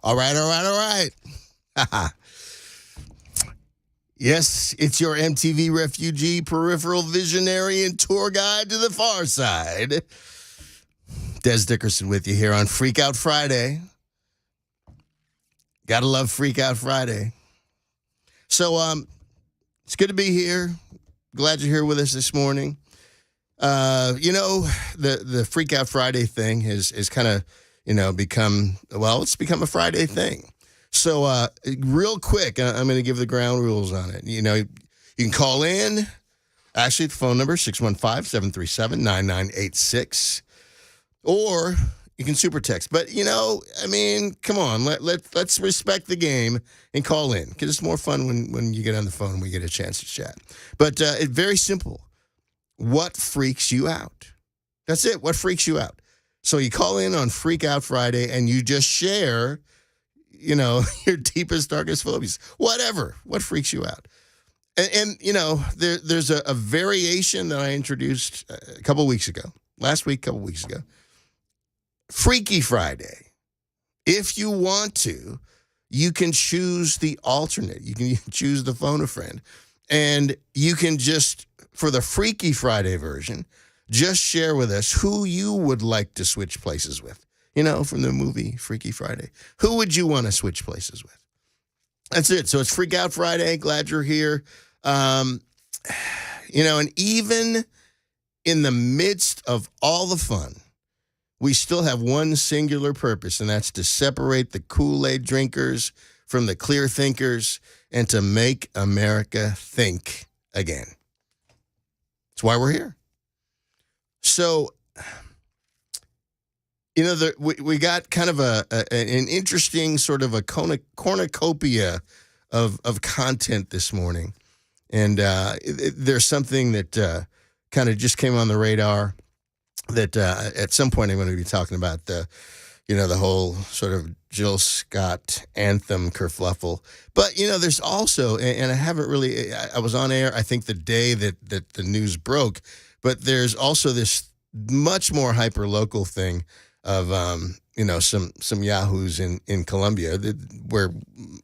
All right, all right, all right. Yes, it's your MTV refugee, peripheral visionary, and tour guide to the far side. Dez Dickerson with you here on Freak Out Friday. Gotta love Freak Out Friday. So, it's good to be here. Glad you're here with us this morning. The Freak Out Friday thing has kind of, become a Friday thing. So, real quick, I'm going to give the ground rules on it. You can call in. Actually, the phone number, 615-737-9986. Or you can super text. But, come on. Let's respect the game and call in. Because it's more fun when you get on the phone and we get a chance to chat. But it's very simple. What freaks you out? That's it. What freaks you out? So you call in on Freak Out Friday and you just share, your deepest, darkest phobias. Whatever. What freaks you out? And there's a variation that I introduced a couple weeks ago. Last week, a couple weeks ago. Freaky Friday. If you want to, you can choose the alternate. You can choose the phone a friend. And you can just, for the Freaky Friday version, just share with us who you would like to switch places with. From the movie Freaky Friday. Who would you want to switch places with? That's it. So it's Freak Out Friday. Glad you're here. And even in the midst of all the fun, we still have one singular purpose, and that's to separate the Kool-Aid drinkers from the clear thinkers and to make America think again. That's why we're here. So, we got kind of an interesting sort of a cornucopia of content this morning. And there's something that kind of just came on the radar that at some point I'm going to be talking about the whole sort of Jill Scott anthem kerfluffle. But, there's also, and I haven't really, I was on air, I think the day that the news broke, but there's also this much more hyper-local thing of, some yahoos in Colombia where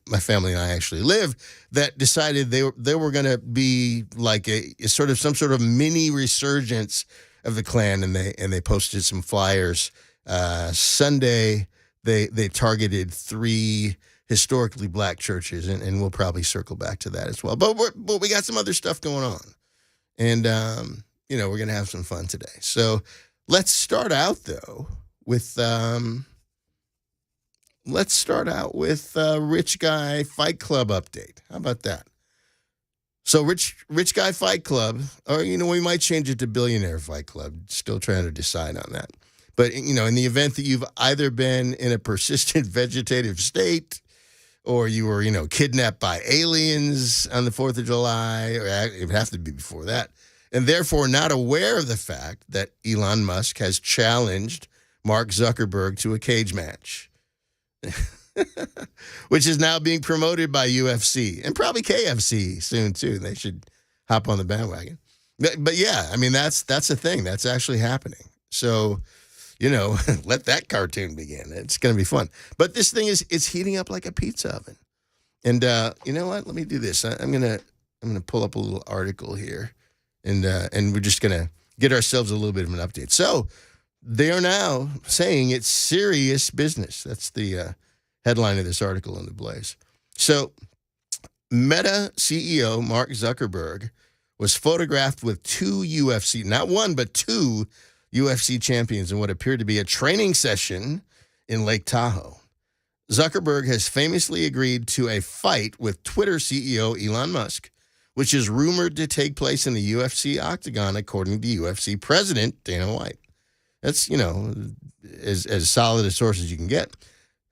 my family and I actually live that decided they were going to be like some sort of mini resurgence of the Klan, and they posted some flyers. Sunday, they targeted 3 historically black churches, and we'll probably circle back to that as well. But we got some other stuff going on, and we're gonna have some fun today. So let's start out though with Rich Guy Fight Club update. How about that? So Rich Guy Fight Club, or, we might change it to Billionaire Fight Club. Still trying to decide on that. But, in the event that you've either been in a persistent vegetative state or you were, kidnapped by aliens on the 4th of July, or it would have to be before that, and therefore not aware of the fact that Elon Musk has challenged Mark Zuckerberg to a cage match. Which is now being promoted by UFC and probably KFC soon too. They should hop on the bandwagon. But yeah, that's the thing. That's actually happening. So, let that cartoon begin. It's going to be fun. But this thing it's heating up like a pizza oven. And you know what? Let me do this. I'm gonna pull up a little article here, and we're just gonna get ourselves a little bit of an update. So they are now saying it's serious business. That's the headline of this article in the Blaze. So, Meta CEO Mark Zuckerberg was photographed with 2 UFC, not one, but 2 UFC champions in what appeared to be a training session in Lake Tahoe. Zuckerberg has famously agreed to a fight with Twitter CEO Elon Musk, which is rumored to take place in the UFC octagon, according to UFC president Dana White. That's, as solid a source as you can get.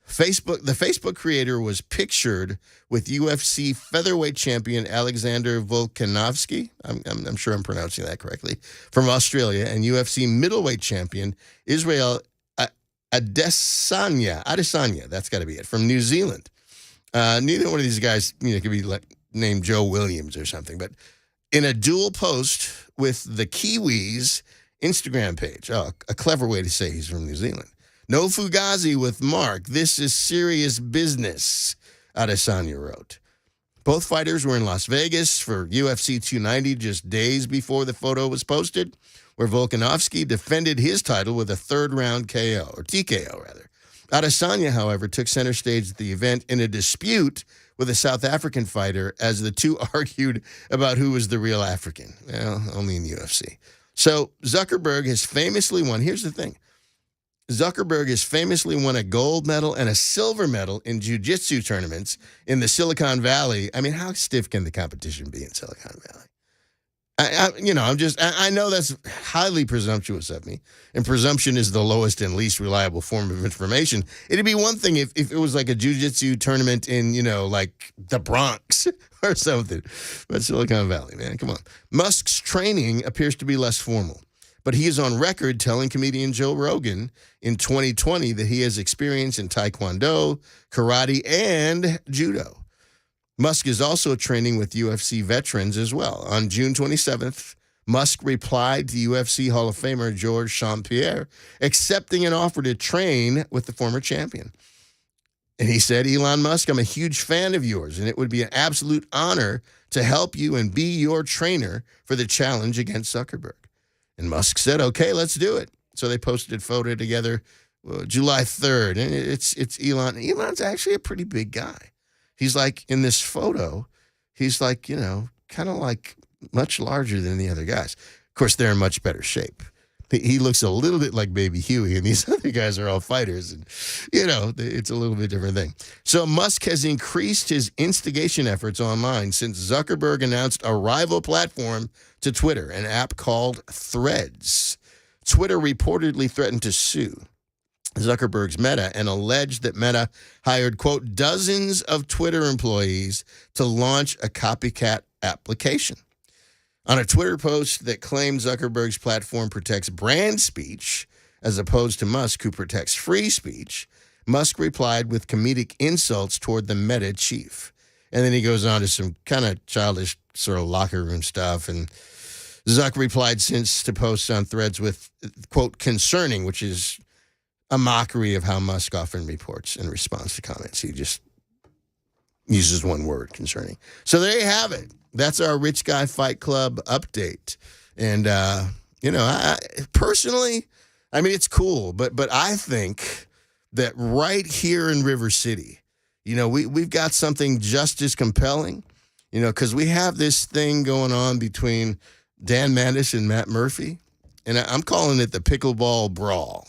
The Facebook creator was pictured with UFC featherweight champion Alexander Volkanovski, I'm sure I'm pronouncing that correctly, from Australia, and UFC middleweight champion Israel Adesanya, that's got to be it, from New Zealand. Neither one of these guys, could be named Joe Williams or something, but in a dual post with the Kiwis Instagram page, a clever way to say he's from New Zealand. No fugazi with Mark. This is serious business, Adesanya wrote. Both fighters were in Las Vegas for UFC 290 just days before the photo was posted, where Volkanovski defended his title with a third-round KO, or TKO, rather. Adesanya, however, took center stage at the event in a dispute with a South African fighter as the two argued about who was the real African. Well, only in UFC. So Zuckerberg has famously won. Here's the thing. Zuckerberg has famously won a gold medal and a silver medal in jiu-jitsu tournaments in the Silicon Valley. I mean, how stiff can the competition be in Silicon Valley? I know that's highly presumptuous of me, and presumption is the lowest and least reliable form of information. It'd be one thing if it was like a jiu-jitsu tournament in, like the Bronx or something. But Silicon Valley, man, come on. Musk's training appears to be less formal, but he is on record telling comedian Joe Rogan in 2020 that he has experience in Taekwondo, karate, and judo. Musk is also training with UFC veterans as well. On June 27th, Musk replied to UFC Hall of Famer Georges St-Pierre, accepting an offer to train with the former champion. And he said, Elon Musk, I'm a huge fan of yours, and it would be an absolute honor to help you and be your trainer for the challenge against Zuckerberg. And Musk said, okay, let's do it. So they posted a photo together July 3rd, and it's Elon. Elon's actually a pretty big guy. He's like, in this photo, he's like, kind of like much larger than the other guys. Of course, they're in much better shape. He looks a little bit like Baby Huey, and these other guys are all fighters. And, it's a little bit different thing. So Musk has increased his instigation efforts online since Zuckerberg announced a rival platform to Twitter, an app called Threads. Twitter reportedly threatened to sue Zuckerberg's Meta and alleged that Meta hired, quote, dozens of Twitter employees to launch a copycat application. On a Twitter post that claimed Zuckerberg's platform protects brand speech as opposed to Musk, who protects free speech, Musk replied with comedic insults toward the Meta chief. And then he goes on to some kind of childish sort of locker room stuff. And Zuck replied since to posts on Threads with, quote, concerning, which is a mockery of how Musk often reports in response to comments. He just uses one word, concerning. So there you have it. That's our Rich Guy Fight Club update. And, I personally, it's cool. But I think that right here in River City, we've got something just as compelling, because we have this thing going on between Dan Mandis and Matt Murphy. And I'm calling it the pickleball brawl.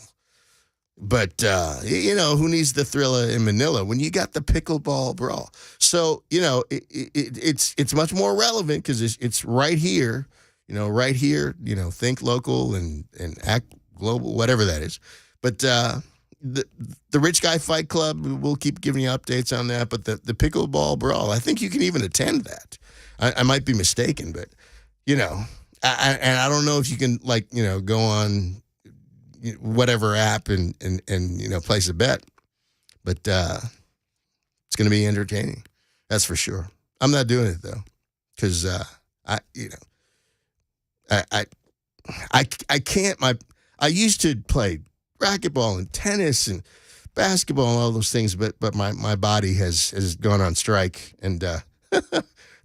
But, who needs the thriller in Manila when you got the pickleball brawl? So, it's much more relevant because it's right here, think local and act global, whatever that is. But the Rich Guy Fight Club, we'll keep giving you updates on that. But the pickleball brawl, I think you can even attend that. I might be mistaken, but, I don't know if you can, go on whatever app and place a bet, but it's going to be entertaining. That's for sure. I'm not doing it though, because I can't. I used to play racquetball and tennis and basketball and all those things, but my body has gone on strike, and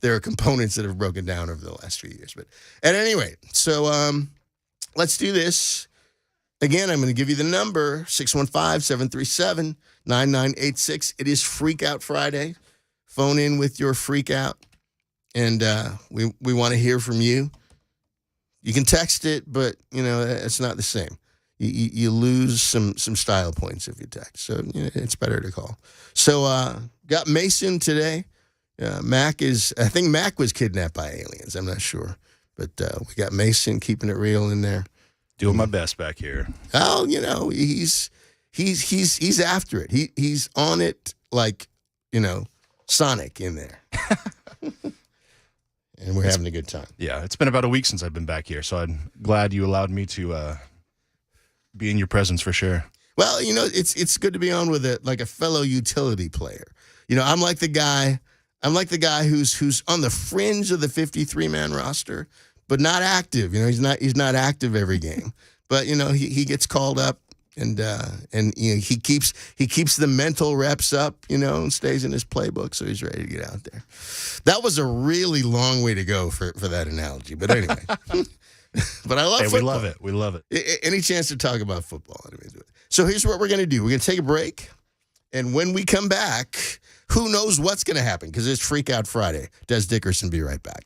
there are components that have broken down over the last few years. But at any rate, so let's do this. Again, I'm going to give you the number, 615-737-9986. It is Freak Out Friday. Phone in with your freak out, and we want to hear from you. You can text it, but, it's not the same. You lose some style points if you text, so it's better to call. So got Mason today. I think Mac was kidnapped by aliens. I'm not sure, but we got Mason keeping it real in there. Doing my best back here. Oh, he's after it. He's on it like, Sonic in there. And we're having a good time. Yeah, it's been about a week since I've been back here, so I'm glad you allowed me to be in your presence for sure. Well, it's good to be on with a fellow utility player. I'm like the guy who's on the fringe of the 53-man roster, but not active. He's not active every game. But, he gets called up And he keeps the mental reps up, and stays in his playbook, so he's ready to get out there. That was a really long way to go for that analogy, but anyway. But I love football. We love it. We love it. Any chance to talk about football? So here's what we're going to do. We're going to take a break, and when we come back, who knows what's going to happen, because it's Freak Out Friday. Dez Dickerson, be right back.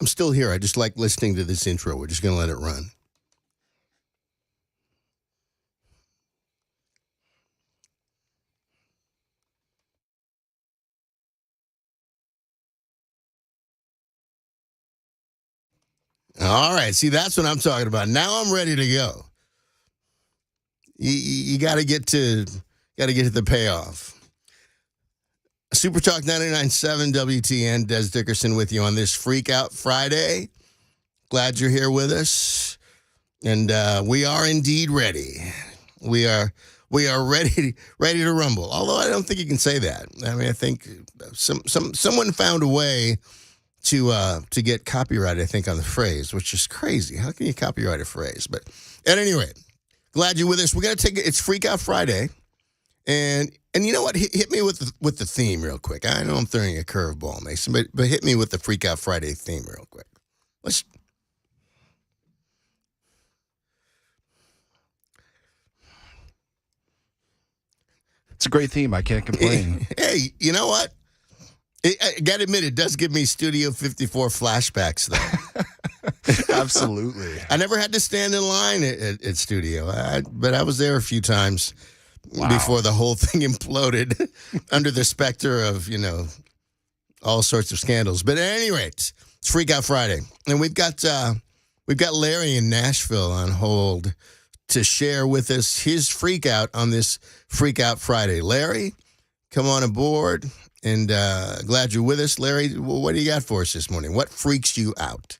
I'm still here. I just like listening to this intro. We're just going to let it run. All right. See, that's what I'm talking about. Now I'm ready to go. You got to get to the payoff. Super Talk 99.7 WTN, Dez Dickerson with you on this Freak Out Friday. Glad you're here with us. And we are indeed ready. We are ready to rumble. Although I don't think you can say that. I mean, I think someone found a way to get copyright, I think, on the phrase, which is crazy. How can you copyright a phrase? But at any rate, glad you're with us. We're gonna take it. It's Freak Out Friday, and you know what? Hit me with the theme real quick. I know I'm throwing a curveball, Mason, but hit me with the Freak Out Friday theme real quick. Let's. It's a great theme. I can't complain. Hey, you know what? I got to admit, it does give me Studio 54 flashbacks, though. Absolutely. I never had to stand in line at Studio, but I was there a few times before the whole thing imploded under the specter of, all sorts of scandals. But at any rate, it's Freak Out Friday. And we've got Larry in Nashville on hold to share with us his freak out on this Freak Out Friday. Larry, come on aboard. And glad you're with us. Larry, what do you got for us this morning? What freaks you out?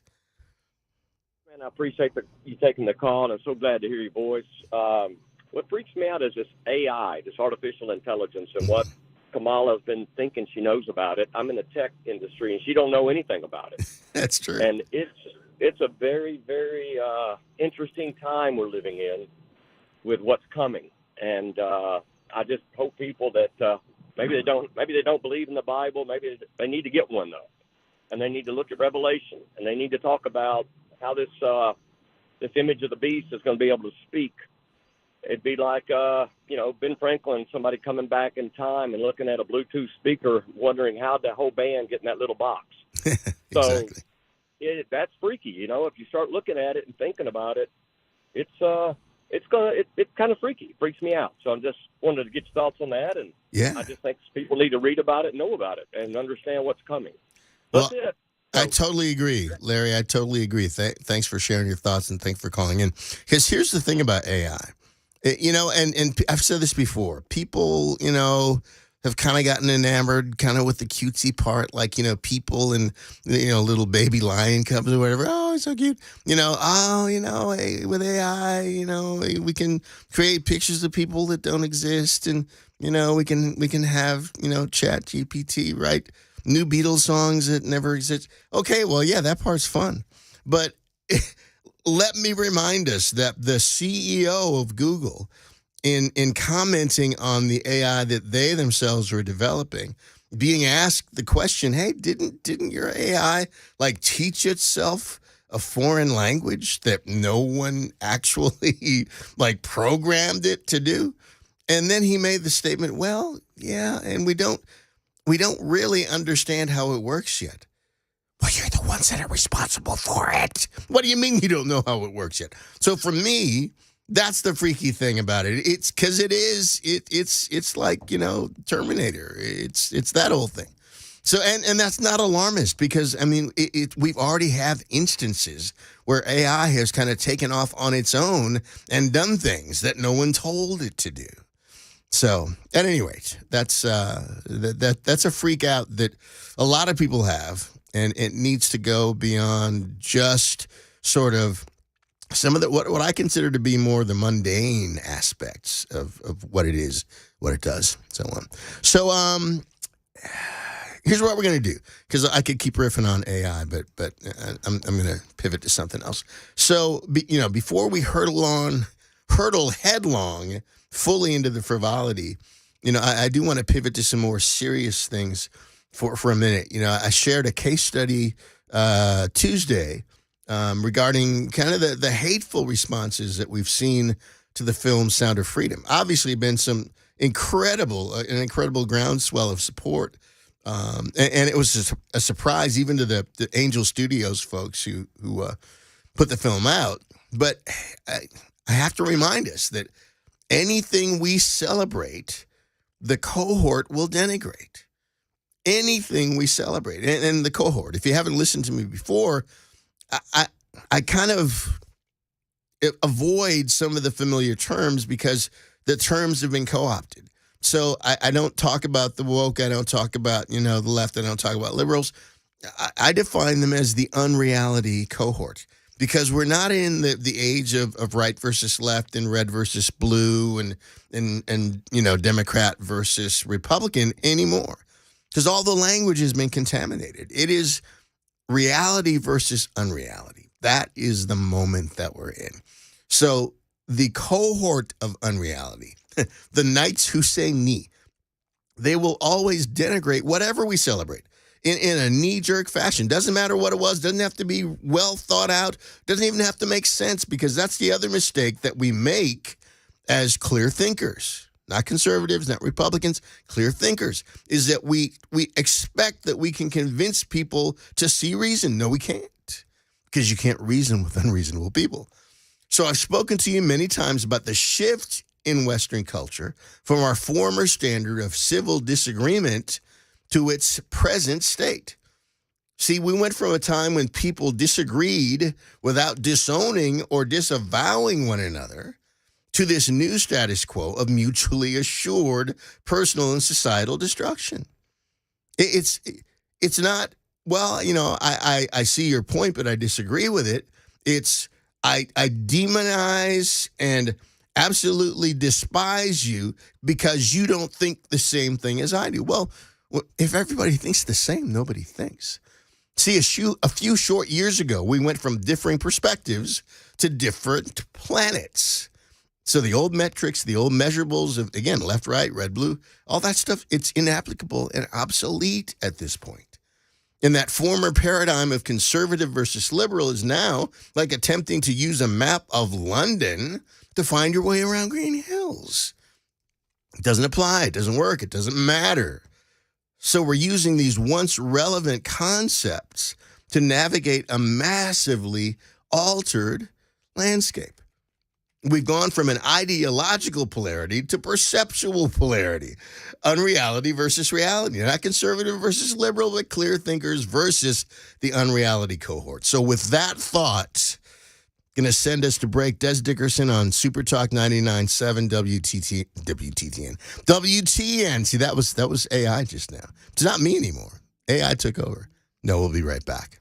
Man, I appreciate you taking the call, and I'm so glad to hear your voice. What freaks me out is this AI, this artificial intelligence, and what Kamala's been thinking she knows about it. I'm in the tech industry, and she don't know anything about it. That's true. And it's a very, very interesting time we're living in with what's coming. And I just hope people that maybe they don't believe in the Bible. Maybe they need to get one, though. And they need to look at Revelation, and they need to talk about how this image of the beast is going to be able to speak. It'd be like, Ben Franklin, somebody coming back in time and looking at a Bluetooth speaker, wondering how the whole band get in that little box. Exactly. So that's freaky. If you start looking at it and thinking about it, it's kind of freaky. It freaks me out. So I'm just wanted to get your thoughts on that. And I just think people need to read about it, know about it, and understand what's coming. That's it. I totally agree, Larry. I totally agree. Thanks for sharing your thoughts, and thanks for calling in. Because here's the thing about AI. And I've said this before. People, have kind of gotten enamored kind of with the cutesy part, like, people and, little baby lion cubs or whatever. Oh, it's so cute. Hey, with AI, we can create pictures of people that don't exist. And, we can have, Chat GPT, write new Beatles songs that never exist. Okay, well, yeah, that part's fun. But let me remind us that the CEO of Google, in commenting on the AI that they themselves were developing, being asked the question, hey, didn't your AI teach itself a foreign language that no one actually programmed it to do? And then he made the statement, well, yeah, and we don't really understand how it works yet. Well, you're the ones that are responsible for it. What do you mean you don't know how it works yet? So for me, that's the freaky thing about it. It's because it's like, Terminator. It's that whole thing. So, and that's not alarmist because, I mean, we've already have instances where AI has kind of taken off on its own and done things that no one told it to do. So, at any rate, that's a freak out that a lot of people have, and it needs to go beyond just sort of some of the what I consider to be more the mundane aspects of what it is, what it does, so on. So, here's what we're gonna do, because I could keep riffing on AI, but I'm gonna pivot to something else. So, before we hurtle headlong fully into the frivolity, I do want to pivot to some more serious things for a minute. I shared a case study Tuesday regarding kind of the hateful responses that we've seen to the film Sound of Freedom. Obviously, been an incredible groundswell of support And it was a surprise even to the Angel Studios folks who put the film out. But I have to remind us that anything we celebrate, the cohort will denigrate. Anything we celebrate, and the cohort. If you haven't listened to me before, I kind of avoid some of the familiar terms because the terms have been co-opted. So I don't talk about the woke. I don't talk about, the left. I don't talk about liberals. I define them as the unreality cohort because we're not in the age of right versus left and red versus blue and Democrat versus Republican anymore because all the language has been contaminated. It is reality versus unreality. That is the moment that we're in. So the cohort of unreality, the knights who say ni, they will always denigrate whatever we celebrate in a knee-jerk fashion. Doesn't matter what it was. Doesn't have to be well thought out. Doesn't even have to make sense because that's the other mistake that we make as clear thinkers. Not conservatives, not Republicans, clear thinkers, is that we expect that we can convince people to see reason. No, we can't, because you can't reason with unreasonable people. So I've spoken to you many times about the shift in Western culture from our former standard of civil disagreement to its present state. See, we went from a time when people disagreed without disowning or disavowing one another to this new status quo of mutually assured personal and societal destruction. It's not, well, I see your point, but I disagree with it. It's, I demonize and absolutely despise you because you don't think the same thing as I do. Well, if everybody thinks the same, nobody thinks. See, a few short years ago, we went from differing perspectives to different planets. So the old metrics, the old measurables of, again, left, right, red, blue, all that stuff, it's inapplicable and obsolete at this point. And that former paradigm of conservative versus liberal is now like attempting to use a map of London to find your way around Green Hills. It doesn't apply. It doesn't work. It doesn't matter. So we're using these once relevant concepts to navigate a massively altered landscape. We've gone from an ideological polarity to perceptual polarity. Unreality versus reality. Not conservative versus liberal, but clear thinkers versus the unreality cohort. So with that thought, going to send us to break. Dez Dickerson on Super Talk 99.7 WTN. See, that was AI just now. It's not me anymore. AI took over. No, we'll be right back.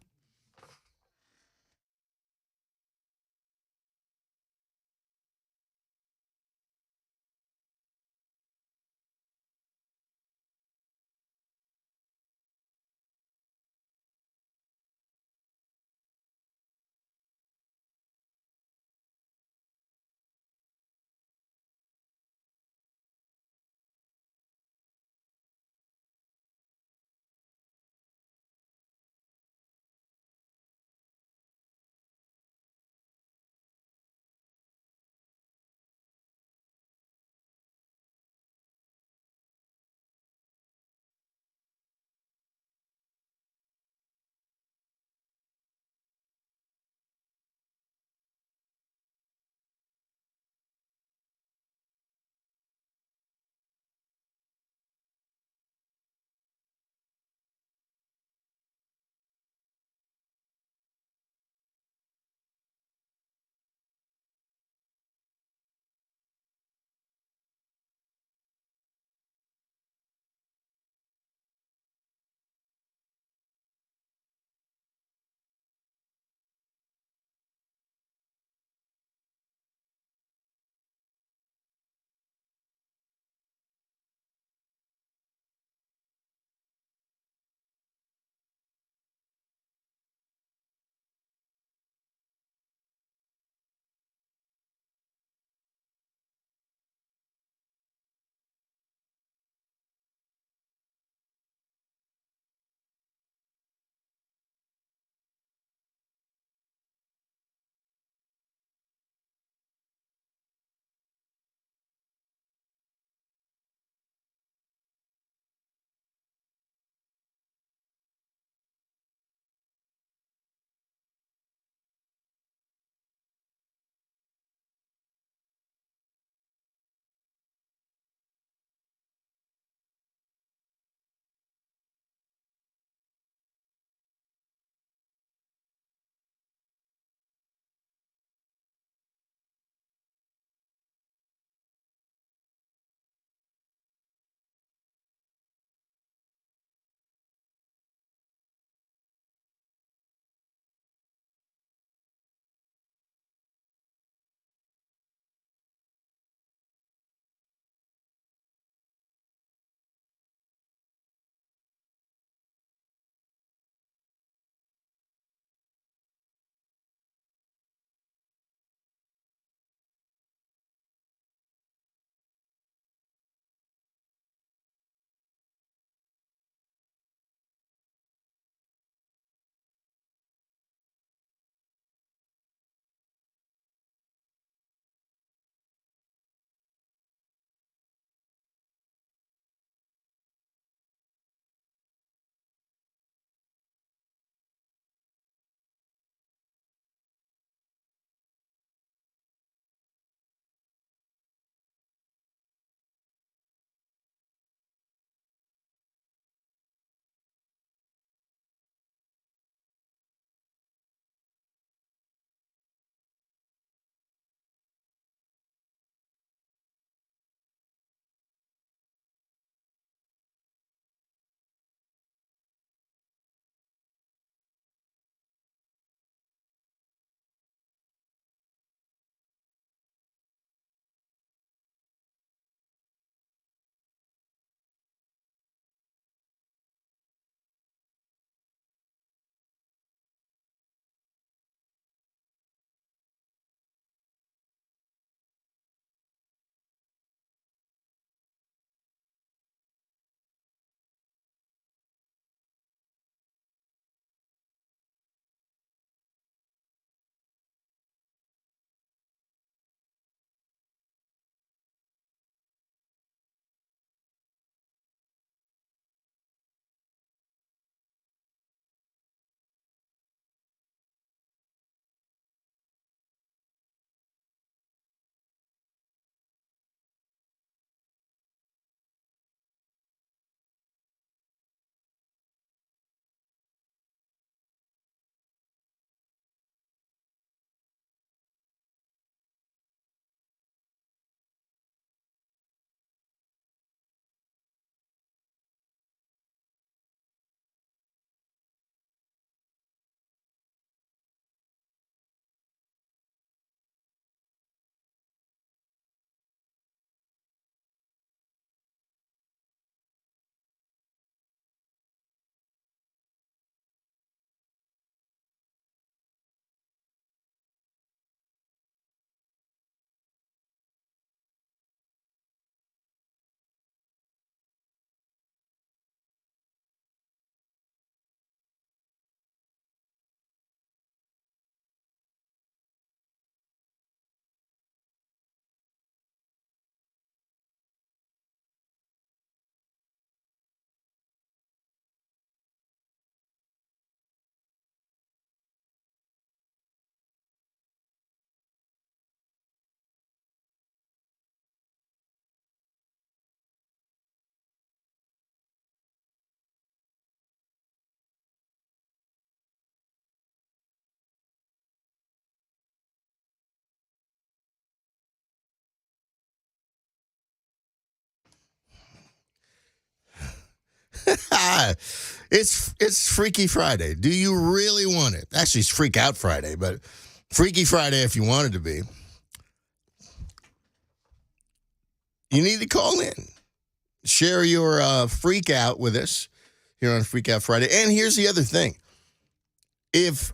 It's Freaky Friday. Do you really want it? Actually, it's Freak Out Friday, but Freaky Friday if you want it to be. You need to call in. Share your freak out with us here on Freak Out Friday. And here's the other thing. If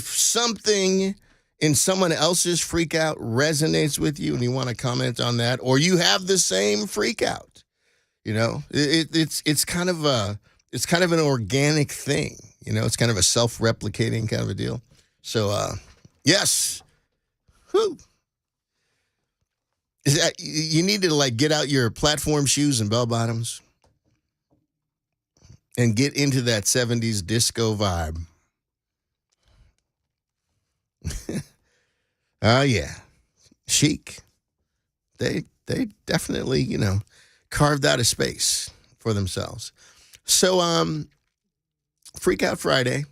something in someone else's freak out resonates with you and you want to comment on that, or you have the same freak out, it's kind of an organic thing. It's kind of a self-replicating kind of a deal. So, yes. Whew. You need to get out your platform shoes and bell bottoms and get into that 70s disco vibe. Oh yeah. Chic. They definitely, carved out a space for themselves. So Freak Out Friday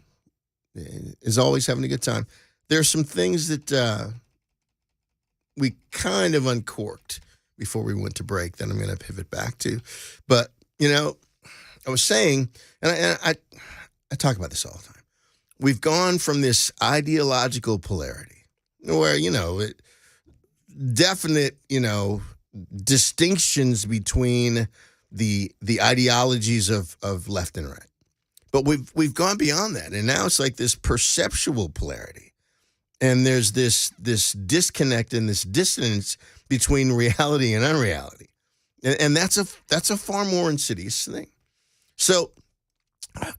is always having a good time. There's some things that we kind of uncorked before we went to break that I'm going to pivot back to. But, I was saying, and I talk about this all the time. We've gone from this ideological polarity where, definite, distinctions between the ideologies of left and right. But we've gone beyond that. And now it's like this perceptual polarity. And there's this disconnect and this dissonance between reality and unreality. And that's a far more insidious thing. So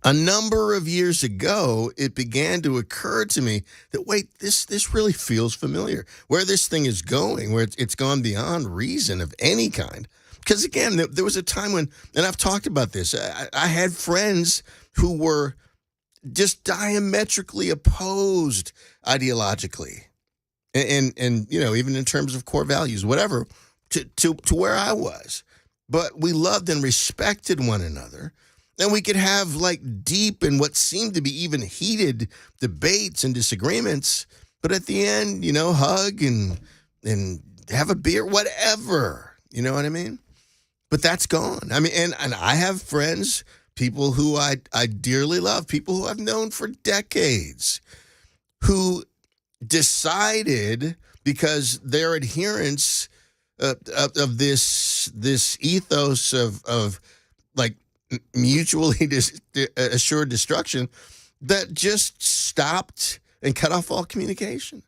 a number of years ago, it began to occur to me that, wait, this really feels familiar. Where this thing is going, where it's gone beyond reason of any kind. Because, again, there was a time when, and I've talked about this, I had friends who were just diametrically opposed ideologically. And even in terms of core values, whatever, to where I was. But we loved and respected one another. And we could have deep and what seemed to be even heated debates and disagreements. But at the end, hug and have a beer, whatever. You know what I mean? But that's gone. I mean, and I have friends, people who I dearly love, people who I've known for decades, who decided, because their adherence of this ethos of mutually assured destruction, that just stopped and cut off all communication.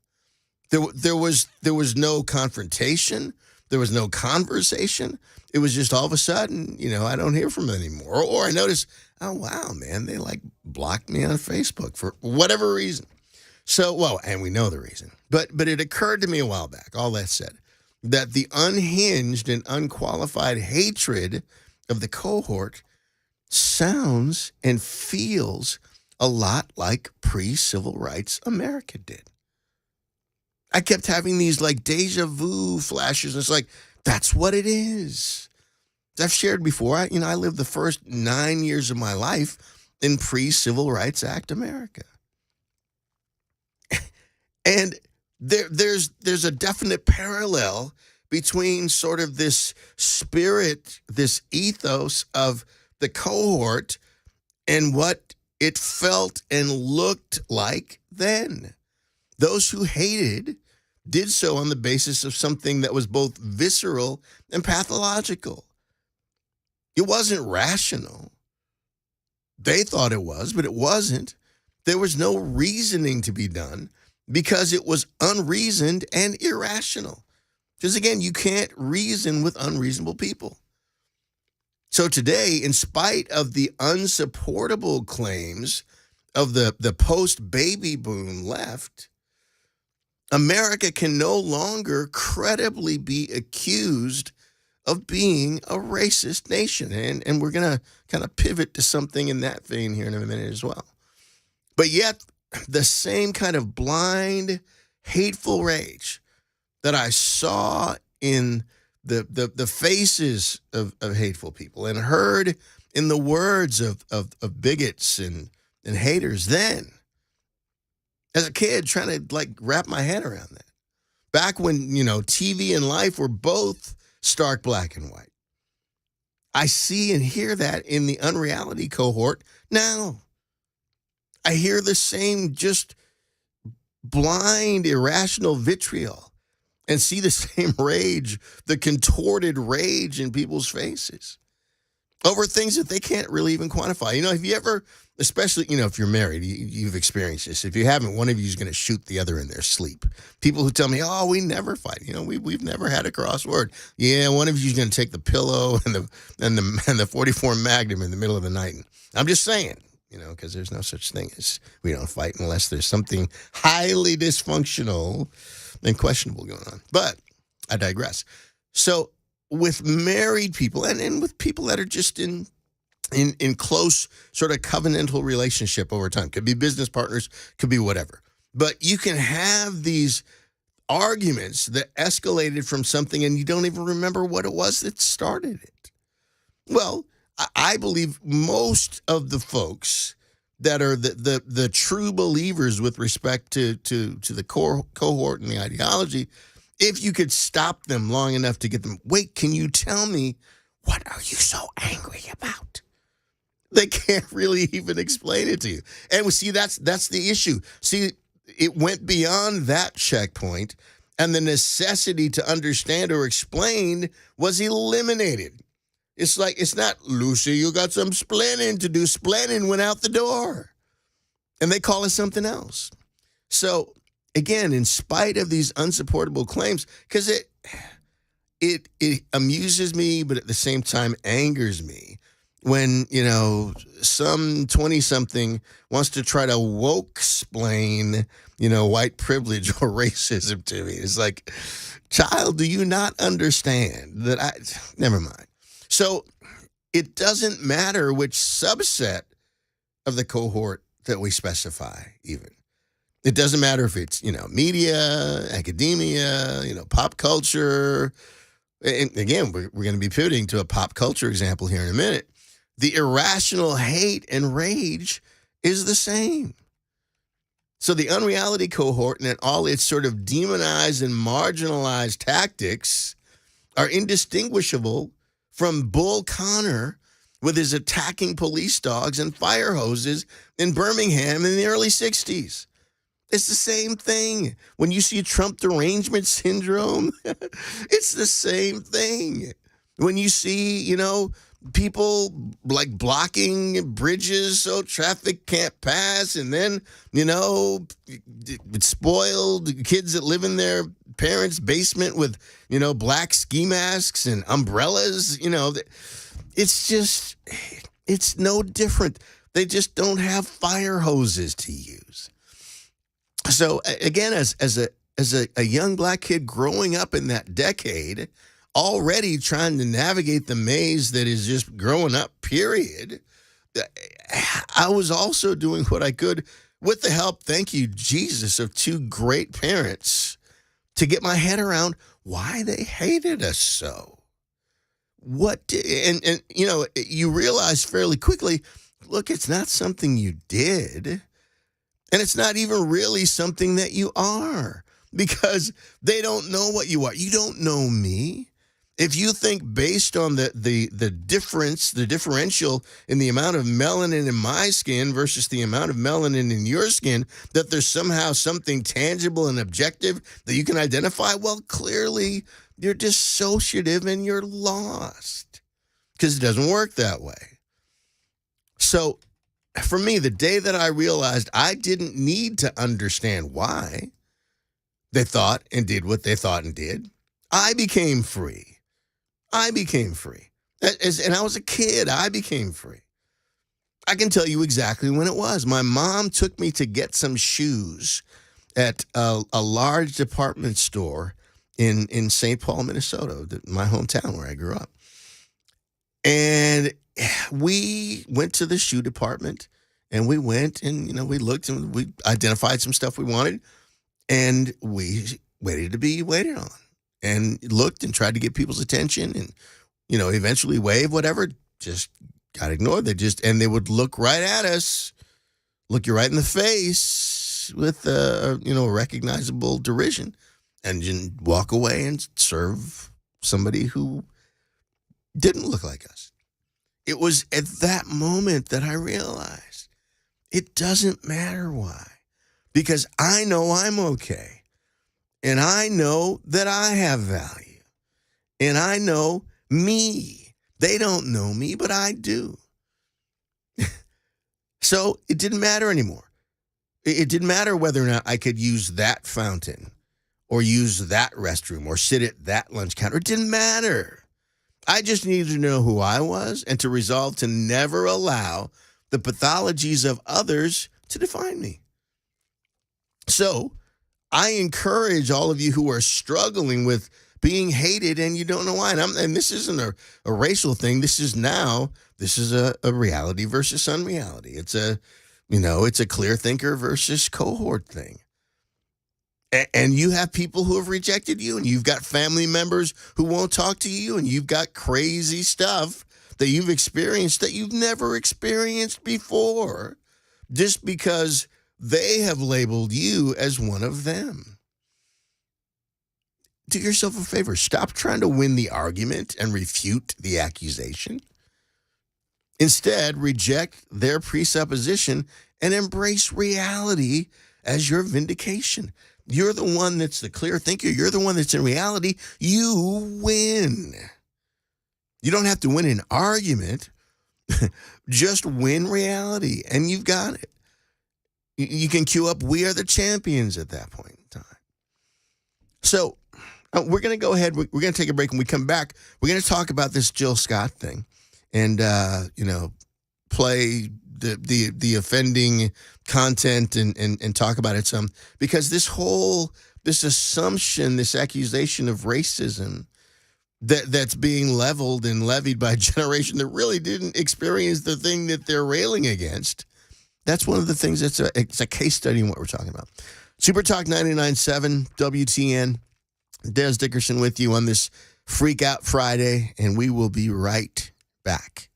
There was no confrontation. There was no conversation. It was just all of a sudden, I don't hear from them anymore. Or I notice, oh, wow, man, they blocked me on Facebook for whatever reason. So, and we know the reason. But it occurred to me a while back, all that said, that the unhinged and unqualified hatred of the cohort sounds and feels a lot like pre-civil rights America did. I kept having these deja vu flashes. And it's that's what it is. As I've shared before, I lived the first 9 years of my life in pre-Civil Rights Act America. And there's a definite parallel between sort of this spirit, this ethos of the cohort and what it felt and looked like then. Those who hated did so on the basis of something that was both visceral and pathological. It wasn't rational. They thought it was, but it wasn't. There was no reasoning to be done because it was unreasoned and irrational. Because again, you can't reason with unreasonable people. So today, in spite of the unsupportable claims of the post-baby boom left, America can no longer credibly be accused of being a racist nation. And we're going to kind of pivot to something in that vein here in a minute as well. But yet, the same kind of blind, hateful rage that I saw in the faces of hateful people and heard in the words of bigots and haters then, as a kid, trying to wrap my head around that. Back when, TV and life were both stark black and white. I see and hear that in the unreality cohort now. I hear the same just blind, irrational vitriol and see the same rage, the contorted rage in people's faces over things that they can't really even quantify. Have you ever, especially, if you're married, you've experienced this. If you haven't, one of you is going to shoot the other in their sleep. People who tell me, oh, we never fight. We've never had a crossword. Yeah, one of you is going to take the pillow and the 44 Magnum in the middle of the night. And I'm just saying, because there's no such thing as we don't fight unless there's something highly dysfunctional and questionable going on. But I digress. So with married people and with people that are just in close sort of covenantal relationship over time, could be business partners, could be whatever. But you can have these arguments that escalated from something and you don't even remember what it was that started it. Well, I believe most of the folks that are the true believers with respect to the cohort and the ideology, if you could stop them long enough to get them, wait, can you tell me, what are you so angry about? They can't really even explain it to you. And we see that's the issue. See, it went beyond that checkpoint, and the necessity to understand or explain was eliminated. It's like, it's not, Lucy, you got some splaining to do. Splaining went out the door. And they call it something else. So, again, in spite of these unsupportable claims, because it amuses me, but at the same time angers me when, some 20-something wants to try to woke-splain, white privilege or racism to me. It's like, child, do you not understand that never mind. So it doesn't matter which subset of the cohort that we specify even. It doesn't matter if it's, media, academia, pop culture. And again, we're going to be pivoting to a pop culture example here in a minute. The irrational hate and rage is the same. So the unreality cohort and all its sort of demonized and marginalized tactics are indistinguishable from Bull Connor with his attacking police dogs and fire hoses in Birmingham in the early 60s. It's the same thing. When you see Trump derangement syndrome, it's the same thing. When you see, people like blocking bridges so traffic can't pass, and then, spoiled kids that live in their parents' basement with, black ski masks and umbrellas, it's no different. They just don't have fire hoses to use. So again, as a young black kid growing up in that decade, already trying to navigate the maze that is just growing up, period, I was also doing what I could with the help, thank you, Jesus, of two great parents to get my head around why they hated us so. You realize fairly quickly, look, it's not something you did. And it's not even really something that you are, because they don't know what you are. You don't know me. If you think based on the differential in the amount of melanin in my skin versus the amount of melanin in your skin, that there's somehow something tangible and objective that you can identify, well, clearly you're dissociative and you're lost, because it doesn't work that way. So for me, the day that I realized I didn't need to understand why they thought and did what they thought and did, I became free. And I was a kid. I became free. I can tell you exactly when it was. My mom took me to get some shoes at a large department store in St. Paul, Minnesota, my hometown where I grew up. And we went to the shoe department, and we went and, we looked and we identified some stuff we wanted, and we waited to be waited on, and looked and tried to get people's attention, and, eventually wave, whatever, just got ignored. They would look right at us, look you right in the face with, recognizable derision, and walk away and serve somebody who didn't look like us. It was at that moment that I realized it doesn't matter why, because I know I'm okay. And I know that I have value. And I know me. They don't know me, but I do. So it didn't matter anymore. It didn't matter whether or not I could use that fountain or use that restroom or sit at that lunch counter. It didn't matter. I just needed to know who I was and to resolve to never allow the pathologies of others to define me. So I encourage all of you who are struggling with being hated and you don't know why. And this isn't a racial thing. This is a reality versus unreality. It's a clear thinker versus cohort thing. And you have people who have rejected you, and you've got family members who won't talk to you, and you've got crazy stuff that you've experienced that you've never experienced before, just because they have labeled you as one of them. Do yourself a favor. Stop trying to win the argument and refute the accusation. Instead, reject their presupposition and embrace reality as your vindication. You're the one that's the clear thinker. You're the one that's in reality. You win. You don't have to win an argument. Just win reality, and you've got it. You can cue up "We Are the Champions" at that point in time. So we're going to go ahead. We're going to take a break. When we come back, we're going to talk about this Jill Scott thing and, play the offending content and talk about it some, because this assumption, this accusation of racism that's being leveled and levied by a generation that really didn't experience the thing that they're railing against. That's one of the things it's a case study in what we're talking about. Super Talk 99.7 WTN. Dez Dickerson with you on this Freak Out Friday, and we will be right back.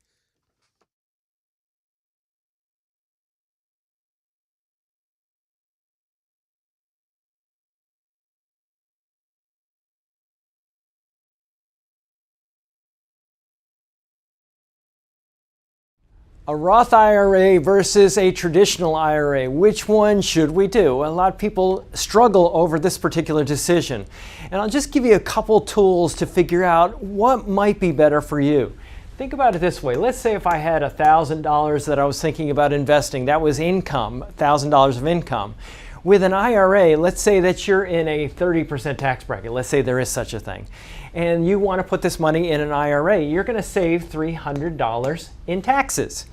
A Roth IRA versus a traditional IRA. Which one should we do? A lot of people struggle over this particular decision. And I'll just give you a couple tools to figure out what might be better for you. Think about it this way. Let's say if I had $1,000 that I was thinking about investing, that was income, $1,000 of income. With an IRA, let's say that you're in a 30% tax bracket. Let's say there is such a thing. And you want to put this money in an IRA. You're going to save $300 in taxes.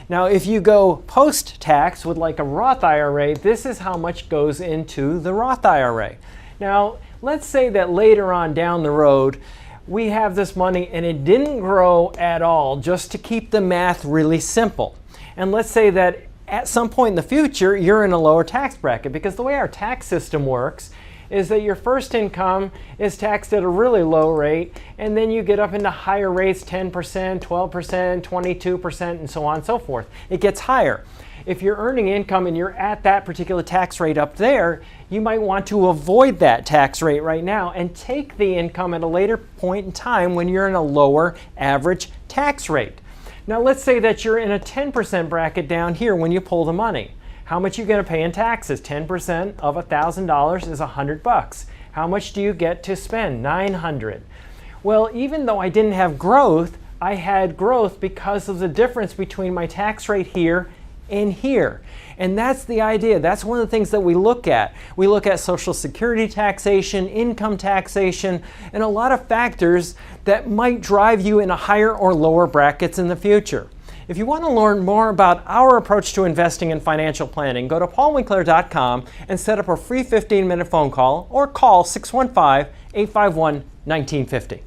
Now, if you go post-tax with like a Roth IRA, this is how much goes into the Roth IRA. Now, let's say that later on down the road, we have this money and it didn't grow at all, just to keep the math really simple. And let's say that at some point in the future, you're in a lower tax bracket, because the way our tax system works is that your first income is taxed at a really low rate, and then you get up into higher rates, 10%, 12%, 22%, and so on and so forth. It gets higher. If you're earning income and you're at that particular tax rate up there, you might want to avoid that tax rate right now and take the income at a later point in time when you're in a lower average tax rate. Now let's say that you're in a 10% bracket down here when you pull the money. How much are you going to pay in taxes? 10% of $1,000 is $100. How much do you get to spend? $900. Well, even though I didn't have growth, I had growth because of the difference between my tax rate here and here. And that's the idea. That's one of the things that we look at. We look at Social Security taxation, income taxation, and a lot of factors that might drive you into higher or lower brackets in the future. If you want to learn more about our approach to investing and financial planning, go to paulwinkler.com and set up a free 15-minute phone call or call 615-851-1950.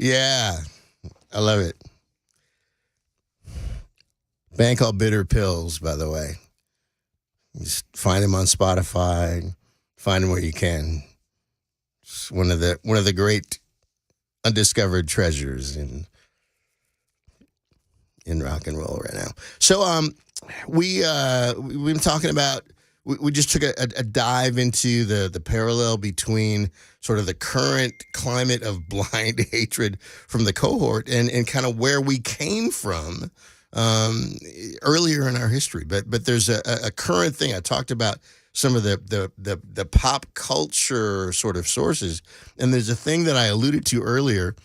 Yeah, I love it. Band called Bitter Pills, by the way. Just find them on Spotify. Find them where you can. It's one of the great undiscovered treasures in rock and roll right now. So we've been talking about, we just took a dive into the parallel between sort of the current climate of blind hatred from the cohort and kind of where we came from earlier in our history. But there's a current thing. I talked about some of the pop culture sort of sources, and there's a thing that I alluded to earlier.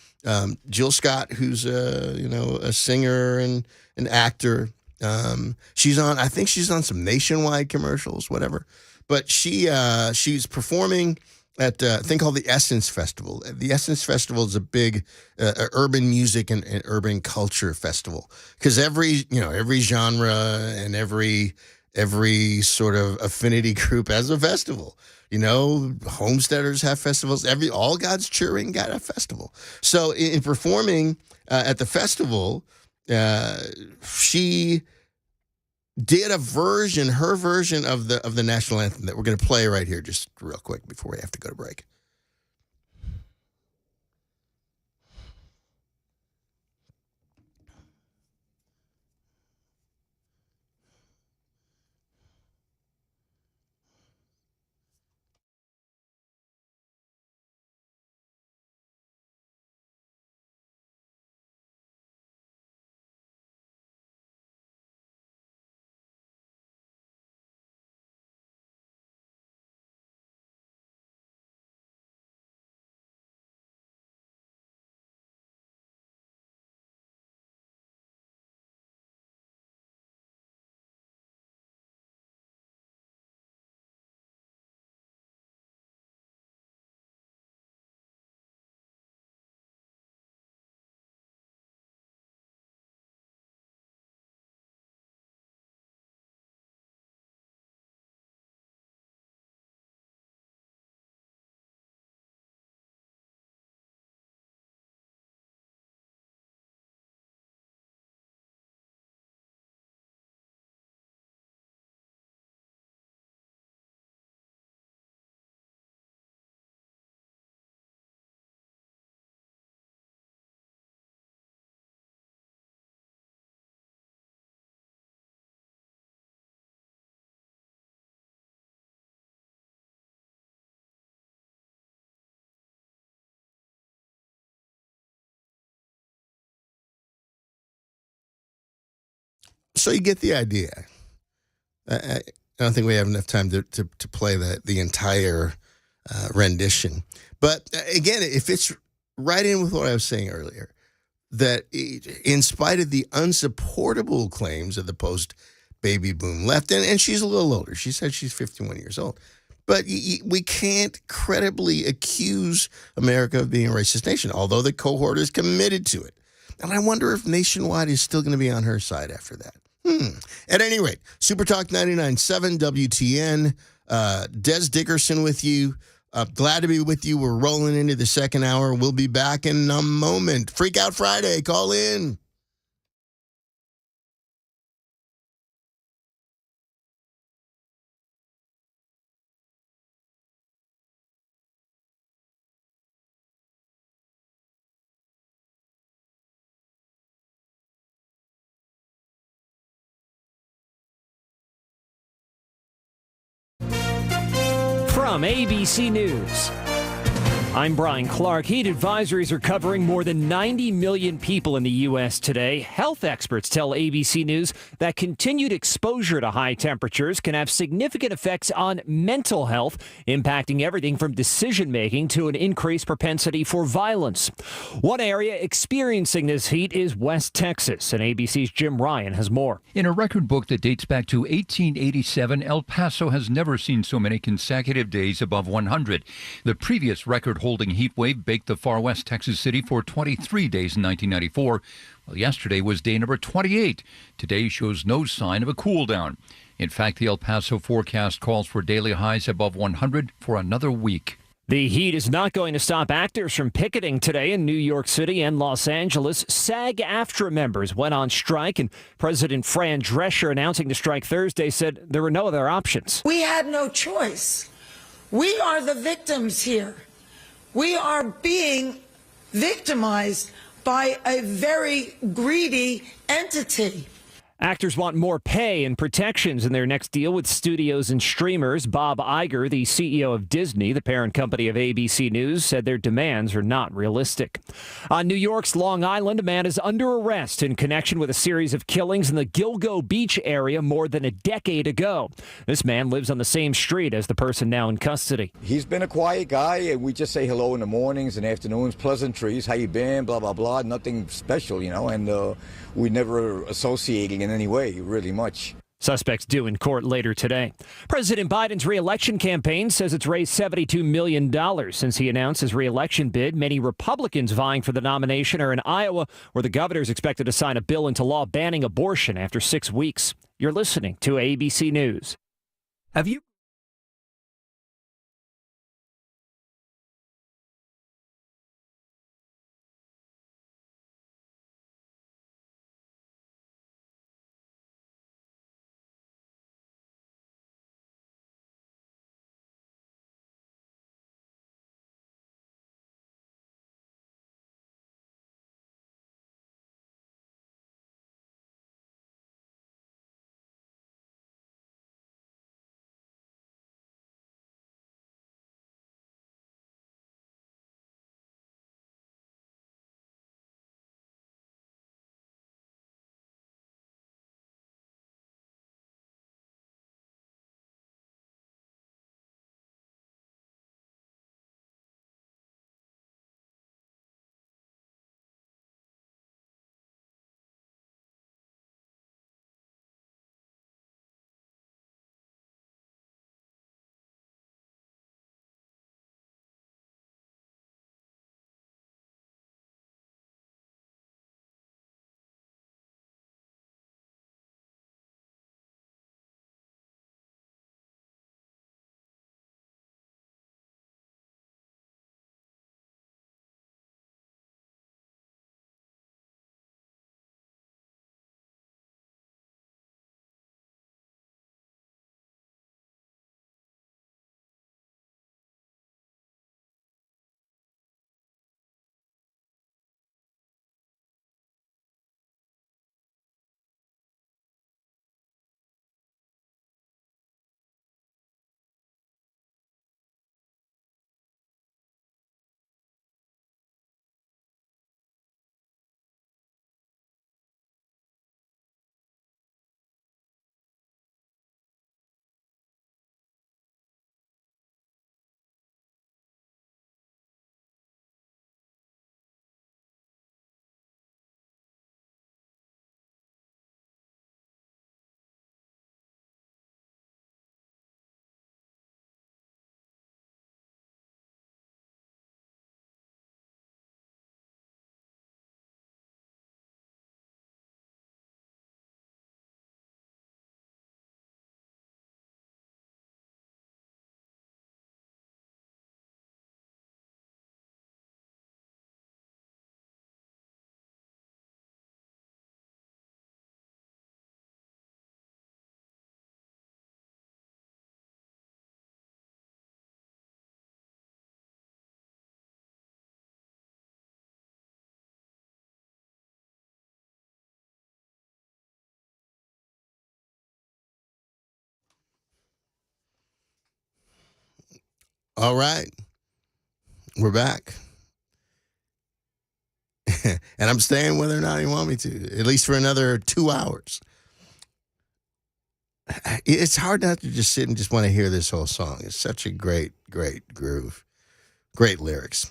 Jill Scott, who's a singer and an actor. I think she's on some Nationwide commercials, whatever. But she's performing at a thing called the Essence Festival. The Essence Festival is a big urban music and urban culture festival, because every genre and every sort of affinity group has a festival. Homesteaders have festivals. All God's Cheering got a festival. So in performing at the festival, she did her version of the national anthem that we're going to play right here, just real quick before we have to go to break. So you get the idea. I don't think we have enough time to play the entire rendition. But again, it fits right in with what I was saying earlier, that in spite of the unsupportable claims of the post-baby boom left, and she's a little older. She said she's 51 years old. But we can't credibly accuse America of being a racist nation, although the cohort is committed to it. And I wonder if Nationwide is still going to be on her side after that. At any rate, Super Talk 99.7 WTN, Dez Dickerson with you. Glad to be with you. We're rolling into the second hour. We'll be back in a moment. Freak Out Friday. Call in. From ABC News, I'm Brian Clark. Heat advisories are covering more than 90 million people in the U.S. today. Health experts tell ABC News that continued exposure to high temperatures can have significant effects on mental health, impacting everything from decision-making to an increased propensity for violence. One area experiencing this heat is West Texas, and ABC's Jim Ryan has more. In a record book that dates back to 1887, El Paso has never seen so many consecutive days above 100. The previous record-holding heat wave baked the far west Texas city for 23 days in 1994. Well, yesterday was day number 28. Today shows no sign of a cool down. In fact, the El Paso forecast calls for daily highs above 100 for another week. The heat is not going to stop actors from picketing today in New York City and Los Angeles. SAG-AFTRA members went on strike, and President Fran Drescher, announcing the strike Thursday, said there were no other options. We had no choice. We are the victims here. We are being victimized by a very greedy entity. Actors want more pay and protections in their next deal with studios and streamers. Bob Iger, the CEO of Disney, the parent company of ABC News, said their demands are not realistic. On New York's Long Island, a man is under arrest in connection with a series of killings in the Gilgo Beach area more than a decade ago. This man lives on the same street as the person now in custody. He's been a quiet guy, and we just say hello in the mornings and afternoons, pleasantries, how you been, blah, blah, blah, nothing special, and we never associating in any way, really much. Suspects due in court later today. President Biden's re-election campaign says it's raised $72 million since he announced his re-election bid. Many Republicans vying for the nomination are in Iowa, where the governor is expected to sign a bill into law banning abortion after 6 weeks. You're listening to ABC News. Have you All right. We're back. And I'm staying whether or not you want me to, at least for another 2 hours. It's hard not to just sit and just want to hear this whole song. It's such a great, great groove. Great lyrics.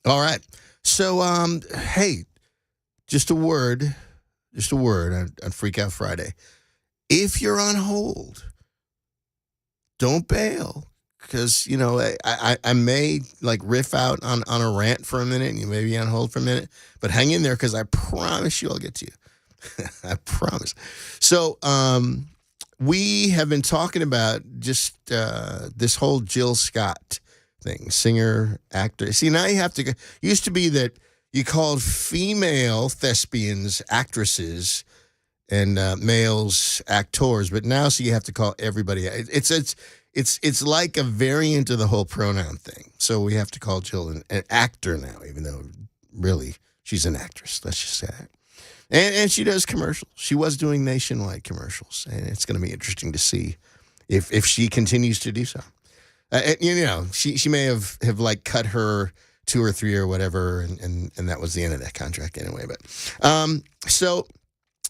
All right. So, hey, just a word on Freak Out Friday. If you're on hold, don't bail. Because, I may riff out on a rant for a minute and you may be on hold for a minute, but hang in there because I promise you I'll get to you. I promise. So we have been talking about just this whole Jill Scott thing, singer, actor. See, now you have to. Used to be that you called female thespians actresses and males actors, but now so you have to call everybody. It's like a variant of the whole pronoun thing. So we have to call Jill an actor now, even though really she's an actress. Let's just say that. And she does commercials. She was doing nationwide commercials, and it's going to be interesting to see if she continues to do so. She may have like cut her 2 or 3 or whatever, and that was the end of that contract anyway. But so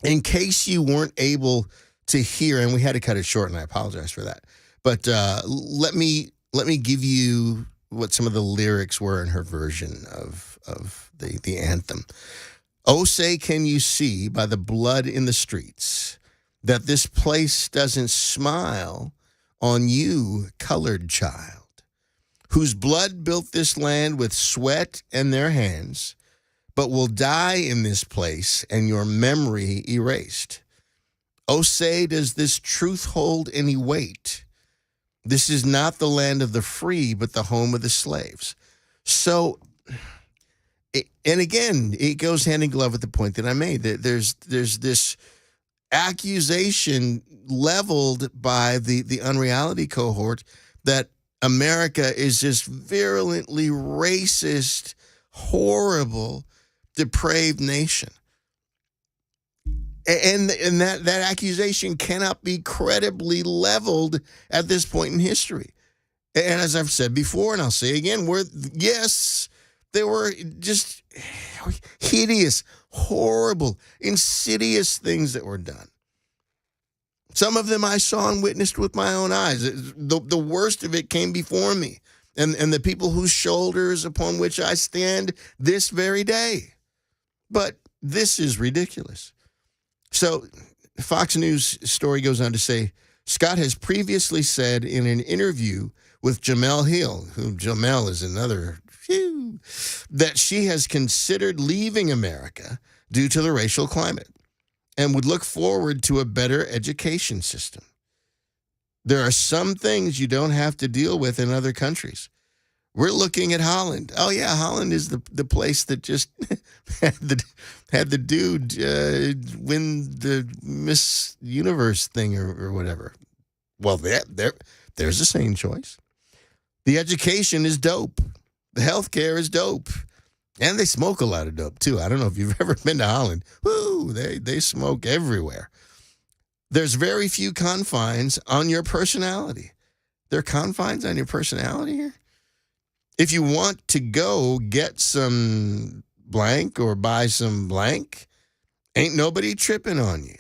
in case you weren't able to hear, and we had to cut it short, and I apologize for that. But let me give you what some of the lyrics were in her version of the anthem. Oh, say can you see by the blood in the streets that this place doesn't smile on you, colored child, whose blood built this land with sweat and their hands, but will die in this place and your memory erased. Oh, say does this truth hold any weight? This is not the land of the free, but the home of the slaves. So, and again, it goes hand in glove with the point that I made. That there's this accusation leveled by the unreality cohort that America is this virulently racist, horrible, depraved nation. And that accusation cannot be credibly leveled at this point in history. And as I've said before, and I'll say again, yes, there were just hideous, horrible, insidious things that were done. Some of them I saw and witnessed with my own eyes. The worst of it came before me, and the people whose shoulders upon which I stand this very day. But this is ridiculous. So Fox News story goes on to say, Scott has previously said in an interview with Jamel Hill, who Jamel is another, that she has considered leaving America due to the racial climate and would look forward to a better education system. There are some things you don't have to deal with in other countries. We're looking at Holland. Oh yeah, Holland is the place that just had the dude win the Miss Universe thing or whatever. Well, there's a sane choice. The education is dope. The healthcare is dope. And they smoke a lot of dope, too. I don't know if you've ever been to Holland. Woo, they smoke everywhere. There's very few confines on your personality. There are confines on your personality here? If you want to go get some blank or buy some blank, ain't nobody tripping on you.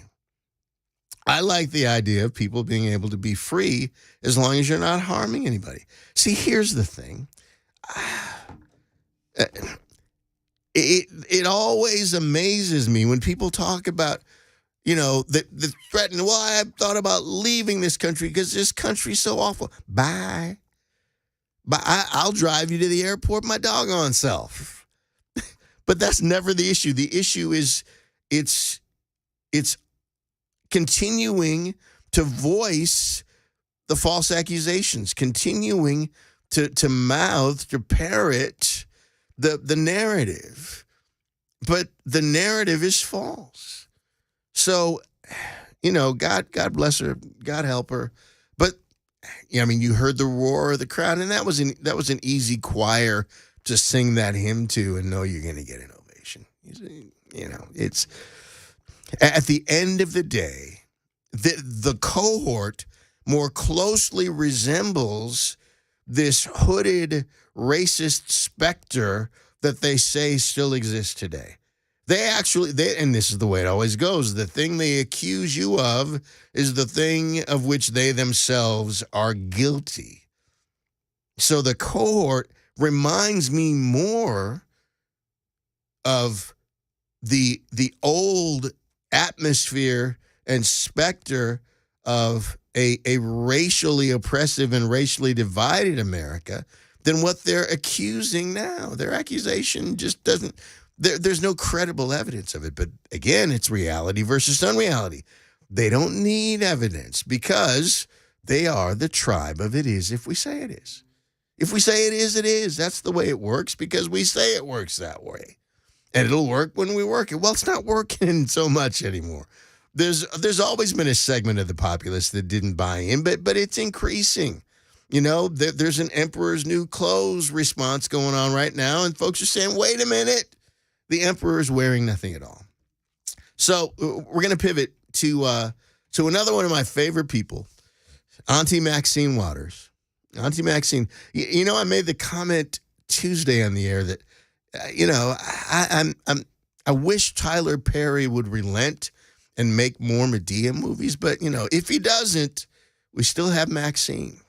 I like the idea of people being able to be free as long as you're not harming anybody. See, here's the thing. It always amazes me when people talk about, the threat. Well, I thought about leaving this country because this country's so awful. Bye. But I'll drive you to the airport my doggone self. But that's never the issue. The issue is it's continuing to voice the false accusations, continuing to parrot the narrative. But the narrative is false. So, God bless her, God help her. But you heard the roar of the crowd, and that was an easy choir to sing that hymn to and know you're going to get an ovation. It's at the end of the day, the cohort more closely resembles this hooded racist specter that they say still exists today. And this is the way it always goes, the thing they accuse you of is the thing of which they themselves are guilty. So the cohort reminds me more of the old atmosphere and specter of a racially oppressive and racially divided America than what they're accusing now. Their accusation just there's no credible evidence of it. But again, it's reality versus unreality. They don't need evidence because they are the tribe of it is if we say it is. If we say it is, it is. That's the way it works because we say it works that way. And it'll work when we work it. Well, it's not working so much anymore. There's always been a segment of the populace that didn't buy in, but it's increasing. You know, there's an emperor's new clothes response going on right now, and folks are saying, wait a minute, the emperor is wearing nothing at all. So we're going to pivot to another one of my favorite people, Auntie Maxine Waters. Auntie Maxine, you know, I made the comment Tuesday on the air that, I wish Tyler Perry would relent and make more Medea movies, but if he doesn't, we still have Maxine.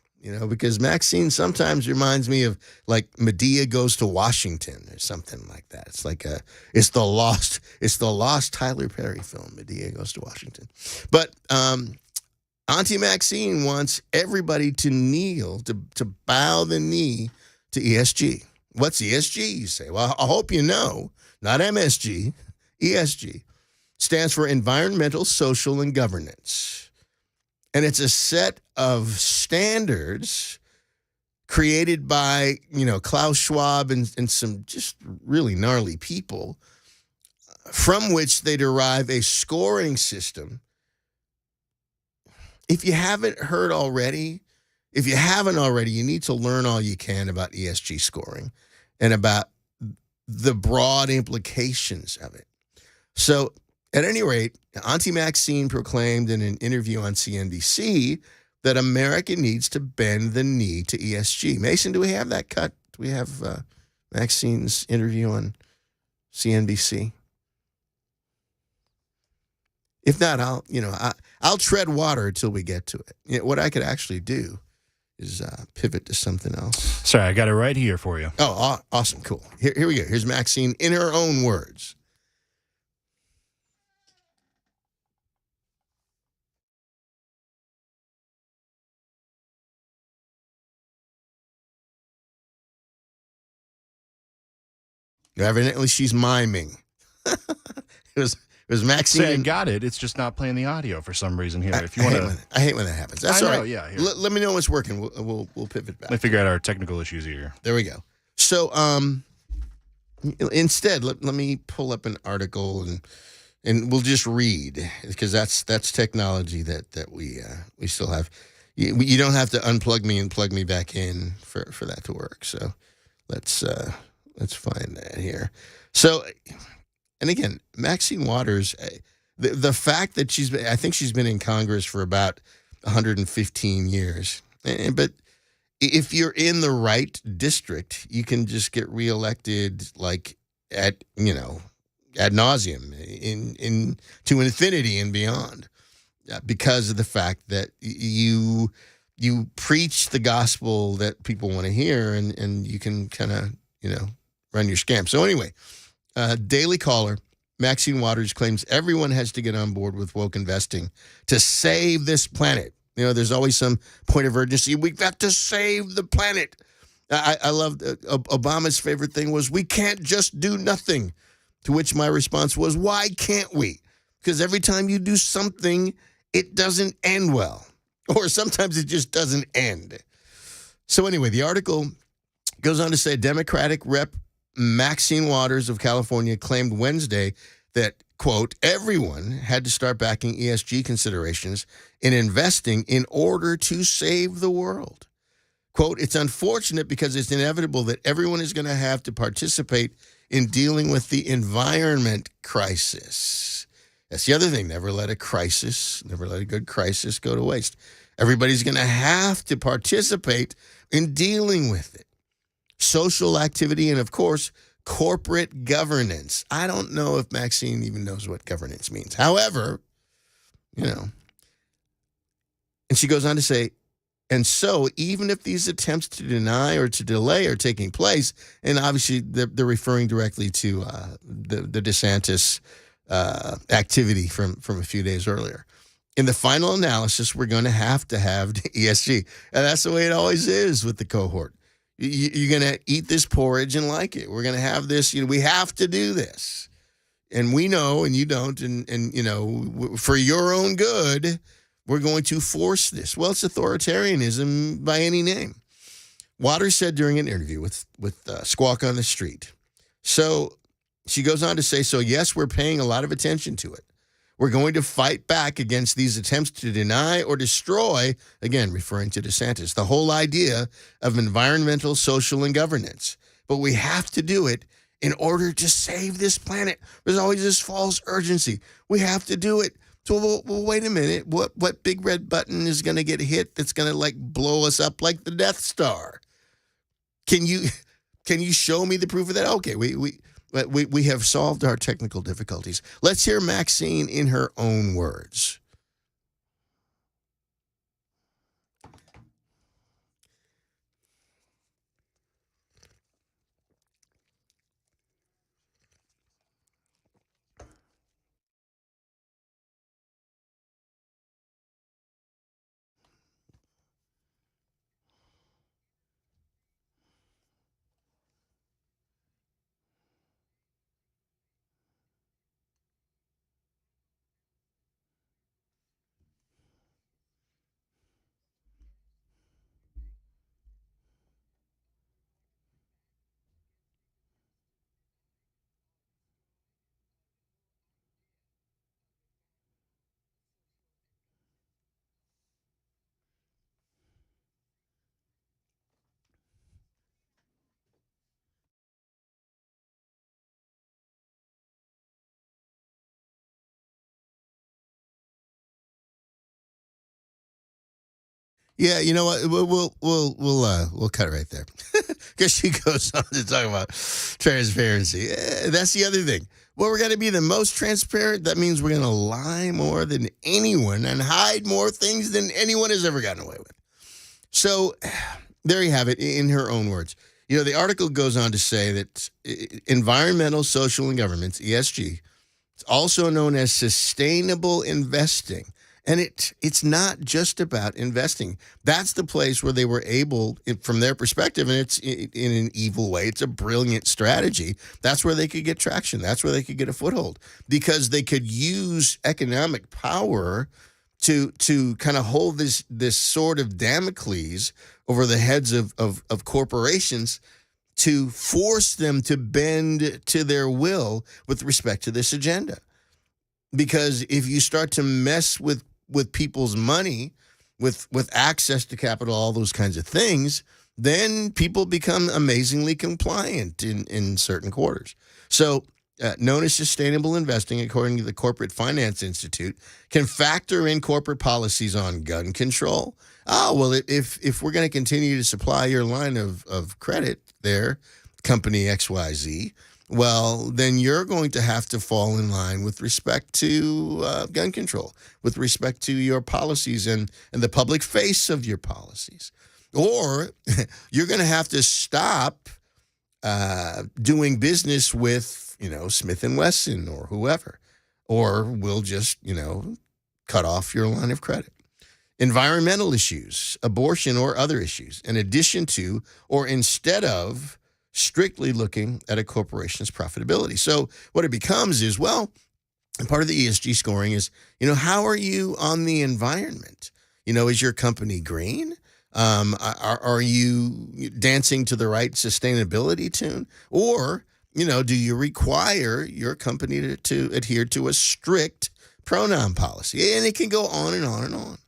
Because Maxine sometimes reminds me of like Medea Goes to Washington or something like that. It's like it's the lost Tyler Perry film, Medea Goes to Washington. But Auntie Maxine wants everybody to kneel, to bow the knee to ESG. What's ESG, you say? Well, I hope you know, not MSG, ESG stands for Environmental, Social, and Governance. And it's a set of standards created by, Klaus Schwab and some just really gnarly people from which they derive a scoring system. If you haven't already, you need to learn all you can about ESG scoring and about the broad implications of it. So, at any rate, Auntie Maxine proclaimed in an interview on CNBC that America needs to bend the knee to ESG. Mason, do we have that cut? Do we have Maxine's interview on CNBC? If not, I'll tread water until we get to it. What I could actually do is pivot to something else. Sorry, I got it right here for you. Oh, awesome, cool. Here we go. Here's Maxine in her own words. Evidently, she's miming. it was Maxine. Say, I got it. It's just not playing the audio for some reason here. If you want to, I hate when that happens. That's I all know, right. yeah. Let me know what's working. We'll pivot back. Let me figure out our technical issues here. There we go. So, instead, let me pull up an article and we'll just read because that's technology that we still have. You don't have to unplug me and plug me back in for that to work. So, let's find that here. So, and again, Maxine Waters, the fact that I think she's been in Congress for about 115 years. But if you're in the right district, you can just get reelected like ad nauseum in to infinity and beyond because of the fact that you preach the gospel that people want to hear and you can kind of, run your scam. So anyway, Daily Caller, Maxine Waters claims everyone has to get on board with woke investing to save this planet. There's always some point of urgency. We've got to save the planet. I love Obama's favorite thing was we can't just do nothing, to which my response was, why can't we? Because every time you do something, it doesn't end well. Or sometimes it just doesn't end. So anyway, the article goes on to say Democratic Rep. Maxine Waters of California claimed Wednesday that, quote, everyone had to start backing ESG considerations in investing in order to save the world. Quote, it's unfortunate because it's inevitable that everyone is going to have to participate in dealing with the environment crisis. That's the other thing. Never let a good crisis go to waste. Everybody's going to have to participate in dealing with it. Social activity, and of course, corporate governance. I don't know if Maxine even knows what governance means. However, and she goes on to say, and so even if these attempts to deny or to delay are taking place, and obviously they're referring directly to the DeSantis activity from a few days earlier. In the final analysis, we're going to have ESG. And that's the way it always is with the cohort. You're going to eat this porridge and like it. We're going to have this. We have to do this. and we know, and you don't, and for your own good, we're going to force this. Well, it's authoritarianism by any name. Waters said during an interview with Squawk on the Street. So she goes on to say, so yes, we're paying a lot of attention to it. We're going to fight back against these attempts to deny or destroy, again, referring to DeSantis, the whole idea of environmental, social, and governance. But we have to do it in order to save this planet. There's always this false urgency. We have to do it. So, well, wait a minute. What big red button is going to get hit that's going to blow us up like the Death Star? Can you show me the proof of that? Okay, we have solved our technical difficulties. Let's hear Maxine in her own words. Yeah, you know what? We'll cut it right there because she goes on to talk about transparency. That's the other thing. Well, we're going to be the most transparent. That means we're going to lie more than anyone and hide more things than anyone has ever gotten away with. So there you have it in her own words. The article goes on to say that environmental, social, and governance, ESG, it's also known as sustainable investing. And it's not just about investing. That's the place where they were able, from their perspective, and it's in an evil way, it's a brilliant strategy. That's where they could get traction. That's where they could get a foothold because they could use economic power to kind of hold this sword of Damocles over the heads of corporations to force them to bend to their will with respect to this agenda. Because if you start to mess with people's money, with access to capital, all those kinds of things, then people become amazingly compliant in certain quarters. So known as sustainable investing, according to the Corporate Finance Institute, can factor in corporate policies on gun control. Oh, well, if we're going to continue to supply your line of credit there, company XYZ, well, then you're going to have to fall in line with respect to gun control, with respect to your policies and the public face of your policies. Or you're going to have to stop doing business with, Smith & Wesson or whoever, or we'll just, cut off your line of credit. Environmental issues, abortion or other issues, in addition to or instead of strictly looking at a corporation's profitability. So what it becomes is, well, part of the ESG scoring is, how are you on the environment? Is your company green? Are you dancing to the right sustainability tune? Or, do you require your company to adhere to a strict pronoun policy? And it can go on and on and on.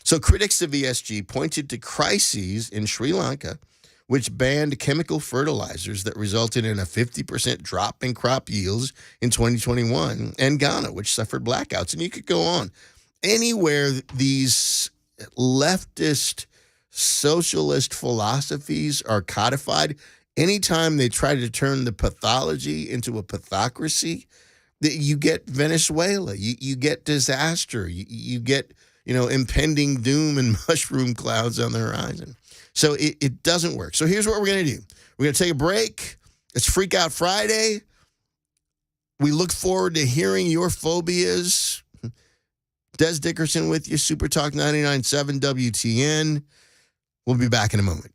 So critics of ESG pointed to crises in Sri Lanka, which banned chemical fertilizers that resulted in a 50% drop in crop yields in 2021, and Ghana, which suffered blackouts. And you could go on. Anywhere these leftist, socialist philosophies are codified, anytime they try to turn the pathology into a pathocracy, you get Venezuela, you get disaster, you get, impending doom and mushroom clouds on the horizon. So it doesn't work. So here's what we're going to do. We're going to take a break. It's Freak Out Friday. We look forward to hearing your phobias. Dez Dickerson with you, Super Talk 99.7 WTN. We'll be back in a moment.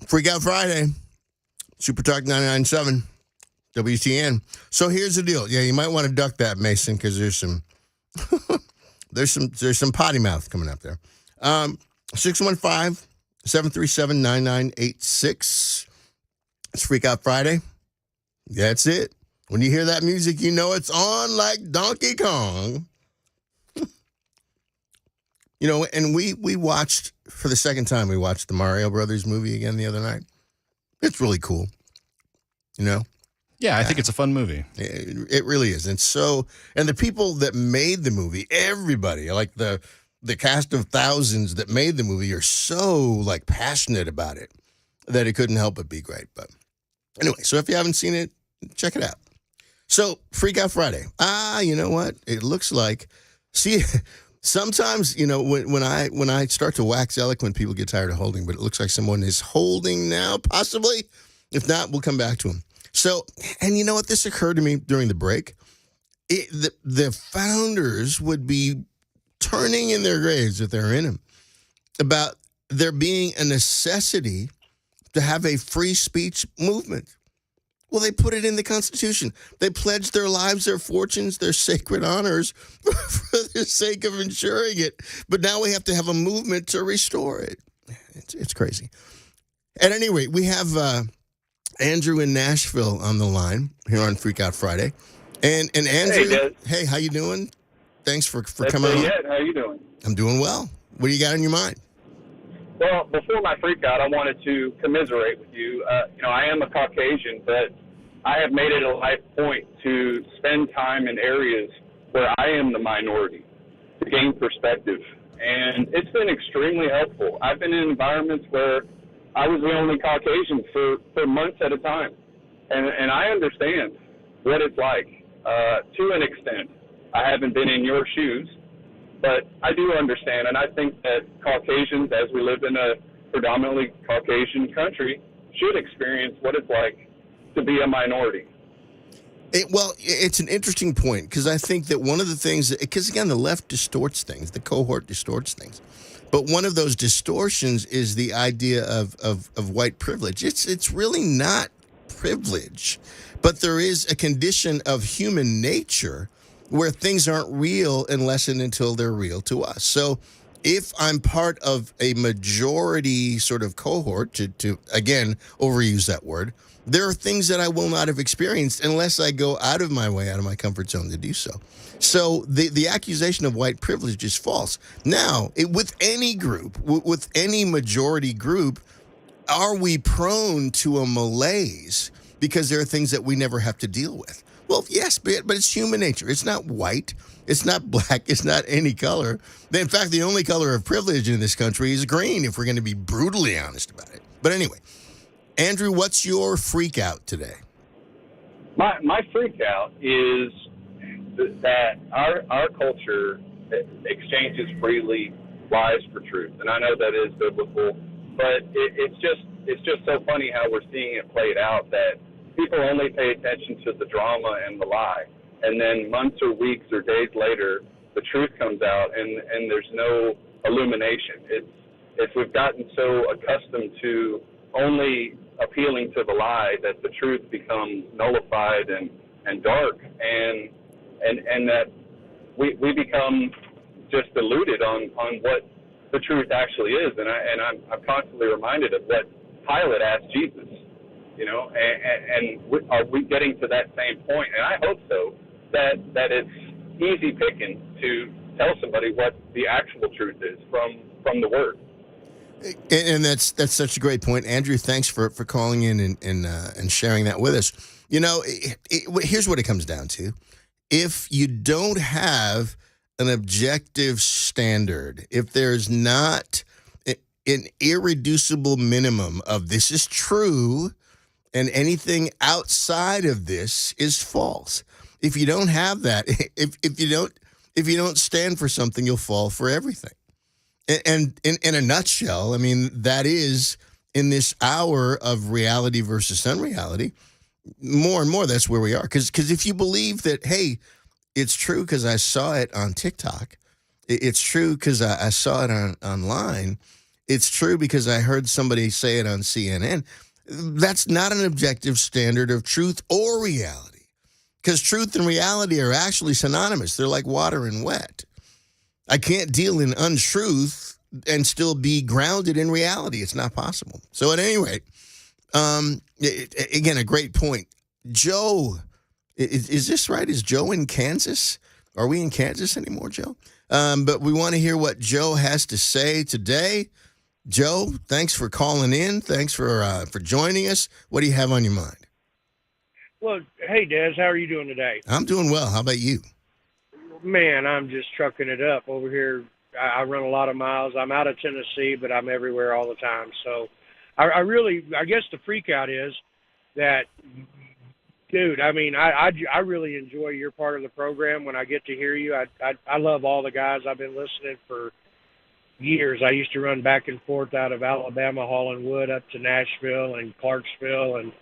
Freak Out Friday, Super Talk 99.7, WTN. So here's the deal. Yeah, you might want to duck that, Mason, because there's some there's some potty mouth coming up there. 615-737-9986. It's Freak Out Friday. That's it. When you hear that music, you know it's on like Donkey Kong. You know, and we watched, for the second time, we watched the Mario Brothers movie again the other night. It's really cool. You know? Yeah, I think it's a fun movie. It really is. And the people that made the movie, everybody, like the cast of thousands that made the movie are so, like, passionate about it that it couldn't help but be great. But anyway, so if you haven't seen it, check it out. So, Freak Out Friday. You know what? It looks like, sometimes, you know, when I start to wax eloquent, people get tired of holding, but it looks like someone is holding now, possibly. If not, we'll come back to him. So, and you know what? This occurred to me during the break. The founders would be turning in their graves, if they're in them, about there being a necessity to have a free speech movement. Well, they put it in the Constitution. They pledged their lives, their fortunes, their sacred honors for the sake of ensuring it. But now we have to have a movement to restore it. It's crazy. At any rate, we have Andrew in Nashville on the line here on Freak Out Friday. And Andrew, hey, how you doing? Thanks for coming on. How you doing? I'm doing well. What do you got in your mind? Well, before my freak out, I wanted to commiserate with you. You know, I am a Caucasian, but I have made it a life point to spend time in areas where I am the minority to gain perspective. And it's been extremely helpful. I've been in environments where I was the only Caucasian for months at a time. And I understand what it's like to an extent. I haven't been in your shoes, but I do understand. And I think that Caucasians, as we live in a predominantly Caucasian country, should experience what it's like to be a minority. It's an interesting point, because I think that one of the things, because again, the left distorts things, the cohort distorts things. But one of those distortions is the idea of white privilege. It's really not privilege, but there is a condition of human nature where things aren't real unless and until they're real to us. So if I'm part of a majority sort of cohort, to again, overuse that word, there are things that I will not have experienced unless I go out of my way, out of my comfort zone to do so. So the accusation of white privilege is false. Now, with any group, with any majority group, are we prone to a malaise because there are things that we never have to deal with? Well, yes, but it's human nature. It's not white. It's not black. It's not any color. In fact, the only color of privilege in this country is green, if we're going to be brutally honest about it. But anyway, Andrew, what's your freak out today? My freak out is that our culture exchanges freely lies for truth, and I know that is biblical, but it's just so funny how we're seeing it played out, that people only pay attention to the drama and the lie, and then months or weeks or days later, the truth comes out, and there's no illumination. It's we've gotten so accustomed to only appealing to the lie that the truth becomes nullified and dark, and that we become just deluded on what the truth actually is. And I'm constantly reminded of what Pilate asked Jesus, you know, and are we getting to that same point? And I hope so, that it's easy picking to tell somebody what the actual truth is from the Word. And that's such a great point, Andrew. Thanks for calling in and sharing that with us. You know, here's what it comes down to: if you don't have an objective standard, if there's not an irreducible minimum of this is true, and anything outside of this is false. If you don't have that, if you don't stand for something, you'll fall for everything. And in a nutshell, I mean, that is, in this hour of reality versus unreality, more and more that's where we are. Because if you believe that, hey, it's true because I saw it on TikTok, it's true because I saw it online, It's true because I heard somebody say it on CNN. That's not an objective standard of truth or reality, because truth and reality are actually synonymous. They're like water and wet. I can't deal in untruth and still be grounded in reality. It's not possible. So at any rate, again, a great point. Joe, is this right? Is Joe in Kansas? Are we in Kansas anymore, Joe? But we want to hear what Joe has to say today. Joe, thanks for calling in. Thanks for joining us. What do you have on your mind? Well, hey, Dez, how are you doing today? I'm doing well. How about you? Man, I'm just trucking it up over here. I run a lot of miles. I'm out of Tennessee, but I'm everywhere all the time. So I guess the freak out is that, dude, I mean, I really enjoy your part of the program when I get to hear you. I love all the guys. I've been listening for years. I used to run back and forth out of Alabama, hauling wood up to Nashville and Clarksville, and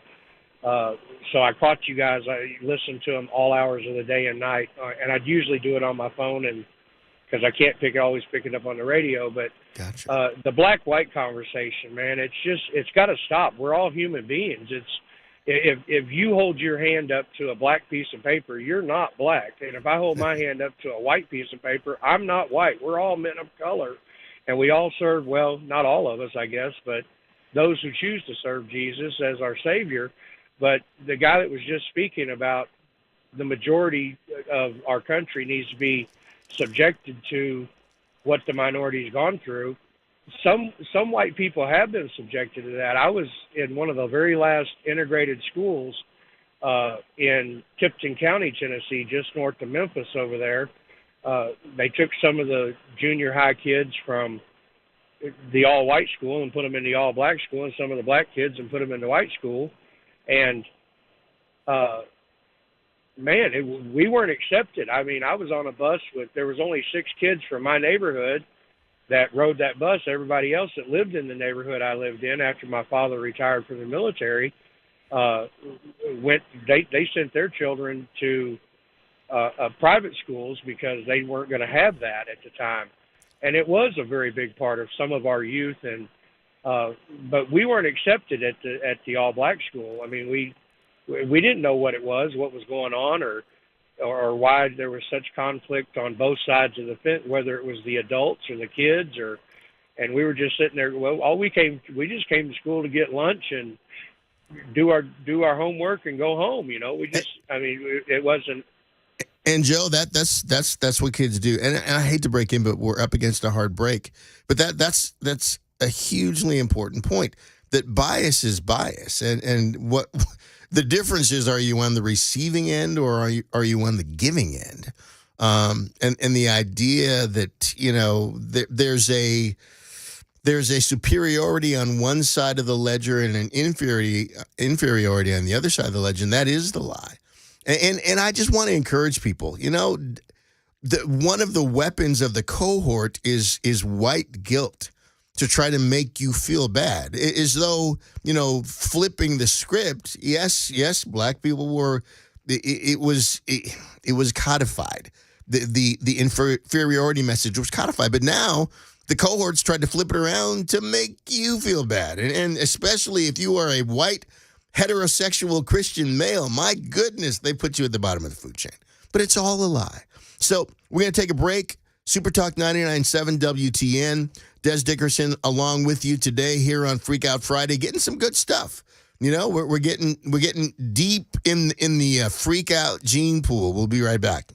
so I caught you guys. I listened to them all hours of the day and night, and I'd usually do it on my phone, and because I can't always pick it up on the radio. But Gotcha. The black-white conversation, man, it's got to stop. We're all human beings. If you hold your hand up to a black piece of paper, you're not black, and if I hold my hand up to a white piece of paper, I'm not white. We're all men of color. And we all serve, well, not all of us, I guess, but those who choose to serve Jesus as our Savior. But the guy that was just speaking about the majority of our country needs to be subjected to what the minority's gone through. Some white people have been subjected to that. I was in one of the very last integrated schools in Tipton County, Tennessee, just north of Memphis over there. They took some of the junior high kids from the all-white school and put them in the all-black school, and some of the black kids and put them in the white school. And, we weren't accepted. I mean, I was on a bus there was only 6 kids from my neighborhood that rode that bus. Everybody else that lived in the neighborhood I lived in after my father retired from the military, they sent their children to private schools because they weren't going to have that at the time. And it was a very big part of some of our youth. And but we weren't accepted at the all-black school. I mean, we didn't know what was going on, or why there was such conflict on both sides of the fence, whether it was the adults or the kids, and we were just sitting there. Well, we just came to school to get lunch and do our homework and go home. You know, it wasn't. And Joe, that's what kids do. And I hate to break in, but we're up against a hard break. But that's a hugely important point, that bias is bias. And what the difference is, are you on the receiving end or are you on the giving end? And the idea that, you know, there's a superiority on one side of the ledger and an inferiority on the other side of the ledger, and that is the lie. And I just want to encourage people, you know, one of the weapons of the cohort is white guilt, to try to make you feel bad, as though, you know, flipping the script. Yes, black people were. It was codified. The inferiority message was codified, but now the cohorts tried to flip it around to make you feel bad, and especially if you are a white heterosexual Christian male, my goodness, they put you at the bottom of the food chain. But it's all a lie. So we're going to take a break. Super Talk 99.7 WTN. Dez Dickerson along with you today here on Freak Out Friday, getting some good stuff. You know, we're getting deep in the freak out gene pool. We'll be right back.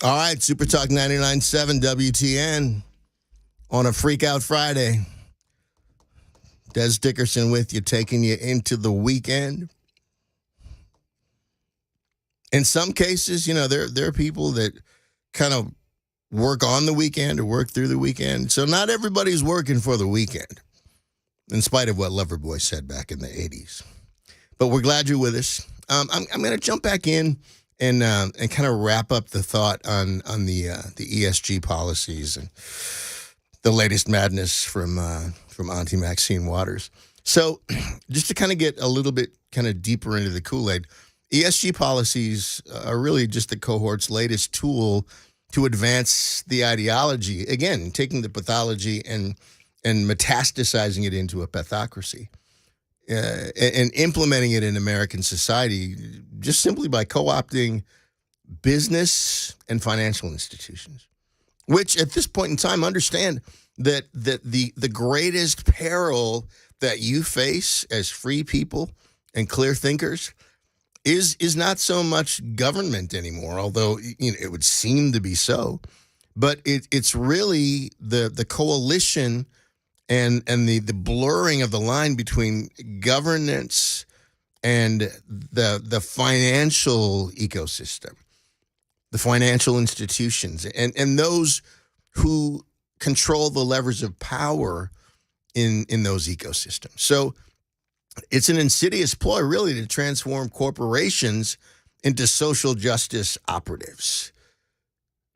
All right, Super Talk 99.7 WTN on a Freak Out Friday. Dez Dickerson with you, taking you into the weekend. In some cases, there are people that kind of work on the weekend or work through the weekend. So not everybody's working for the weekend, in spite of what Loverboy said back in the 80s. But we're glad you're with us. I'm going to jump back in and kind of wrap up the thought on the ESG policies and the latest madness from Auntie Maxine Waters. So just to kind of get a little bit kind of deeper into the Kool-Aid, ESG policies are really just the cohort's latest tool to advance the ideology, again, taking the pathology and metastasizing it into a pathocracy. And implementing it in American society just simply by co-opting business and financial institutions, which at this point in time understand that the greatest peril that you face as free people and clear thinkers is not so much government anymore, although it would seem to be so, but it's really the coalition and the blurring of the line between governance and the financial ecosystem, the financial institutions, and those who control the levers of power in those ecosystems. So it's an insidious ploy, really, to transform corporations into social justice operatives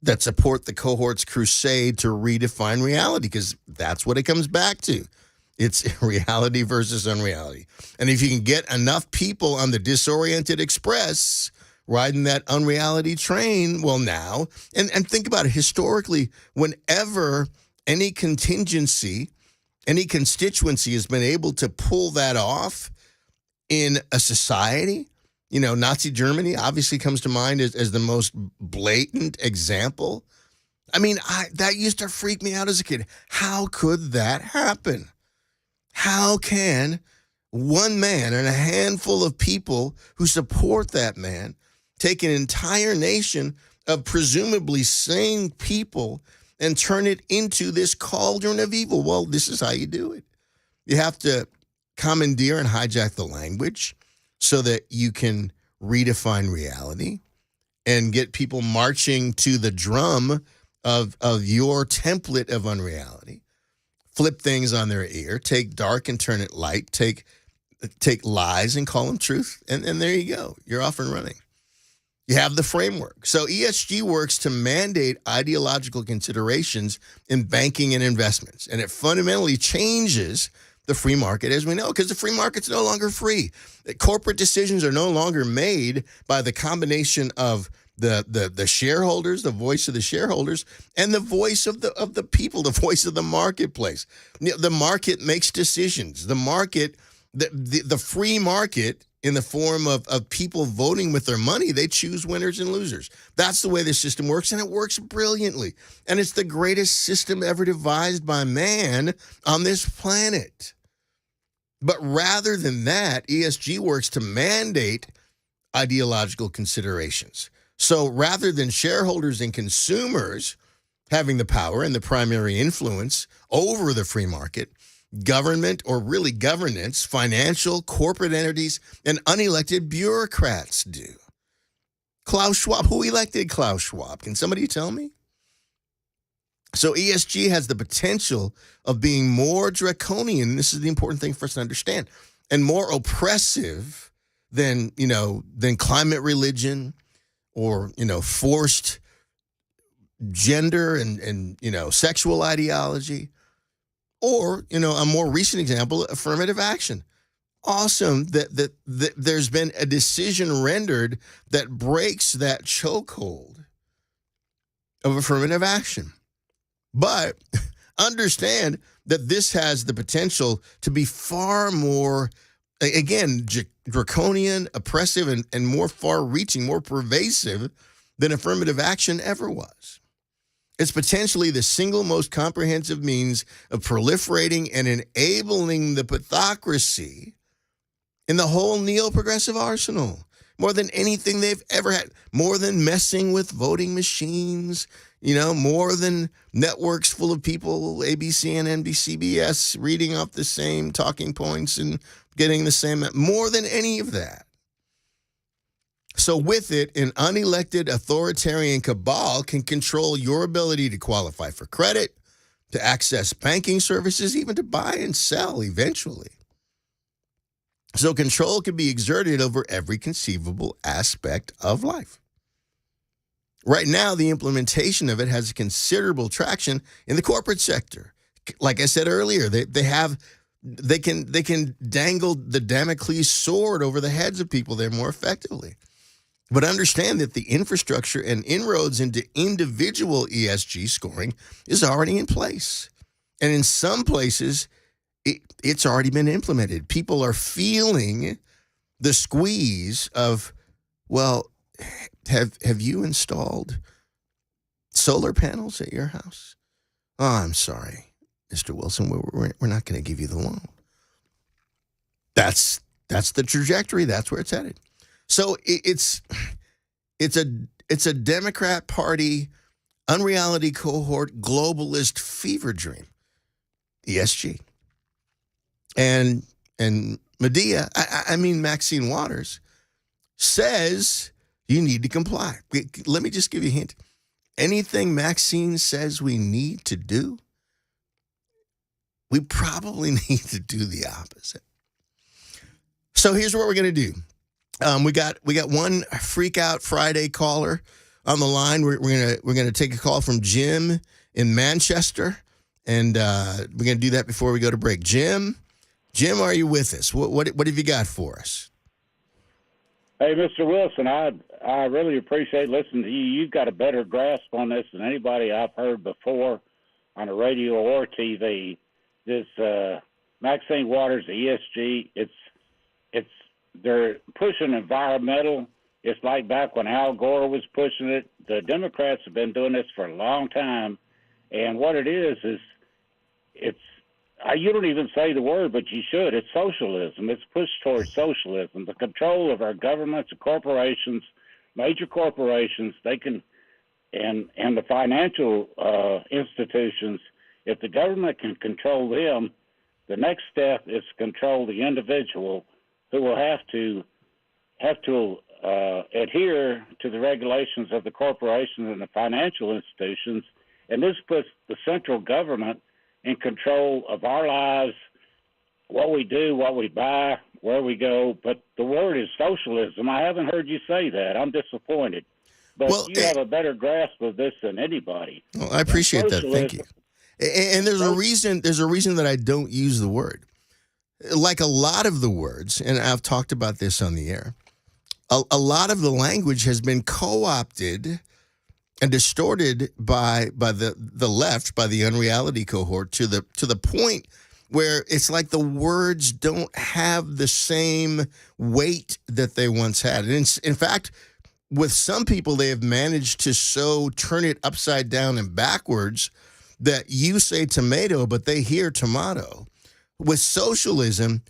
that support the cohort's crusade to redefine reality, because that's what it comes back to. It's reality versus unreality. And if you can get enough people on the disoriented express riding that unreality train, well, now, and think about it, historically, whenever any contingency, any constituency has been able to pull that off in a society, Nazi Germany obviously comes to mind as the most blatant example. I mean, that used to freak me out as a kid. How could that happen? How can one man and a handful of people who support that man take an entire nation of presumably sane people and turn it into this cauldron of evil? Well, this is how you do it. You have to commandeer and hijack the language so that you can redefine reality and get people marching to the drum of your template of unreality. Flip things on their ear, take dark and turn it light, take lies and call them truth, and there you go. You're off and running. You have the framework. So ESG works to mandate ideological considerations in banking and investments, and it fundamentally changes the free market as we know, because the free market's no longer free. Corporate decisions are no longer made by the combination of the shareholders, the voice of the shareholders, and the voice of the people, the voice of the marketplace. The market makes decisions. The market, the free market, in the form of people voting with their money, they choose winners and losers. That's the way the system works, and it works brilliantly. And it's the greatest system ever devised by man on this planet. But rather than that, ESG works to mandate ideological considerations. So rather than shareholders and consumers having the power and the primary influence over the free market, government, or really governance, financial, corporate entities, and unelected bureaucrats do. Klaus Schwab, who elected Klaus Schwab? Can somebody tell me? So ESG has the potential of being more draconian, this is the important thing for us to understand, and more oppressive than climate religion or, forced gender and sexual ideology. Or, a more recent example, affirmative action. Awesome that there's been a decision rendered that breaks that chokehold of affirmative action. But understand that this has the potential to be far more, again, draconian, oppressive, and more far-reaching, more pervasive than affirmative action ever was. It's potentially the single most comprehensive means of proliferating and enabling the pathocracy in the whole neo-progressive arsenal. more than anything they've ever had, more than messing with voting machines, more than networks full of people, ABC and NBC, reading off the same talking points and getting the same, more than any of that. So with it, an unelected authoritarian cabal can control your ability to qualify for credit, to access banking services, even to buy and sell eventually. So control can be exerted over every conceivable aspect of life. Right now, the implementation of it has considerable traction in the corporate sector. Like I said earlier, they can dangle the Damocles sword over the heads of people there more effectively. But understand that the infrastructure and inroads into individual ESG scoring is already in place. And in some places, it's already been implemented. People are feeling the squeeze of, well, have you installed solar panels at your house? Oh, I'm sorry, Mr. Wilson, we're not going to give you the loan. That's the trajectory. That's where it's headed. So it's a Democrat Party unreality cohort globalist fever dream, ESG. And Medea, I mean Maxine Waters, says you need to comply. Let me just give you a hint. Anything Maxine says we need to do, we probably need to do the opposite. So here's what we're going to do. We got one Freak Out Friday caller on the line. We're gonna take a call from Jim in Manchester, and we're gonna do that before we go to break. Jim, are you with us? What have you got for us? Hey, Mr. Wilson, I really appreciate listening to you. You've got a better grasp on this than anybody I've heard before on the radio or TV. This Maxine Waters, ESG, they're pushing environmental. It's like back when Al Gore was pushing it. The Democrats have been doing this for a long time. And what it is you don't even say the word, but you should. It's socialism. It's pushed towards socialism. The control of our governments and corporations, major corporations, they can, and the financial institutions, if the government can control them, the next step is to control the individual, who will have to adhere to the regulations of the corporations and the financial institutions. And this puts the central government in control of our lives, what we do, what we buy, where we go. But the word is socialism. I haven't heard you say that. I'm disappointed. But you have a better grasp of this than anybody. Well, I appreciate that. Thank you. And there's a reason that I don't use the word. Like a lot of the words, and I've talked about this on the air, a lot of the language has been co-opted and distorted by the left, by the unreality cohort, to the point where it's like the words don't have the same weight that they once had. And in fact, with some people, they have managed to so turn it upside down and backwards that you say tomato, but they hear tomato. With socialism,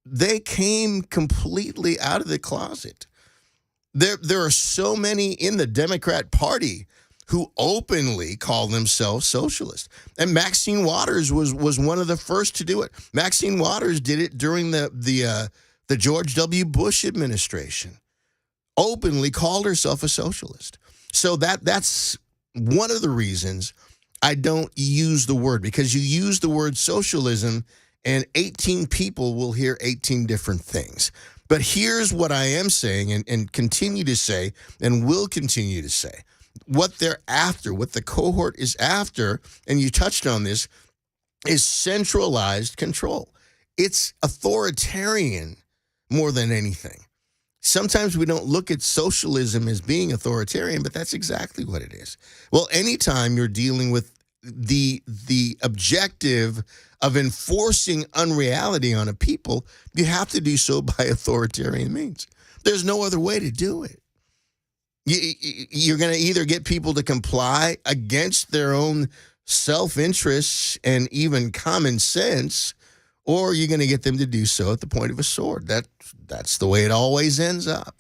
they came completely out of the closet. There are so many in the Democrat Party who openly call themselves socialist. And Maxine Waters was one of the first to do it. Maxine Waters did it during the George W. Bush administration. Openly called herself a socialist. So that's one of the reasons I don't use the word, because you use the word socialism and 18 people will hear 18 different things. But here's what I am saying and continue to say and will continue to say. What they're after, what the cohort is after, and you touched on this, is centralized control. It's authoritarian more than anything. Sometimes we don't look at socialism as being authoritarian, but that's exactly what it is. Well, anytime you're dealing with the objective of enforcing unreality on a people, you have to do so by authoritarian means. There's no other way to do it. You're going to either get people to comply against their own self-interests and even common sense, or you're going to get them to do so at the point of a sword. That's the way it always ends up.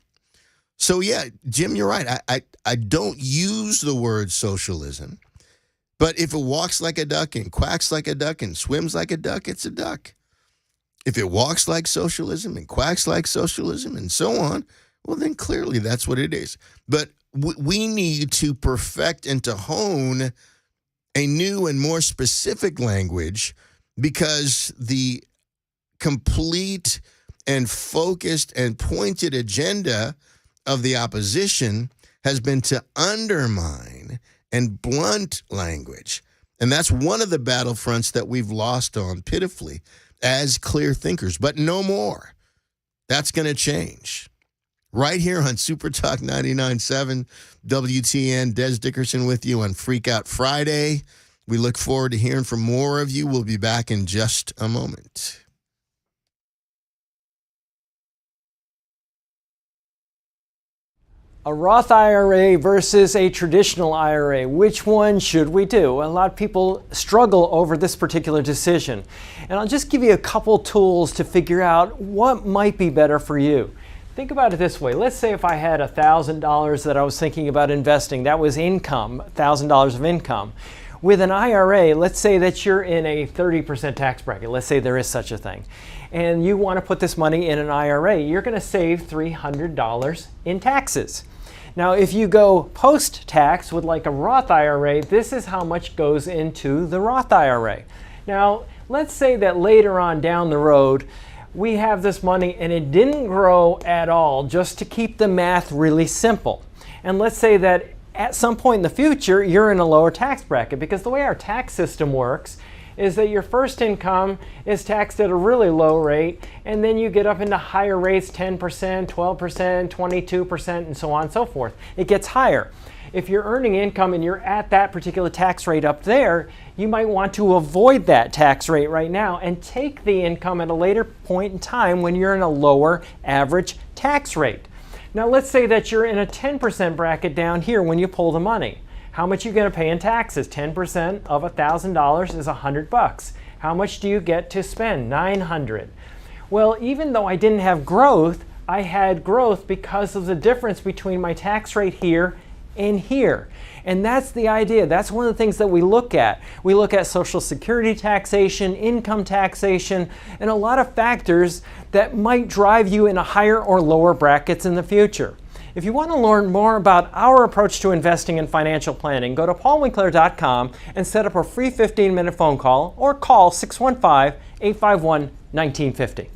So yeah, Jim, you're right. I don't use the word socialism, but if it walks like a duck and quacks like a duck and swims like a duck, it's a duck. If it walks like socialism and quacks like socialism and so on, well, then clearly that's what it is. But we need to perfect and to hone a new and more specific language, because the complete and focused and pointed agenda of the opposition has been to undermine and blunt language. And that's one of the battlefronts that we've lost on pitifully as clear thinkers, but no more. That's going to change. Right here on Super Talk 99.7 WTN, Dez Dickerson with you on Freak Out Friday. We look forward to hearing from more of you. We'll be back in just a moment. A Roth IRA versus a traditional IRA. Which one should we do? A lot of people struggle over this particular decision. And I'll just give you a couple tools to figure out what might be better for you. Think about it this way. Let's say if I had $1,000 that I was thinking about investing, that was income, $1,000 of income. With an IRA, let's say that you're in a 30% tax bracket. Let's say there is such a thing. And you want to put this money in an IRA. You're going to save $300 in taxes. Now, if you go post-tax with like a Roth IRA, this is how much goes into the Roth IRA. Now, let's say that later on down the road, we have this money and it didn't grow at all, just to keep the math really simple. And let's say that at some point in the future, you're in a lower tax bracket, because the way our tax system works is that your first income is taxed at a really low rate, and then you get up into higher rates, 10%, 12%, 22%, and so on and so forth. It gets higher. If you're earning income and you're at that particular tax rate up there, you might want to avoid that tax rate right now and take the income at a later point in time when you're in a lower average tax rate. Now let's say that you're in a 10% bracket down here when you pull the money. How much are you going to pay in taxes? 10% of $1,000 is $100. How much do you get to spend? $900. Well, even though I didn't have growth, I had growth because of the difference between my tax rate here and here. And that's the idea. That's one of the things that we look at. We look at Social Security taxation, income taxation, and a lot of factors that might drive you into higher or lower brackets in the future. If you want to learn more about our approach to investing and financial planning, go to paulwinkler.com and set up a free 15-minute phone call, or call 615-851-1950.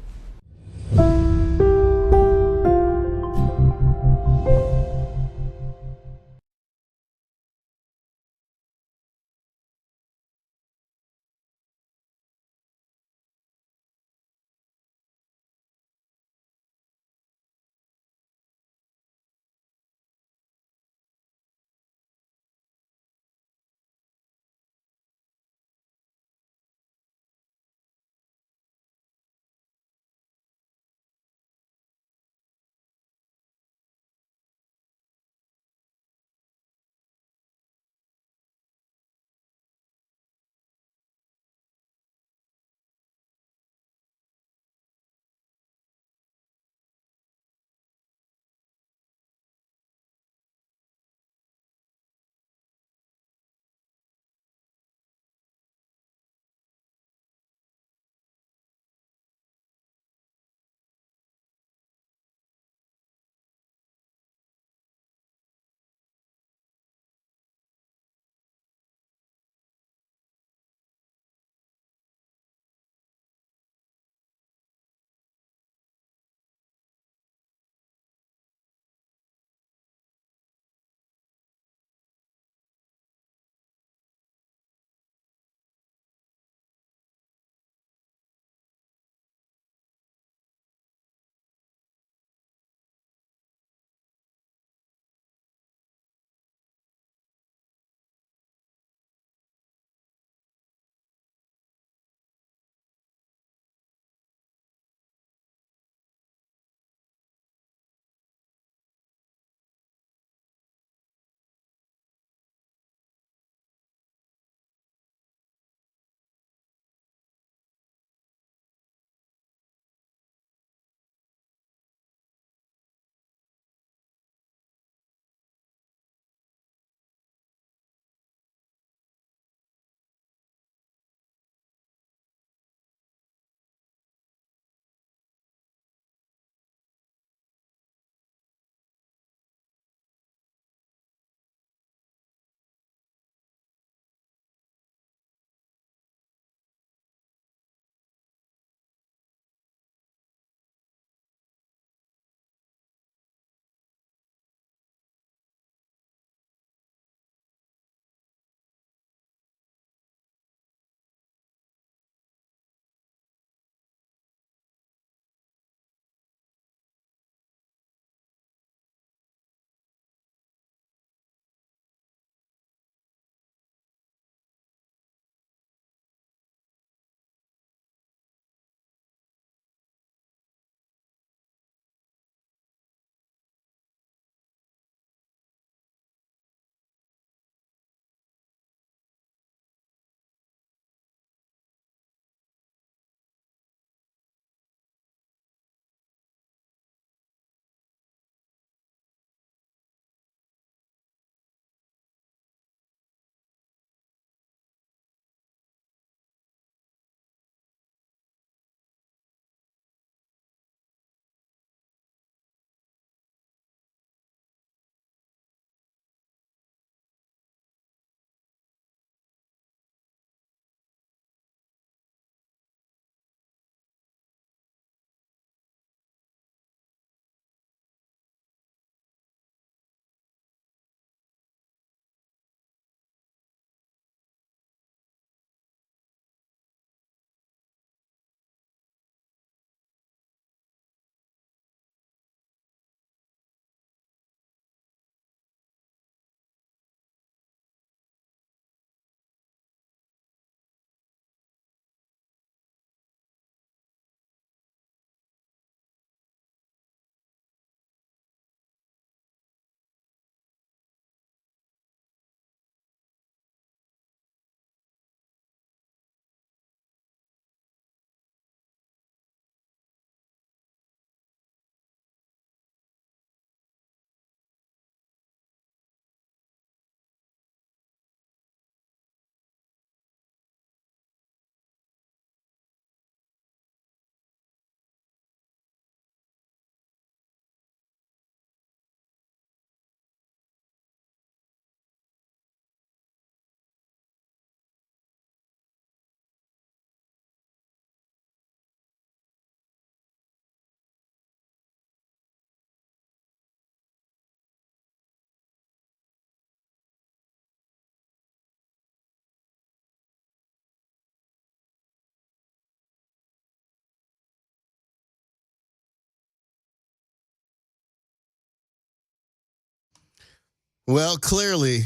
Well, clearly,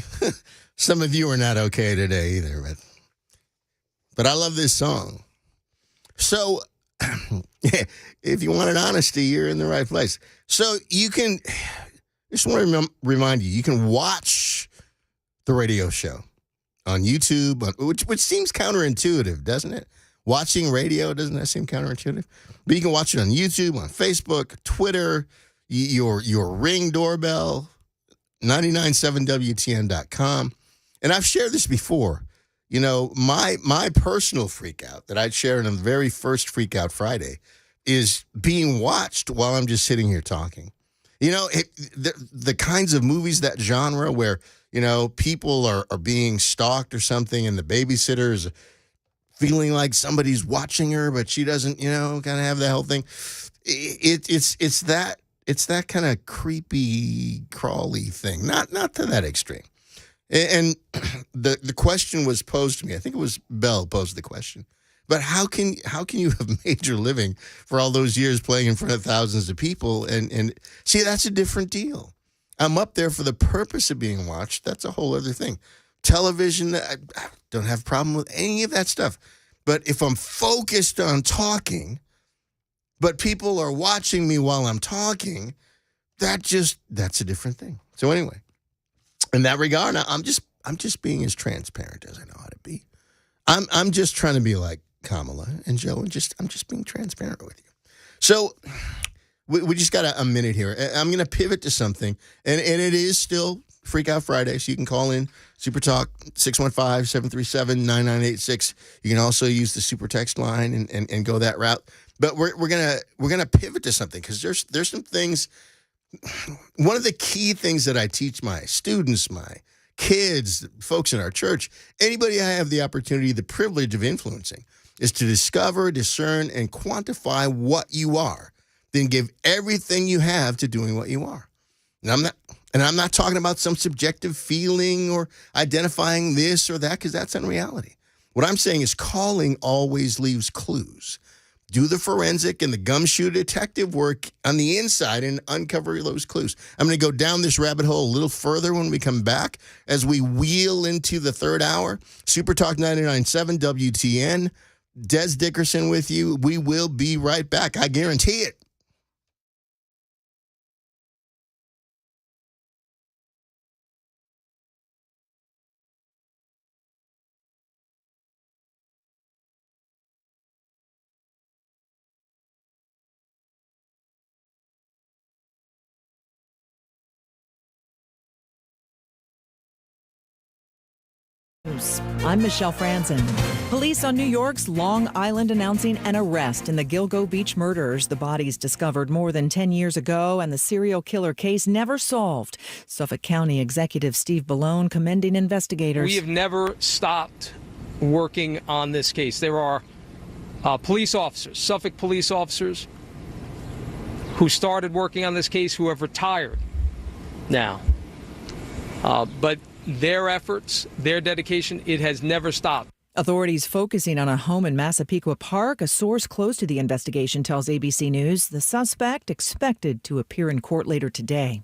some of you are not okay today either, but I love this song. So, if you wanted honesty, you're in the right place. So you can, just want to remind you, you can watch the radio show on YouTube, which seems counterintuitive, doesn't it? Watching radio, doesn't that seem counterintuitive? But you can watch it on YouTube, on Facebook, Twitter, your Ring doorbell, 997WTN.com. And I've shared this before. You know, my personal freak out that I'd shared on the very first Freak Out Friday is being watched while I'm just sitting here talking. You know, the kinds of movies, that genre where, you know, people are being stalked or something and the babysitter is feeling like somebody's watching her, but she doesn't, you know, kind of have the whole thing. It's that kind of creepy, crawly thing. Not to that extreme. And the question was posed to me. I think it was Bell posed the question. But how can you have made your living for all those years playing in front of thousands of people? And see, that's a different deal. I'm up there for the purpose of being watched. That's a whole other thing. Television, I don't have a problem with any of that stuff. But if I'm focused on talking, but people are watching me while I'm talking, that's a different thing. So anyway, in that regard, I'm just being as transparent as I know how to be. I'm just trying to be like Kamala and Joe, and I'm just being transparent with you. So we just got a minute here. I'm going to pivot to something, and it is still Freak Out Friday, so you can call in Super Talk 615-737-9986. You can also use the Super Text line and go that route. But we're gonna pivot to something because there's some things. One of the key things that I teach my students, my kids, folks in our church, anybody I have the opportunity, the privilege of influencing, is to discover, discern, and quantify what you are. Then give everything you have to doing what you are. And I'm not talking about some subjective feeling or identifying this or that, because that's unreality. What I'm saying is calling always leaves clues. Do the forensic and the gumshoe detective work on the inside and uncover those clues. I'm going to go down this rabbit hole a little further when we come back as we wheel into the third hour. Super Talk 99.7 WTN. Dez Dickerson with you. We will be right back. I guarantee it. I'm Michelle Franzen. Police on New York's Long Island announcing an arrest in the Gilgo Beach murders. The bodies discovered more than 10 years ago and the serial killer case never solved. Suffolk County Executive Steve Ballone commending investigators. We have never stopped working on this case. There are police officers, Suffolk police officers, who started working on this case who have retired now. But their efforts, their dedication, it has never stopped. Authorities focusing on a home in Massapequa Park. A source close to the investigation tells ABC News the suspect expected to appear in court later today.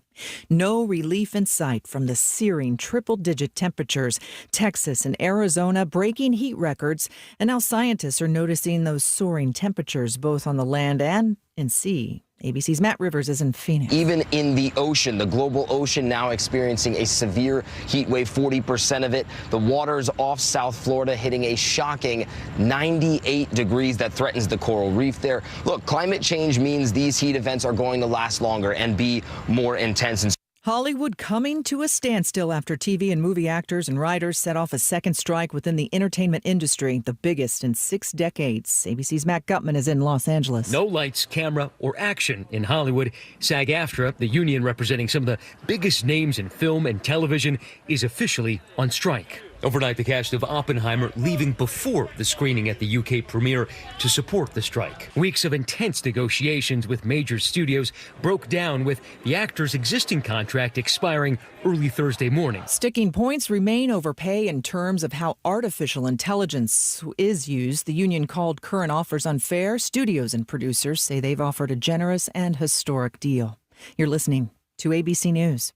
No relief in sight from the searing triple-digit temperatures. Texas and Arizona breaking heat records, and now scientists are noticing those soaring temperatures both on the land and in sea. ABC's Matt Rivers is in Phoenix. Even in the ocean, the global ocean now experiencing a severe heat wave, 40% of it. The waters off South Florida hitting a shocking 98 degrees that threatens the coral reef there. Look, climate change means these heat events are going to last longer and be more intense. Hollywood coming to a standstill after TV and movie actors and writers set off a second strike within the entertainment industry, the biggest in 6 decades. ABC's Matt Gutman is in Los Angeles. No lights, camera, or action in Hollywood. SAG-AFTRA, the union representing some of the biggest names in film and television, is officially on strike. Overnight, the cast of Oppenheimer leaving before the screening at the UK premiere to support the strike. Weeks of intense negotiations with major studios broke down, with the actor's existing contract expiring early Thursday morning. Sticking points remain over pay in terms of how artificial intelligence is used. The union called current offers unfair. Studios and producers say they've offered a generous and historic deal. You're listening to ABC News.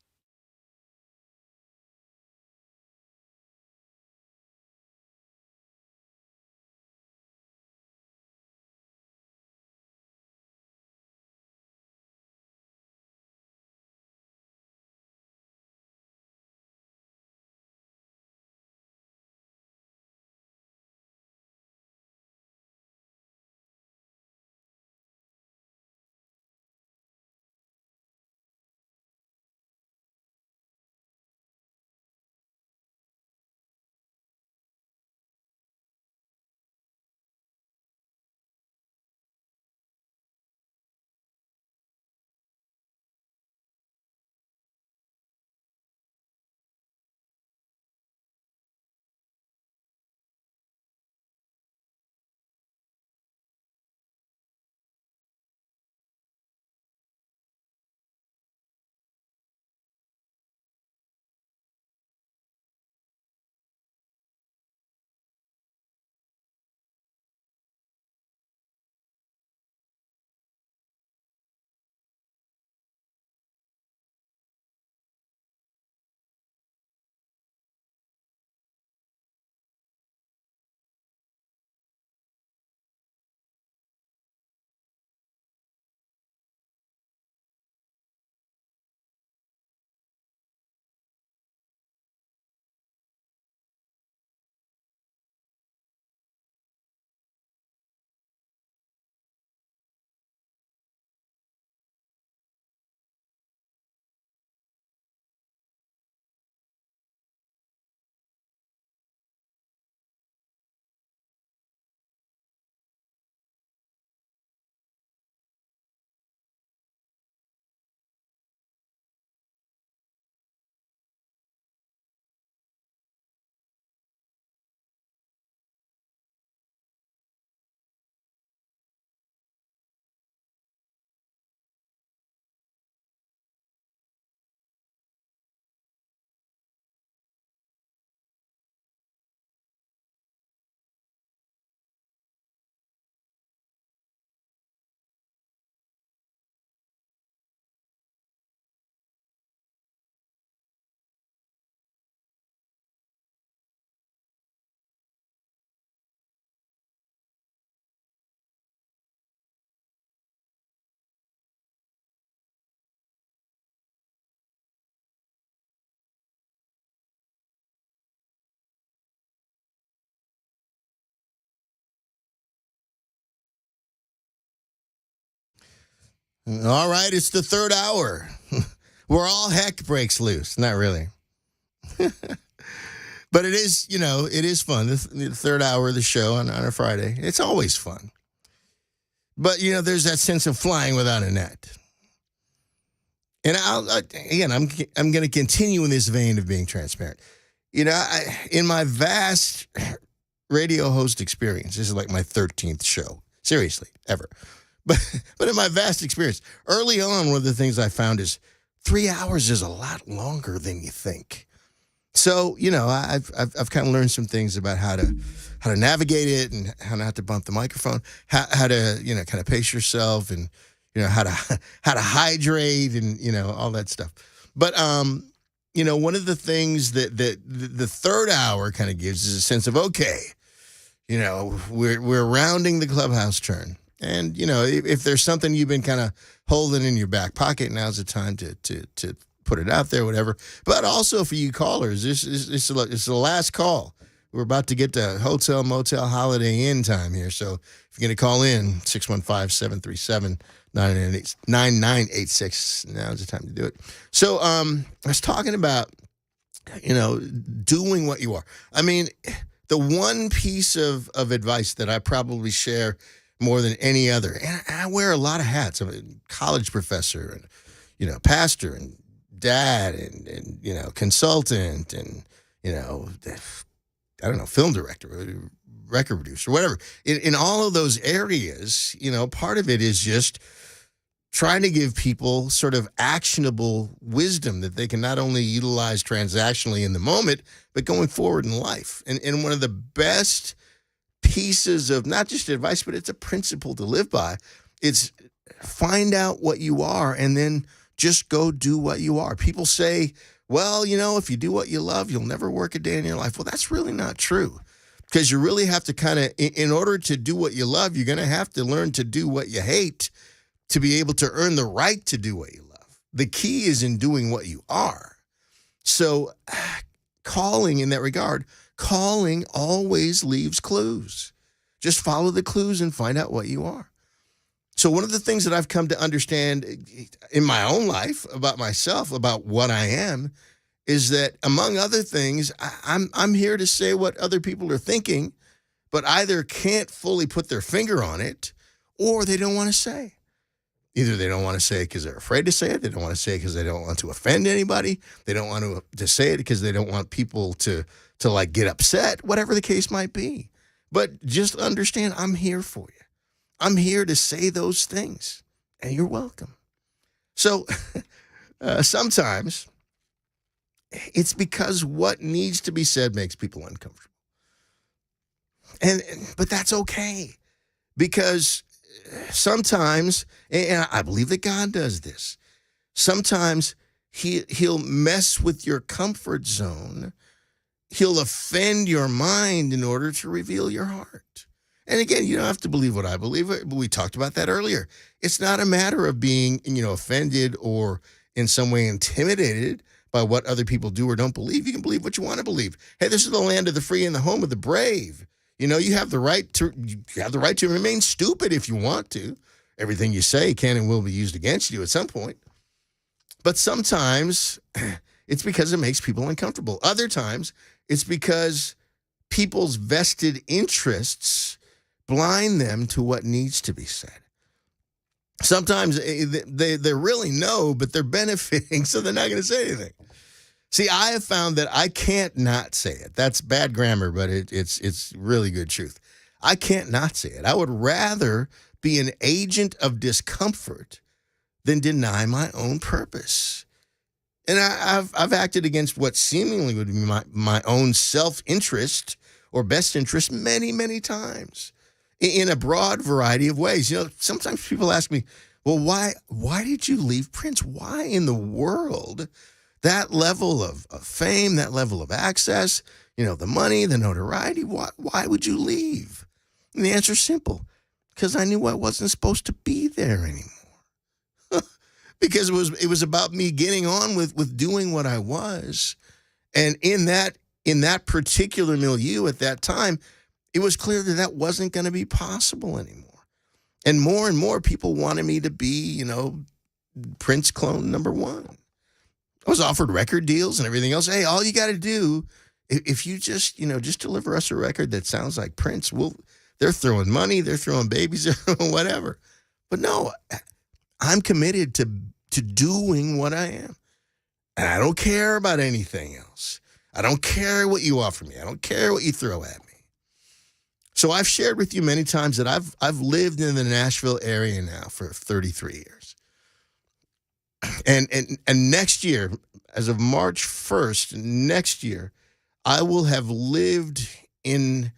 All right, it's the third hour. Where all heck breaks loose. Not really. But it is, it is fun. The third hour of the show on a Friday. It's always fun. But, there's that sense of flying without a net. And I'm going to continue in this vein of being transparent. In my vast radio host experience, this is like my 13th show. Seriously, ever. But in my vast experience, early on, one of the things I found is 3 hours is a lot longer than you think. So, I've kind of learned some things about how to navigate it and how not to bump the microphone, how to, kind of pace yourself and, how to hydrate and, all that stuff. But, one of the things that the third hour kind of gives is a sense of, okay, we're rounding the clubhouse turn. And, if there's something you've been kind of holding in your back pocket, now's the time to put it out there, whatever. But also for you callers, this is the last call. We're about to get to hotel, motel, Holiday Inn time here. So if you're going to call in, 615-737-9986, now's the time to do it. So I was talking about, doing what you are. I mean, the one piece of advice that I probably share more than any other, and I wear a lot of hats. I'm a college professor and, pastor and dad and consultant and, I don't know, film director, record producer, whatever. In all of those areas, part of it is just trying to give people sort of actionable wisdom that they can not only utilize transactionally in the moment, but going forward in life. And one of the best pieces of not just advice, but it's a principle to live by. It's find out what you are and then just go do what you are. People say, well, if you do what you love, you'll never work a day in your life. Well, that's really not true, because you really have to kind of, in order to do what you love, you're going to have to learn to do what you hate to be able to earn the right to do what you love. The key is in doing what you are. So calling in that regard, calling always leaves clues. Just follow the clues and find out what you are. So one of the things that I've come to understand in my own life about myself, about what I am, is that, among other things, I'm here to say what other people are thinking, but either can't fully put their finger on it, or they don't want to say. Either they don't want to say it because they're afraid to say it. They don't want to say it because they don't want to offend anybody. They don't want to say it because they don't want people to like get upset, whatever the case might be. But just understand, I'm here for you. I'm here to say those things, and you're welcome. So sometimes it's because what needs to be said makes people uncomfortable. But that's okay, because sometimes, and I believe that God does this, sometimes he'll mess with your comfort zone. He'll offend your mind in order to reveal your heart. And again, you don't have to believe what I believe. We talked about that earlier. It's not a matter of being, offended or in some way intimidated by what other people do or don't believe. You can believe what you want to believe. Hey, this is the land of the free and the home of the brave. You have the right to remain stupid if you want to. Everything you say can and will be used against you at some point. But sometimes it's because it makes people uncomfortable. Other times it's because people's vested interests blind them to what needs to be said. Sometimes they really know, but they're benefiting, so they're not going to say anything. See, I have found that I can't not say it. That's bad grammar, but it's really good truth. I can't not say it. I would rather be an agent of discomfort than deny my own purpose. And I've acted against what seemingly would be my own self-interest or best interest many, many times in a broad variety of ways. Sometimes people ask me, well, why did you leave Prince? Why in the world that level of fame, that level of access, the money, the notoriety, why would you leave? And the answer is simple, because I knew I wasn't supposed to be there anymore. Because it was about me getting on with doing what I was. And in that particular milieu at that time, it was clear that wasn't going to be possible anymore. And more people wanted me to be, Prince clone number one. I was offered record deals and everything else. Hey, all you got to do, if you just deliver us a record that sounds like Prince, they're throwing money, they're throwing babies, whatever. But no, I'm committed to doing what I am. And I don't care about anything else. I don't care what you offer me. I don't care what you throw at me. So I've shared with you many times that I've lived in the Nashville area now for 33 years. And next year, as of March 1st, next year, I will have lived in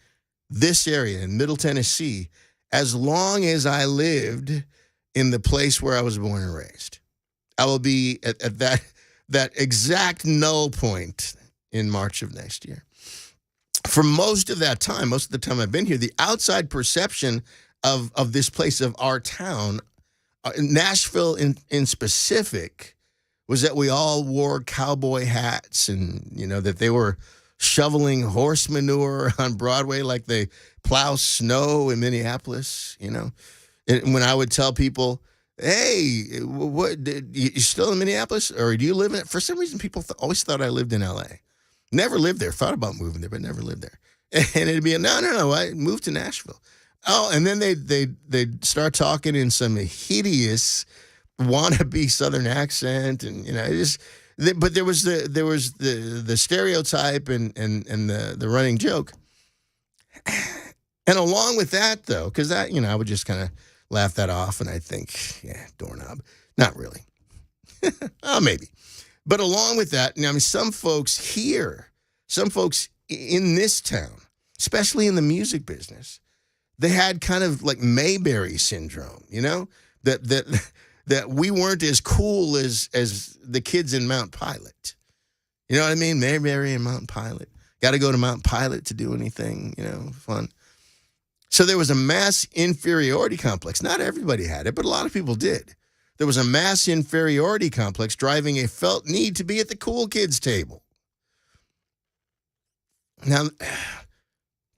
this area in Middle Tennessee as long as I lived in the place where I was born and raised. I will be at that exact null point in March of next year. For most of that time, most of the time I've been here, the outside perception of this place, of our town, Nashville in specific, was that we all wore cowboy hats and, that they were shoveling horse manure on Broadway like they plow snow in Minneapolis, And when I would tell people, hey, what, you still in Minneapolis? Or do you live in it? For some reason, people always thought I lived in L.A. Never lived there. Thought about moving there, but never lived there. And it'd be, no, I moved to Nashville. Oh, and then they'd start talking in some hideous wannabe Southern accent, and but there was the stereotype and the running joke. And along with that, though, because that, I would just kind of laugh that off, and I think, yeah, doorknob. Not really. Oh, maybe. But along with that, some folks here, some folks in this town, especially in the music business, they had kind of like Mayberry syndrome, that we weren't as cool as the kids in Mount Pilot. You know what I mean? Mayberry and Mount Pilot. Got to go to Mount Pilot to do anything, fun. So there was a mass inferiority complex. Not everybody had it, but a lot of people did. There was a mass inferiority complex driving a felt need to be at the cool kids table. Now,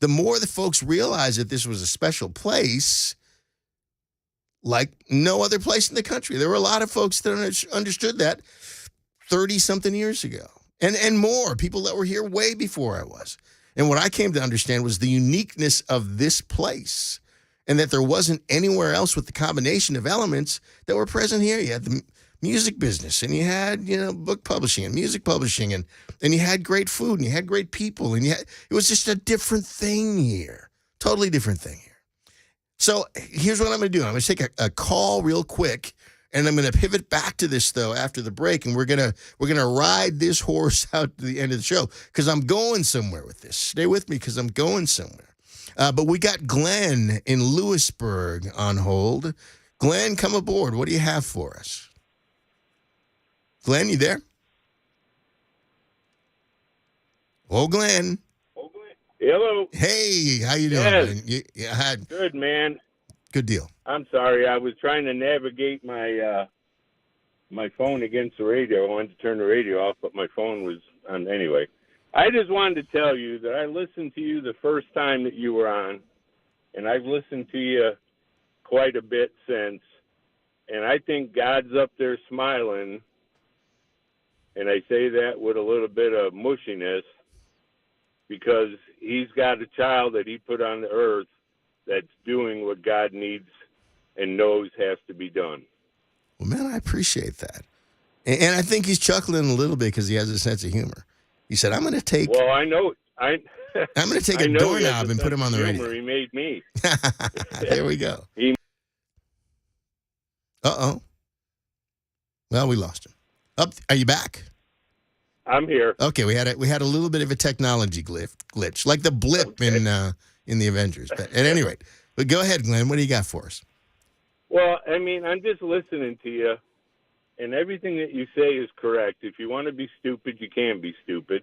the more the folks realized that this was a special place, like no other place in the country. There were a lot of folks that understood that 30-something years ago. And more, people that were here way before I was. And what I came to understand was the uniqueness of this place, and that there wasn't anywhere else with the combination of elements that were present here. You had the music business, and you had, book publishing and music publishing, and you had great food, and you had great people, and it was just a different thing here. Totally different thing here. So here's what I'm going to do. I'm going to take a call real quick, and I'm going to pivot back to this, though, after the break, and we're gonna ride this horse out to the end of the show, because I'm going somewhere with this. Stay with me, because I'm going somewhere. But we got Glenn in Lewisburg on hold. Glenn, come aboard. What do you have for us? Glenn, you there? Oh, Glenn. Hello. Hey, how you doing? Yes. Good, man. Good deal. I'm sorry. I was trying to navigate my my phone against the radio. I wanted to turn the radio off, but my phone was on anyway. I just wanted to tell you that I listened to you the first time that you were on, and I've listened to you quite a bit since, and I think God's up there smiling, and I say that with a little bit of mushiness, because he's got a child that he put on the earth that's doing what God needs and knows has to be done. Well, man, I appreciate that. And I think he's chuckling a little bit because he has a sense of humor. He said, I'm going to take... Well, I know... I'm going to take a doorknob and put him on the radio. He made me. There we go. Uh-oh. Well, we lost him. Are you back? I'm here. Okay, we had a little bit of a technology glitch, like the blip in the Avengers. But at any rate, but go ahead, Glenn. What do you got for us? Well, I mean, I'm just listening to you, and everything that you say is correct. If you want to be stupid, you can be stupid,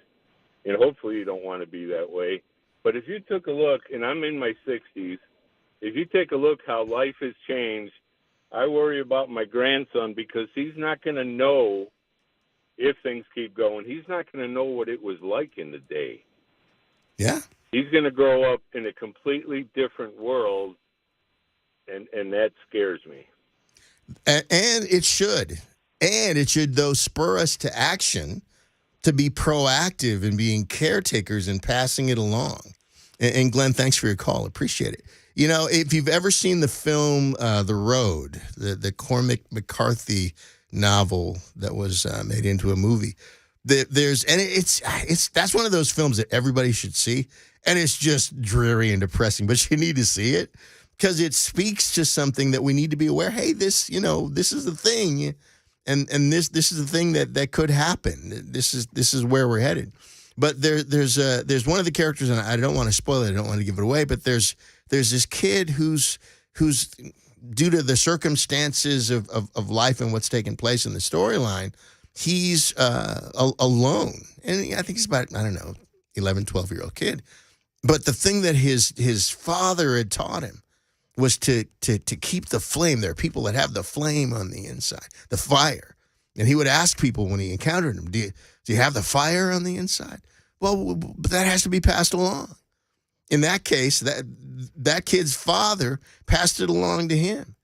and hopefully you don't want to be that way. But if you took a look, and I'm in my 60s, if you take a look how life has changed, I worry about my grandson because he's not going to know if things keep going. He's not going to know what it was like in the day. Yeah. He's going to grow up in a completely different world, and that scares me. And it should. And it should, though, spur us to action, to be proactive in being caretakers and passing it along. And Glenn, thanks for your call. Appreciate it. You know, if you've ever seen the film The Road, the Cormac McCarthy novel that was made into a movie, that's one of those films that everybody should see. And it's just dreary and depressing, but you need to see it because it speaks to something that we need to be aware. Hey, this is the thing. And this is the thing that could happen. This is where we're headed. But there's one of the characters, and I don't want to spoil it. I don't want to give it away. But there's this kid who's due to the circumstances of life and what's taking place in the storyline, he's alone, and I think he's about 11, 12-year-old kid. But the thing that his father had taught him was to keep the flame. There are people that have the flame on the inside, the fire. And he would ask people when he encountered them, do you have the fire on the inside? Well, but that has to be passed along. In that case, that kid's father passed it along to him.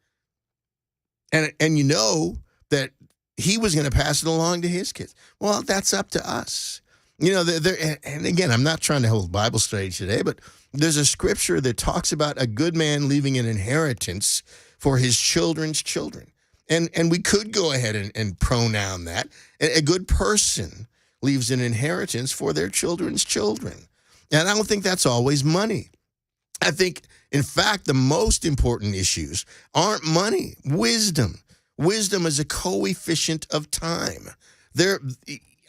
And you know that he was going to pass it along to his kids. Well, that's up to us. You know, and again, I'm not trying to hold Bible study today, but there's a scripture that talks about a good man leaving an inheritance for his children's children. And we could go ahead and pronoun that. A good person leaves an inheritance for their children's children. And I don't think that's always money. I think, in fact, the most important issues aren't money, wisdom. Wisdom is a coefficient of time.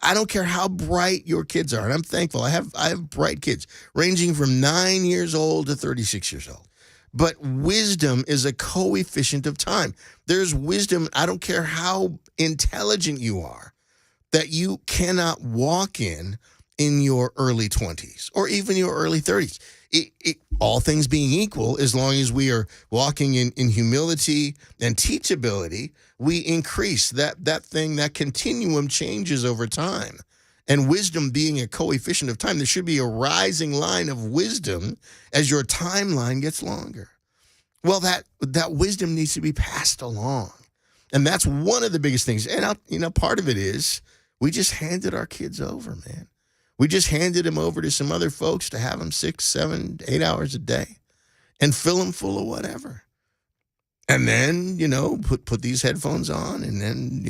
I don't care how bright your kids are, and I'm thankful. I have bright kids ranging from 9 years old to 36 years old. But wisdom is a coefficient of time. There's wisdom, I don't care how intelligent you are, that you cannot walk in your early 20s or even your early 30s. All things being equal, as long as we are walking in humility and teachability, we increase that continuum changes over time. And wisdom being a coefficient of time, there should be a rising line of wisdom as your timeline gets longer. Well, that wisdom needs to be passed along. And that's one of the biggest things. And part of it is we just handed our kids over, man. We just handed them over to some other folks to have them 6, 7, 8 hours a day and fill them full of whatever. And then, put these headphones on and then,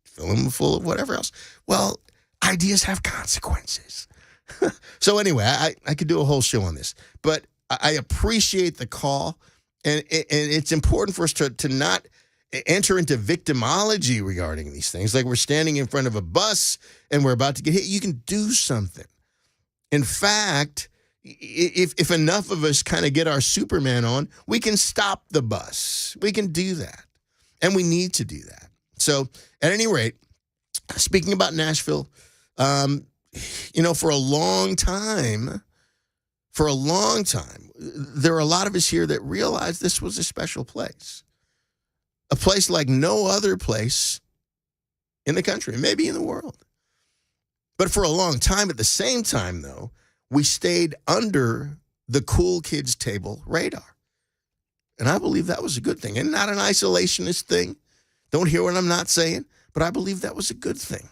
fill them full of whatever else. Well, ideas have consequences. So anyway, I could do a whole show on this, but I appreciate the call. And it's important for us to not enter into victimology regarding these things. Like we're standing in front of a bus and we're about to get hit. You can do something. In fact, if enough of us kind of get our Superman on, we can stop the bus. We can do that. And we need to do that. So at any rate, speaking about Nashville, for a long time, there are a lot of us here that realized this was a special place. A place like no other place in the country, maybe in the world. But for a long time, at the same time, though, we stayed under the cool kids table radar. And I believe that was a good thing. And not an isolationist thing. Don't hear what I'm not saying, but I believe that was a good thing.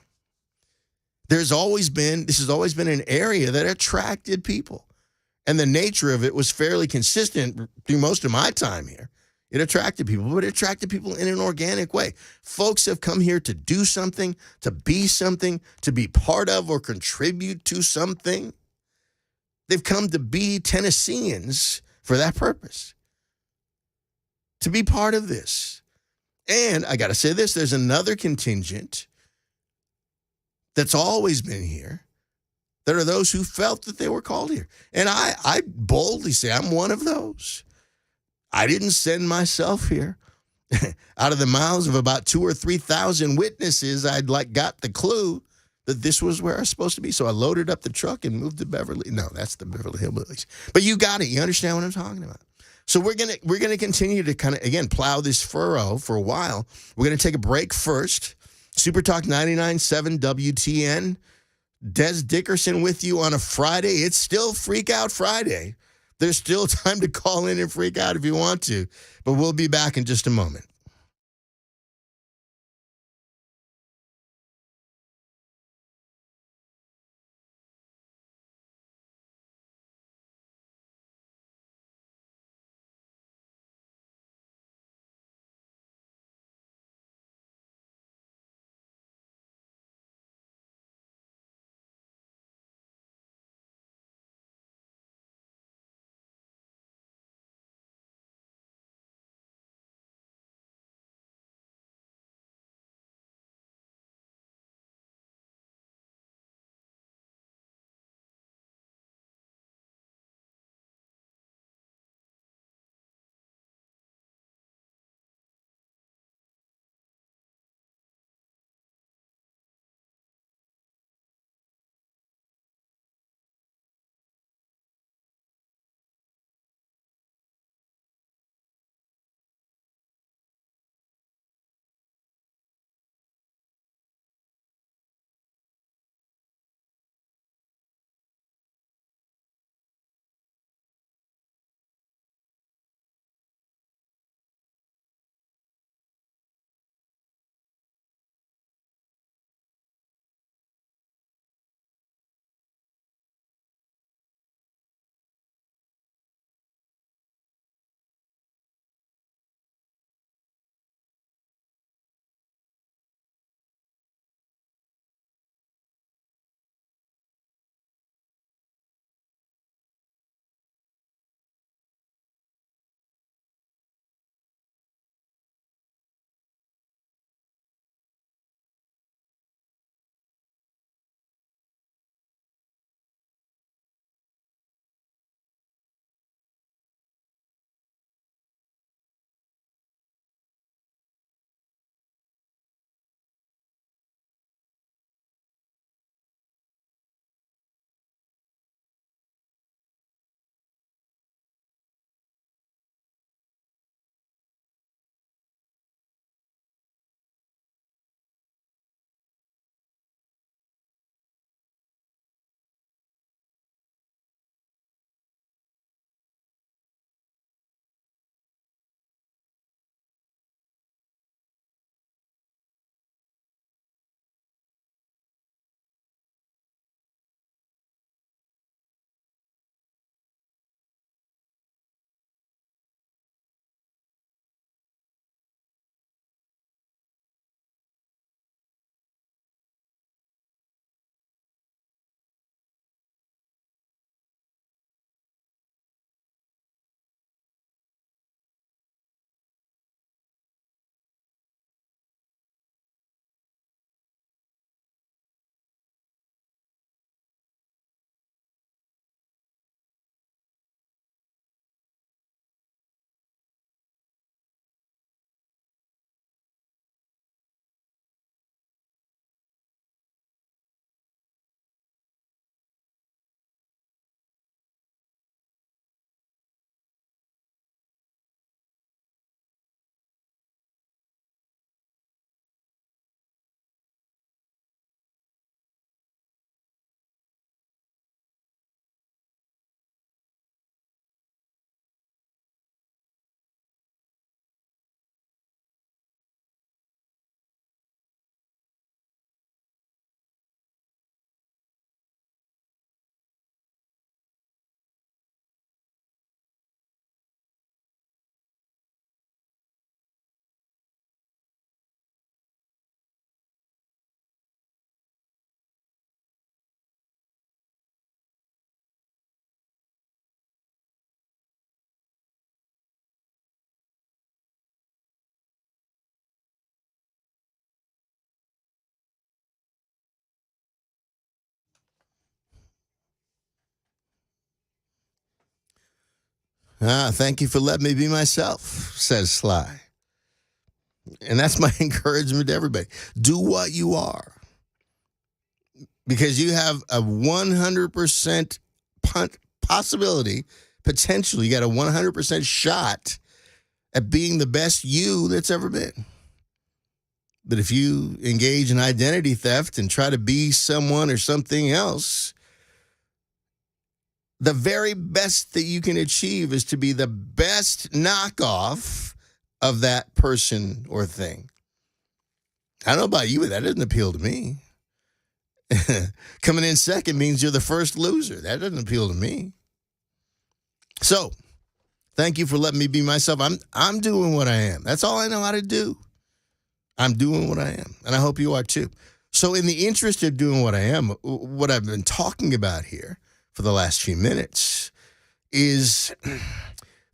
This has always been an area that attracted people. And the nature of it was fairly consistent through most of my time here. It attracted people, but it attracted people in an organic way. Folks have come here to do something, to be part of or contribute to something. They've come to be Tennesseans for that purpose, to be part of this. And I got to say this, there's another contingent that's always been here, that are those who felt that they were called here. And I boldly say I'm one of those. I didn't send myself here. Out of the mouths of about 2,000 or 3,000 witnesses, I'd got the clue that this was where I was supposed to be. So I loaded up the truck and moved to Beverly. No, that's the Beverly Hillbillies. But you got it. You understand what I'm talking about. So we're gonna continue to kind of, again, plow this furrow for a while. We're going to take a break first. Super Talk 99.7 WTN. Dez Dickerson with you on a Friday. It's still Freak Out Friday. There's still time to call in and freak out if you want to. But we'll be back in just a moment. Thank you for letting me be myself, says Sly. And that's my encouragement to everybody. Do what you are. Because you have a 100% possibility, potentially, you got a 100% shot at being the best you that's ever been. But if you engage in identity theft and try to be someone or something else, the very best that you can achieve is to be the best knockoff of that person or thing. I don't know about you, but that doesn't appeal to me. Coming in second means you're the first loser. That doesn't appeal to me. So, thank you for letting me be myself. I'm doing what I am. That's all I know how to do. I'm doing what I am, and I hope you are too. So in the interest of doing what I am, what I've been talking about here for the last few minutes is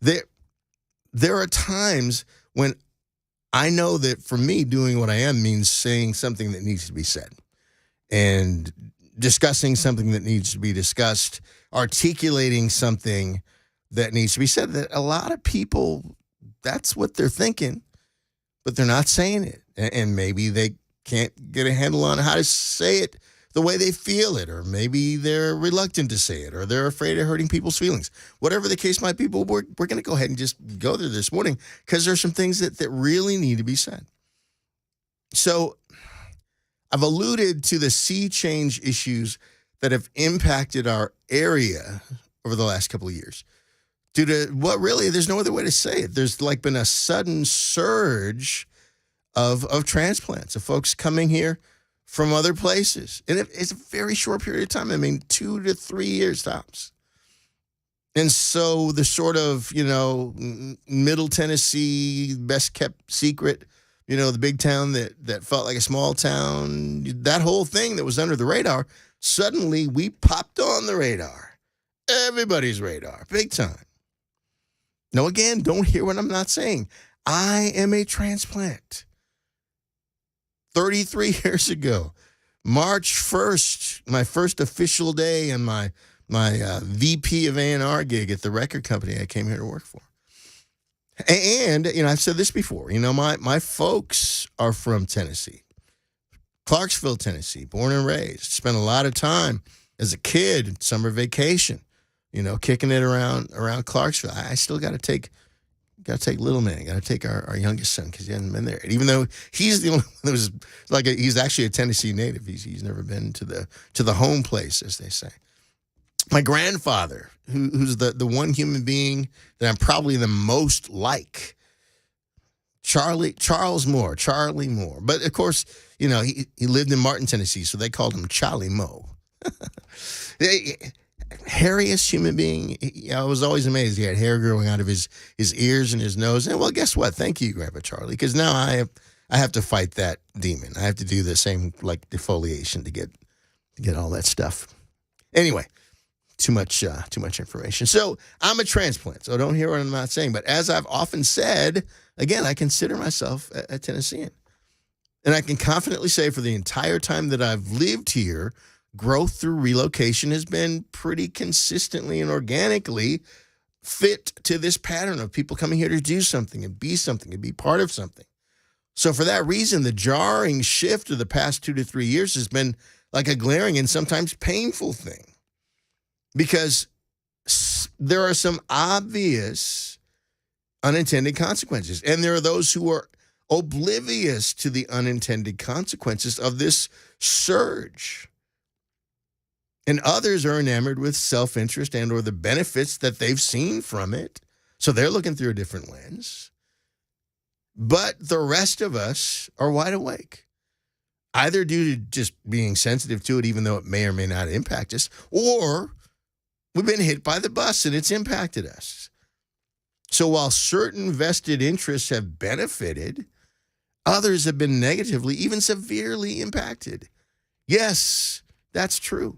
there are times when I know that for me, doing what I am means saying something that needs to be said and discussing something that needs to be discussed, articulating something that needs to be said. That a lot of people, that's what they're thinking, but they're not saying it. And maybe they can't get a handle on how to say it the way they feel it, or maybe they're reluctant to say it, or they're afraid of hurting people's feelings. Whatever the case might be, but we're going to go ahead and just go there this morning because there's some things that really need to be said. So I've alluded to the sea change issues that have impacted our area over the last couple of years. Due to what really, there's no other way to say it. There's like been a sudden surge of transplants, of folks coming here from other places. And it's a very short period of time. I mean, 2 to 3 years tops. And so the sort of, Middle Tennessee, best kept secret, the big town that felt like a small town, that whole thing that was under the radar, suddenly we popped on the radar. Everybody's radar, big time. No, again, don't hear what I'm not saying. I am a transplant. 33 years ago, March 1st, my first official day on my VP of A&R gig at the record company I came here to work for. And, I've said this before, my folks are from Tennessee, Clarksville, Tennessee, born and raised. Spent a lot of time as a kid, summer vacation, kicking it around Clarksville. I still got to take little man. Got to take our youngest son because he hasn't been there. And even though he's the only one that was he's actually a Tennessee native. He's never been to the home place, as they say. My grandfather, who's the one human being that I'm probably the most like, Charlie Moore. But of course, he lived in Martin, Tennessee, so they called him Charlie Moe. Hairiest human being. I was always amazed. He had hair growing out of his ears and his nose. And well, guess what? Thank you, Grandpa Charlie, because now I have to fight that demon. I have to do the same defoliation to get all that stuff. Anyway, too much information. So I'm a transplant. So don't hear what I'm not saying. But as I've often said, again, I consider myself a Tennessean, and I can confidently say for the entire time that I've lived here, growth through relocation has been pretty consistently and organically fit to this pattern of people coming here to do something and be part of something. So for that reason, the jarring shift of the past 2 to 3 years has been like a glaring and sometimes painful thing, because there are some obvious unintended consequences, and there are those who are oblivious to the unintended consequences of this surge. And others are enamored with self-interest and or the benefits that they've seen from it. So they're looking through a different lens. But the rest of us are wide awake, either due to just being sensitive to it, even though it may or may not impact us, or we've been hit by the bus and it's impacted us. So while certain vested interests have benefited, others have been negatively, even severely impacted. Yes, that's true.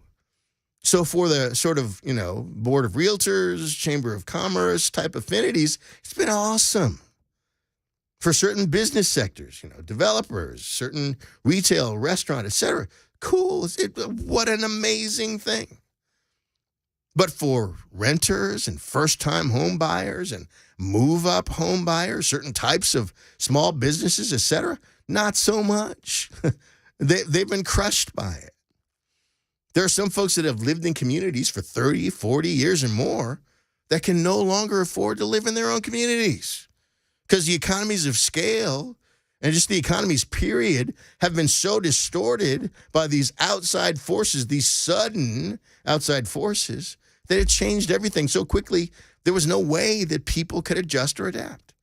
So for the sort of, Board of Realtors, Chamber of Commerce type affinities, it's been awesome. For certain business sectors, developers, certain retail, restaurant, etc. Cool. What an amazing thing. But for renters and first-time home buyers and move-up home buyers, certain types of small businesses, etc., not so much. They've been crushed by it. There are some folks that have lived in communities for 30, 40 years or more that can no longer afford to live in their own communities because the economies of scale and just the economies, period, have been so distorted by these outside forces, these sudden outside forces, that it changed everything so quickly, there was no way that people could adjust or adapt.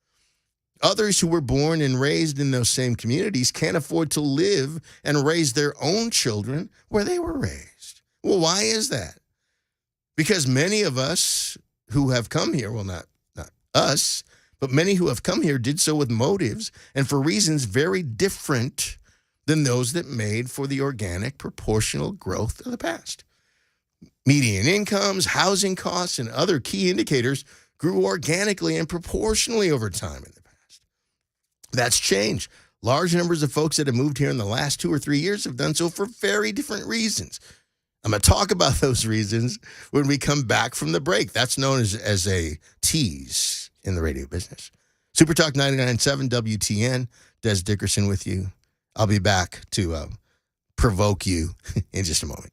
Others who were born and raised in those same communities can't afford to live and raise their own children where they were raised. Well, why is that? Because many of us who have come here, well, not us, but many who have come here did so with motives and for reasons very different than those that made for the organic, proportional growth of the past. Median incomes, housing costs, and other key indicators grew organically and proportionally over time in the past. That's changed. Large numbers of folks that have moved here in the last 2 or 3 years have done so for very different reasons. I'm going to talk about those reasons when we come back from the break. That's known as a tease in the radio business. Super Talk 99.7 WTN, Dez Dickerson with you. I'll be back to provoke you in just a moment.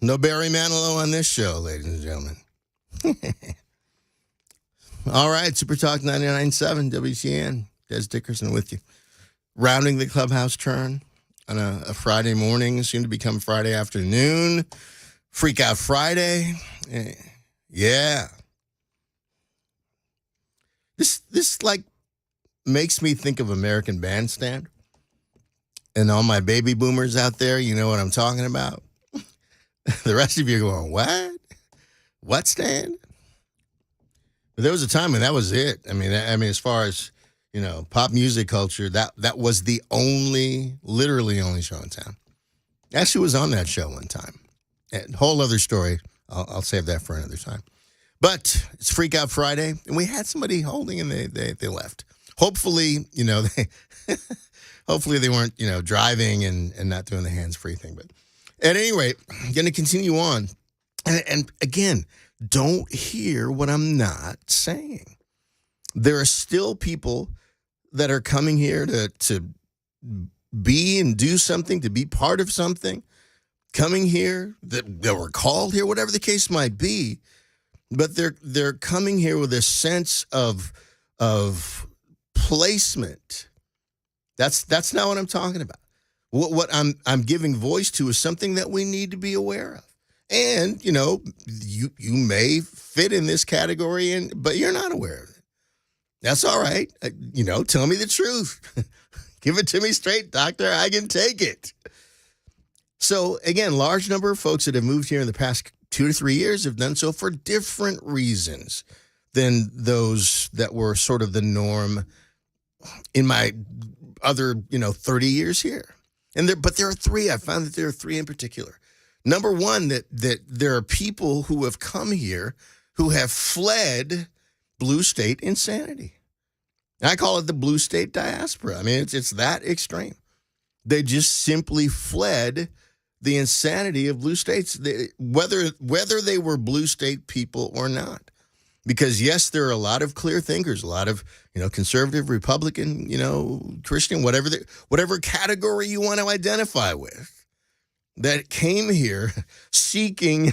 No Barry Manilow on this show, ladies and gentlemen. All right, Super Talk 99.7 WTN. Dez Dickerson with you. Rounding the clubhouse turn on a Friday morning, soon to become Friday afternoon. Freak Out Friday. Yeah. This like makes me think of American Bandstand. And all my baby boomers out there, you know what I'm talking about. The rest of you are going, what? What stand? But there was a time when that was it. I mean, as far as, pop music culture, that was the literally only show in town. Actually was on that show one time. A whole other story. I'll save that for another time. But it's Freak Out Friday, and we had somebody holding, and they left. Hopefully, hopefully they weren't, driving and not doing the hands-free thing. But at any rate, I'm going to continue on. And again, don't hear what I'm not saying. There are still people that are coming here to be and do something, to be part of something, coming here, that were called here, whatever the case might be. But they're coming here with a sense of placement. That's not what I'm talking about. What I'm giving voice to is something that we need to be aware of. And, you may fit in this category, but you're not aware of it. That's all right. Tell me the truth. Give it to me straight, doctor. I can take it. So, again, large number of folks that have moved here in the past 2 to 3 years have done so for different reasons than those that were sort of the norm in my other, 30 years here. But there are three. I found that there are three in particular. Number one, that there are people who have come here who have fled blue state insanity. And I call it the blue state diaspora. I mean, it's that extreme. They just simply fled the insanity of blue states, whether they were blue state people or not. Because, yes, there are a lot of clear thinkers, a lot of, conservative, Republican, Christian, whatever category you want to identify with, that came here seeking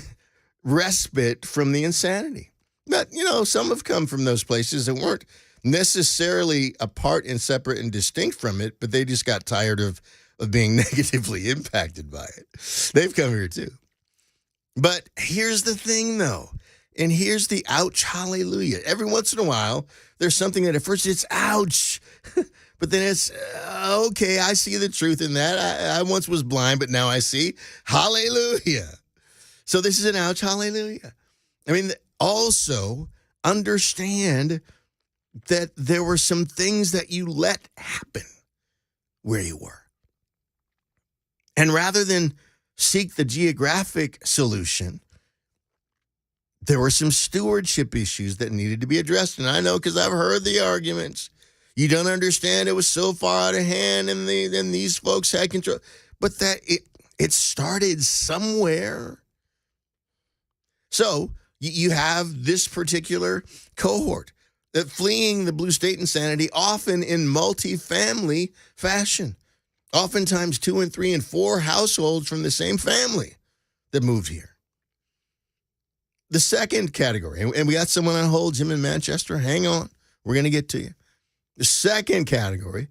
respite from the insanity. But, some have come from those places that weren't necessarily apart and separate and distinct from it, but they just got tired of being negatively impacted by it. They've come here too. But here's the thing, though, and here's the ouch hallelujah. Every once in a while, there's something that at first it's ouch, but then it's, okay, I see the truth in that. I once was blind, but now I see. Hallelujah. So this is an ouch hallelujah. I mean, also understand that there were some things that you let happen where you were. And rather than seek the geographic solution, there were some stewardship issues that needed to be addressed. And I know because I've heard the arguments. You don't understand. It was so far out of hand, and these folks had control. But that it started somewhere. So you have this particular cohort that fleeing the blue state insanity, often in multifamily fashion. Oftentimes 2 and 3 and 4 households from the same family that moved here. The second category, and we got someone on hold, Jim in Manchester. Hang on. We're going to get to you. The second category,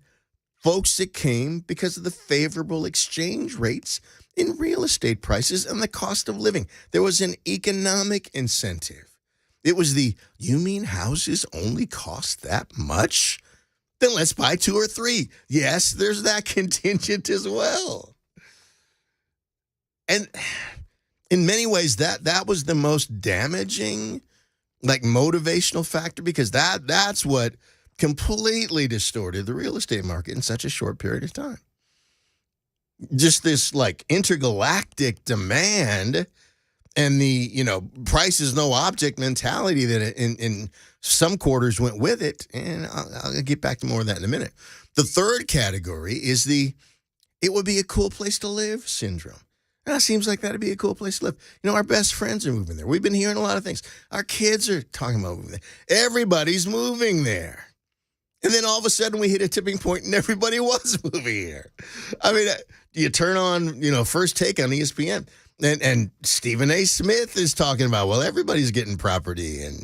folks that came because of the favorable exchange rates in real estate prices and the cost of living. There was an economic incentive. It was you mean houses only cost that much? Then let's buy 2 or 3. Yes, there's that contingent as well. And in many ways, that was the most damaging, motivational factor, because that's what completely distorted the real estate market in such a short period of time. Just this intergalactic demand and the, price is no object mentality that in some quarters went with it. And I'll get back to more of that in a minute. The third category is it would be a cool place to live syndrome. It seems like that'd be a cool place to live. Our best friends are moving there. We've been hearing a lot of things. Our kids are talking about moving there. Everybody's moving there. And then all of a sudden we hit a tipping point and everybody was moving here. I mean, you turn on, First Take on ESPN. And Stephen A. Smith is talking about, well, everybody's getting property and,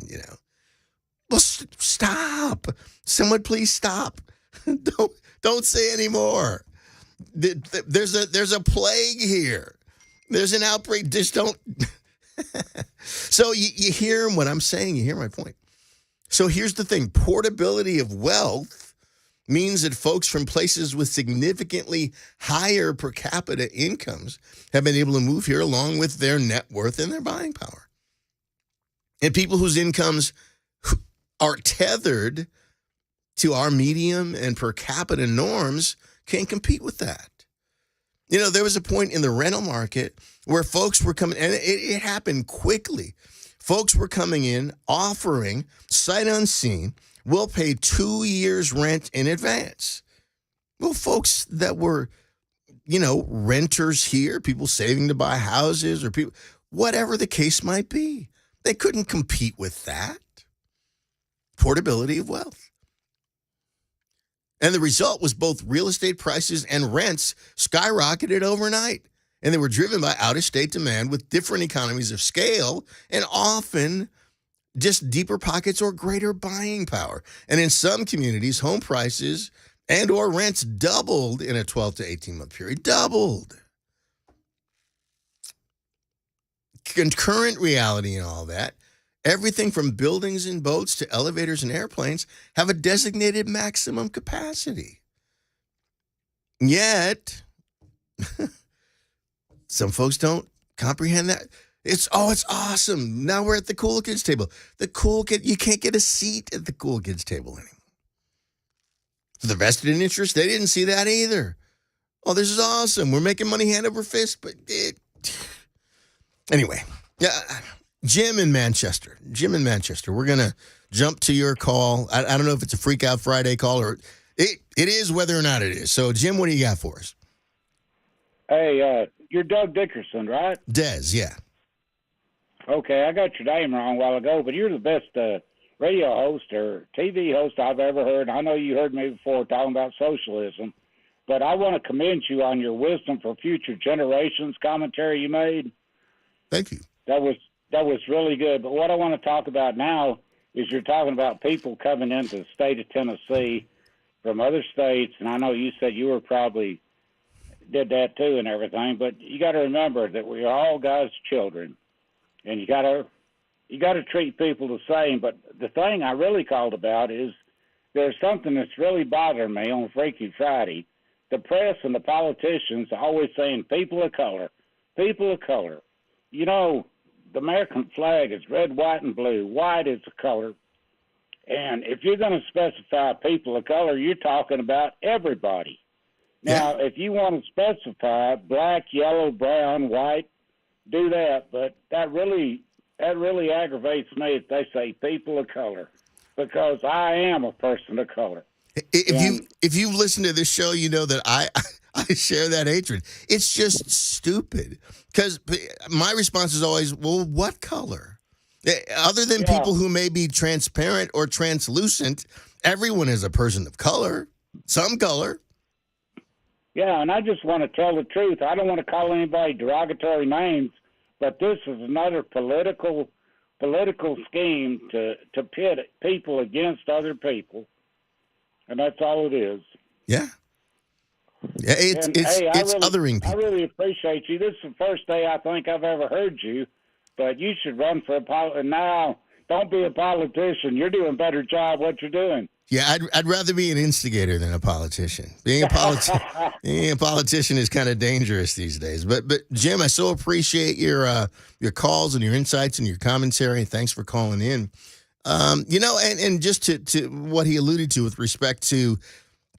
well, stop. Someone please stop. Don't say anymore. There's a plague here. There's an outbreak. Just don't. So you hear what I'm saying. You hear my point. So here's the thing. Portability of wealth means that folks from places with significantly higher per capita incomes have been able to move here along with their net worth and their buying power. And people whose incomes are tethered to our medium and per capita norms can't compete with that. There was a point in the rental market where folks were coming, and it happened quickly. Folks were coming in offering, sight unseen, we'll pay 2 years rent in advance. Well, folks that were, renters here, people saving to buy houses or people, whatever the case might be, they couldn't compete with that. Portability of wealth. And the result was both real estate prices and rents skyrocketed overnight. And they were driven by out-of-state demand with different economies of scale and often just deeper pockets or greater buying power. And in some communities, home prices and or rents doubled in a 12 to 18-month period. Doubled. Concurrent reality and all that. Everything from buildings and boats to elevators and airplanes have a designated maximum capacity. Yet, some folks don't comprehend that. It's awesome. Now we're at the cool kids table. You can't get a seat at the cool kids table anymore. For the vested interest, they didn't see that either. Oh, this is awesome. We're making money hand over fist, but anyway, yeah. Jim in Manchester, we're going to jump to your call. I don't know if it's a Freak Out Friday call or it is whether or not it is. So, Jim, what do you got for us? Hey, you're Doug Dickerson, right? Dez, yeah. Okay, I got your name wrong a while ago, but you're the best radio host or TV host I've ever heard. I know you heard me before talking about socialism, but I want to commend you on your wisdom for future generations commentary you made. Thank you. That was really good. But what I want to talk about now is you're talking about people coming into the state of Tennessee from other states, and I know you said you were probably did that too and everything, but you got to remember that we are all God's children, and you got to treat people the same. But the thing I really called about is there's something that's really bothering me on Freaky Friday. The press and the politicians are always saying people of color, people of color. The American flag is red, white, and blue. White is the color. And if you're going to specify people of color, you're talking about everybody. Now, if you want to specify black, yellow, brown, white, do that. But that really aggravates me if they say people of color, because I am a person of color. If you've listened to this show, you know that I share that hatred. It's just stupid. Because my response is always, well, what color? Other than people who may be transparent or translucent, everyone is a person of color, some color. Yeah, and I just want to tell the truth. I don't want to call anybody derogatory names, but this is another political scheme to pit people against other people, and that's all it is. Yeah. Yeah, it's othering people. I really appreciate you. This is the first day I think I've ever heard you, but you should run for and now don't be a politician. You're doing a better job what you're doing. Yeah, I'd rather be an instigator than a politician. Being a politician is kind of dangerous these days. But Jim, I so appreciate your calls and your insights and your commentary. Thanks for calling in. And just to what he alluded to with respect to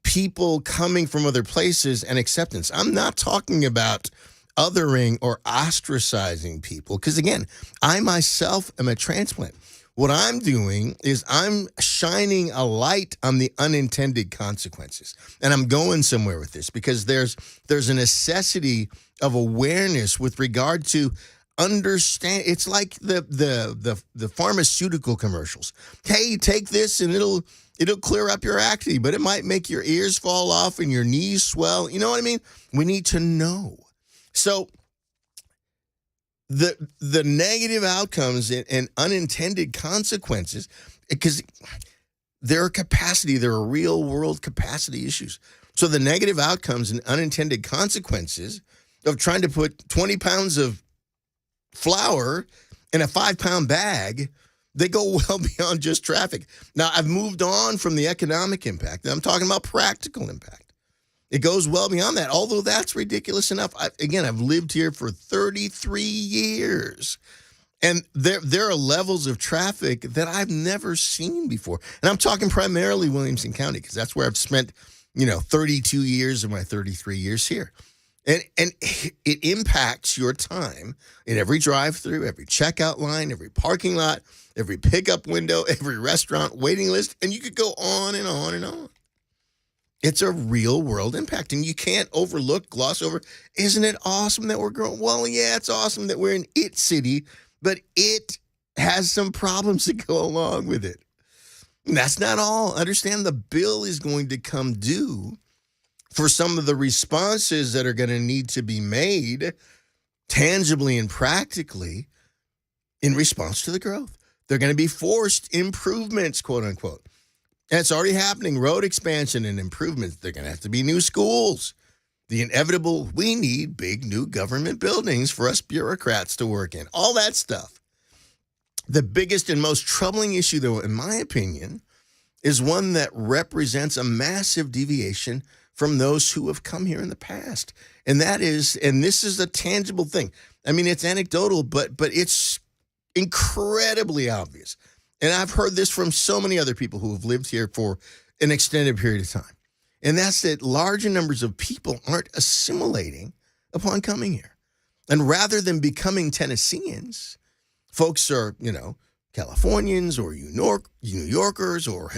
people coming from other places and acceptance. I'm not talking about othering or ostracizing people because, again, I myself am a transplant. What I'm doing is I'm shining a light on the unintended consequences. And I'm going somewhere with this because there's a necessity of awareness with regard to understand. It's like the pharmaceutical commercials. Hey, take this and it'll clear up your acne, but it might make your ears fall off and your knees swell. You know what I mean? We need to know. So the negative outcomes and unintended consequences, because there are real world capacity issues. So the negative outcomes and unintended consequences of trying to put 20 pounds of flour in a 5-pound bag, they go well beyond just traffic. Now, I've moved on from the economic impact. I'm talking about practical impact. It goes well beyond that, although that's ridiculous enough. I've lived here for 33 years, and there are levels of traffic that I've never seen before. And I'm talking primarily Williamson County, because that's where I've spent, 32 years of my 33 years here. And it impacts your time in every drive-through, every checkout line, every parking lot, every pickup window, every restaurant waiting list, and you could go on and on and on. It's a real world impact, and you can't gloss over. Isn't it awesome that we're growing? Well, yeah, it's awesome that we're in it city, but it has some problems that go along with it. And that's not all. Understand the bill is going to come due for some of the responses that are going to need to be made tangibly and practically in response to the growth. They're going to be forced improvements, quote unquote. And it's already happening. Road expansion and improvements. They're going to have to be new schools. The inevitable, we need big new government buildings for us bureaucrats to work in. All that stuff. The biggest and most troubling issue, though, in my opinion, is one that represents a massive deviation from those who have come here in the past. And that is, and this is a tangible thing. I mean, it's anecdotal, but it's incredibly obvious. And I've heard this from so many other people who have lived here for an extended period of time. And that's that larger numbers of people aren't assimilating upon coming here. And rather than becoming Tennesseans, folks are, Californians or New Yorkers or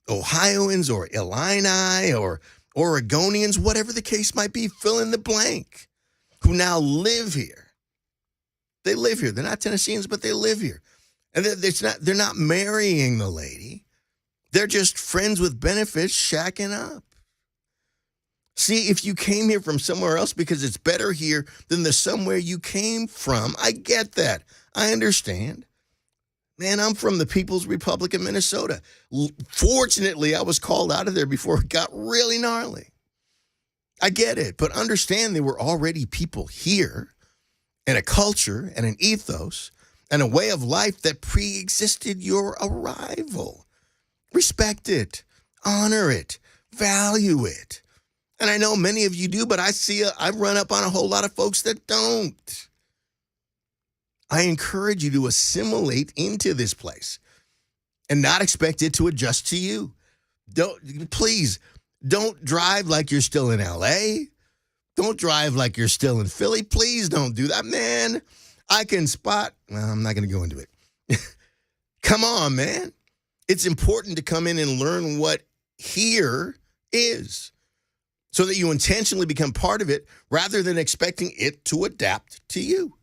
Ohioans or Illini or Oregonians, whatever the case might be, fill in the blank, who now live here. They live here. They're not Tennesseans, but they live here. And they're not marrying the lady. They're just friends with benefits shacking up. See, if you came here from somewhere else because it's better here than the somewhere you came from, I get that. I understand. Man, I'm from the People's Republic of Minnesota. Fortunately, I was called out of there before it got really gnarly. I get it, but understand there were already people here and a culture and an ethos and a way of life that pre-existed your arrival. Respect it, honor it, value it. And I know many of you do, but I run up on a whole lot of folks that don't. I encourage you to assimilate into this place and not expect it to adjust to you. Please, don't drive like you're still in LA. Don't drive like you're still in Philly. Please don't do that, man. I can spot, well, I'm not going to go into it. Come on, man. It's important to come in and learn what here is so that you intentionally become part of it rather than expecting it to adapt to you.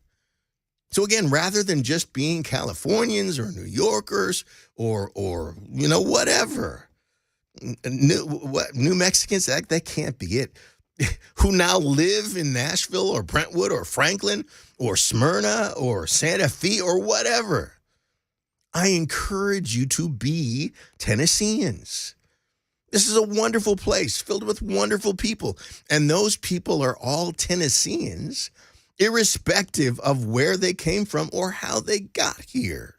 So again, rather than just being Californians or New Yorkers or whatever, New Mexicans, that can't be it, who now live in Nashville or Brentwood or Franklin or Smyrna or Santa Fe or whatever. I encourage you to be Tennesseans. This is a wonderful place filled with wonderful people. And those people are all Tennesseans, irrespective of where they came from or how they got here.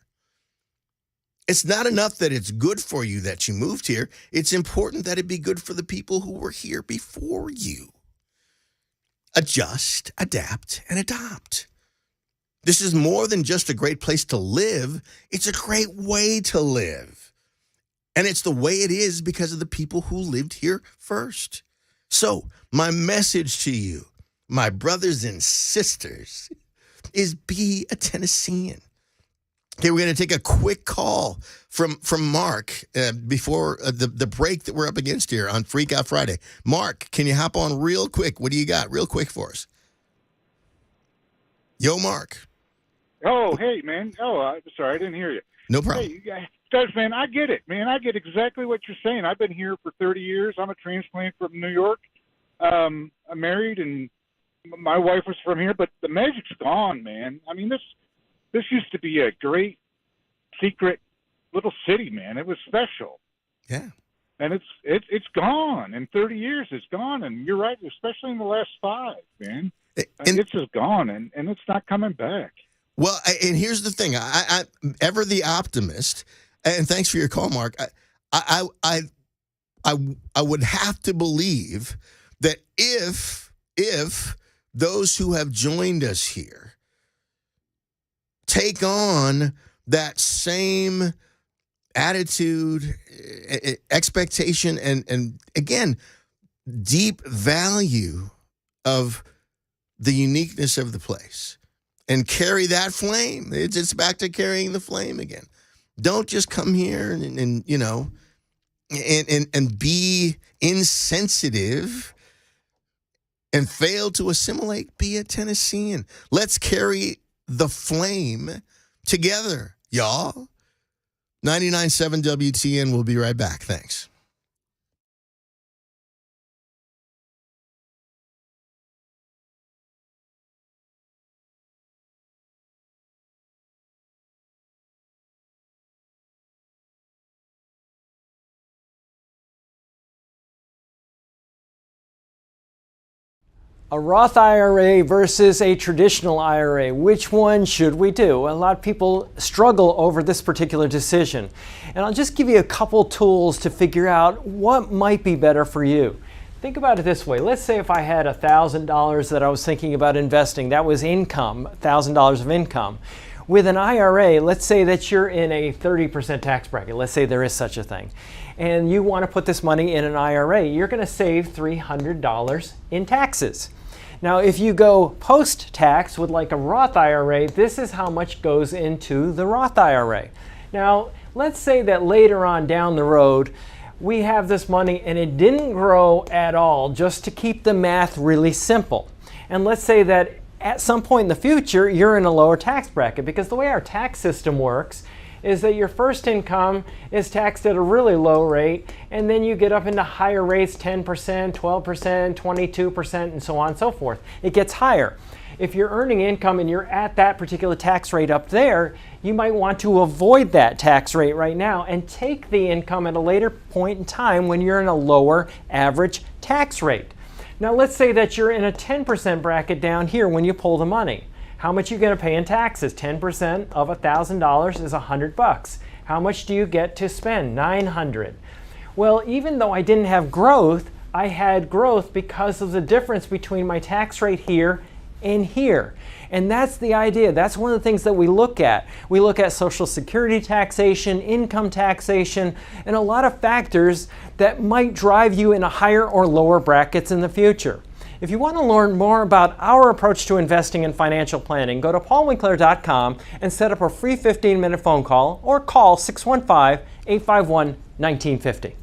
It's not enough that it's good for you that you moved here. It's important that it be good for the people who were here before you. Adjust, adapt, and adopt. This is more than just a great place to live. It's a great way to live. And it's the way it is because of the people who lived here first. So my message to you, my brothers and sisters, is be a Tennessean. Okay, we're going to take a quick call from Mark before the break that we're up against here on Freak Out Friday. Mark, can you hop on real quick? What do you got real quick for us? Yo, Mark. Oh, hey, man. Oh, I'm sorry, I didn't hear you. No problem. Hey, guys, man, I get it, man. I get exactly what you're saying. I've been here for 30 years. I'm a transplant from New York. I'm married and my wife was from here, but the magic's gone, man. I mean, this used to be a great secret little city, man. It was special. Yeah. And it's gone. In 30 years, it's gone. And you're right, especially in the last 5, man. And it's just gone, and it's not coming back. Well, and here's the thing: I ever the optimist, and thanks for your call, Mark. I would have to believe that if those who have joined us here take on that same attitude, expectation, and again, deep value of the uniqueness of the place, and carry that flame. It's back to carrying the flame again. Don't just come here and you know, and be insensitive and fail to assimilate. Be a Tennessean. Let's carry the flame together, y'all. 99.7 WTN. We'll be right back. Thanks. A Roth IRA versus a traditional IRA. Which one should we do? A lot of people struggle over this particular decision. And I'll just give you a couple tools to figure out what might be better for you. Think about it this way. Let's say if I had $1,000 that I was thinking about investing, that was income, $1,000 of income. With an IRA, let's say that you're in a 30% tax bracket. Let's say there is such a thing. And you want to put this money in an IRA. You're going to save $300 in taxes. Now, if you go post-tax with like a Roth IRA, this is how much goes into the Roth IRA. Now, let's say that later on down the road, we have this money and it didn't grow at all, just to keep the math really simple. And let's say that at some point in the future, you're in a lower tax bracket, because the way our tax system works is that your first income is taxed at a really low rate, and then you get up into higher rates, 10%, 12%, 22%, and so on and so forth. It gets higher. If you're earning income and you're at that particular tax rate up there, you might want to avoid that tax rate right now and take the income at a later point in time when you're in a lower average tax rate. Now let's say that you're in a 10% bracket down here when you pull the money. How much are you going to pay in taxes? 10% of $1,000 is $100. How much do you get to spend? $900. Well, even though I didn't have growth, I had growth because of the difference between my tax rate here and here. And that's the idea. That's one of the things that we look at. We look at Social Security taxation, income taxation, and a lot of factors that might drive you in a higher or lower brackets in the future. If you want to learn more about our approach to investing and financial planning, go to paulwinkler.com and set up a free 15-minute phone call, or call 615-851-1950.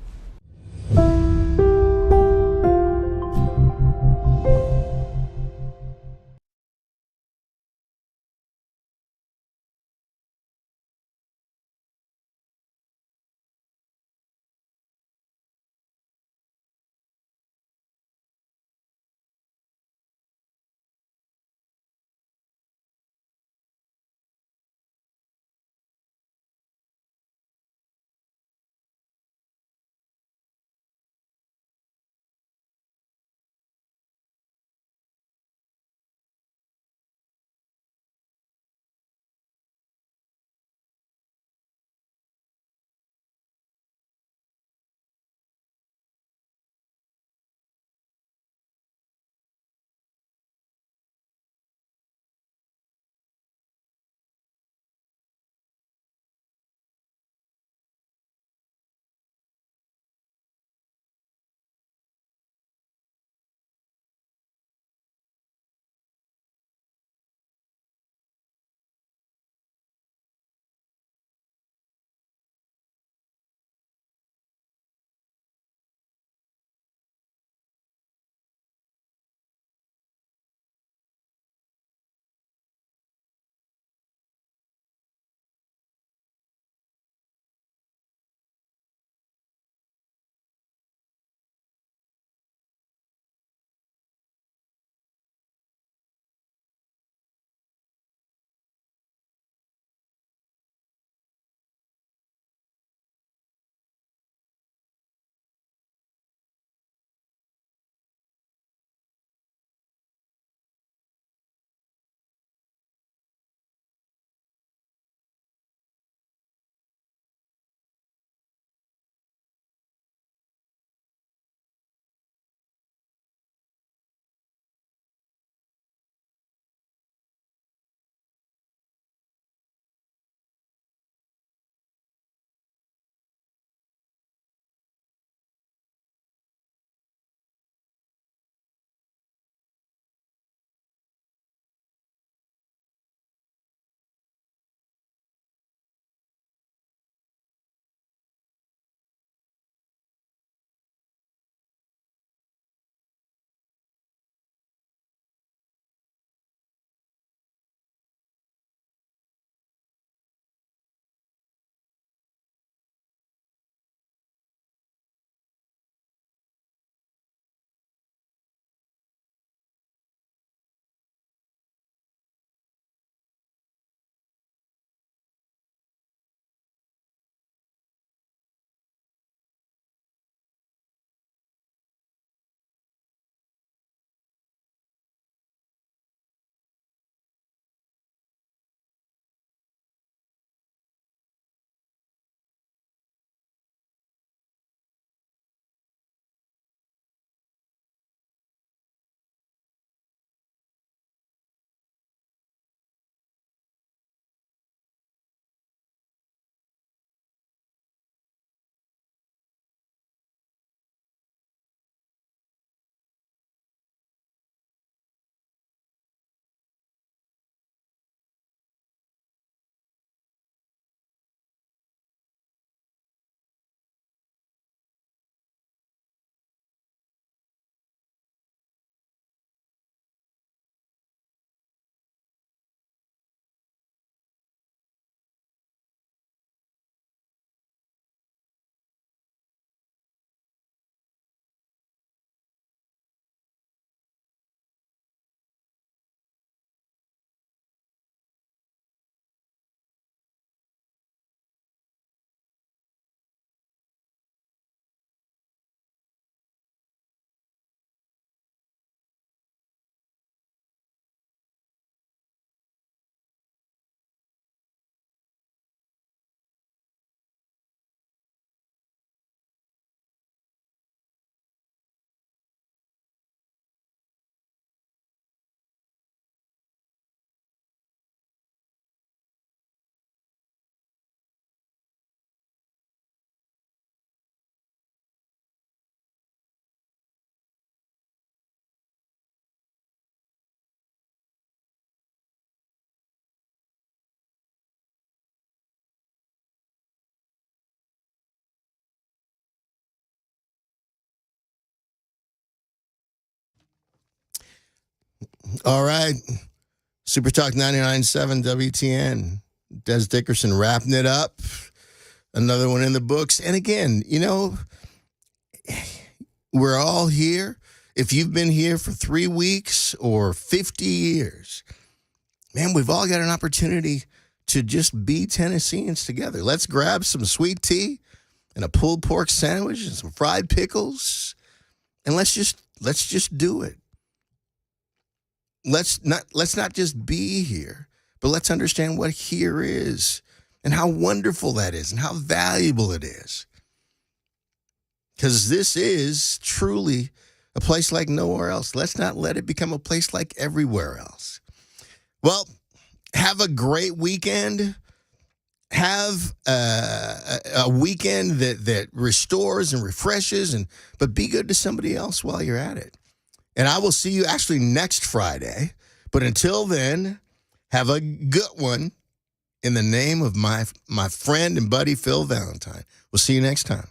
All right. Super Talk 99.7 WTN. Dez Dickerson wrapping it up. Another one in the books. And again, we're all here. If you've been here for 3 weeks or 50 years, man, we've all got an opportunity to just be Tennesseans together. Let's grab some sweet tea and a pulled pork sandwich and some fried pickles, and let's just do it. Let's not just be here, but let's understand what here is and how wonderful that is and how valuable it is. Because this is truly a place like nowhere else. Let's not let it become a place like everywhere else. Well, have a great weekend. Have a weekend that restores and refreshes, but be good to somebody else while you're at it. And I will see you actually next Friday. But until then, have a good one in the name of my friend and buddy, Phil Valentine. We'll see you next time.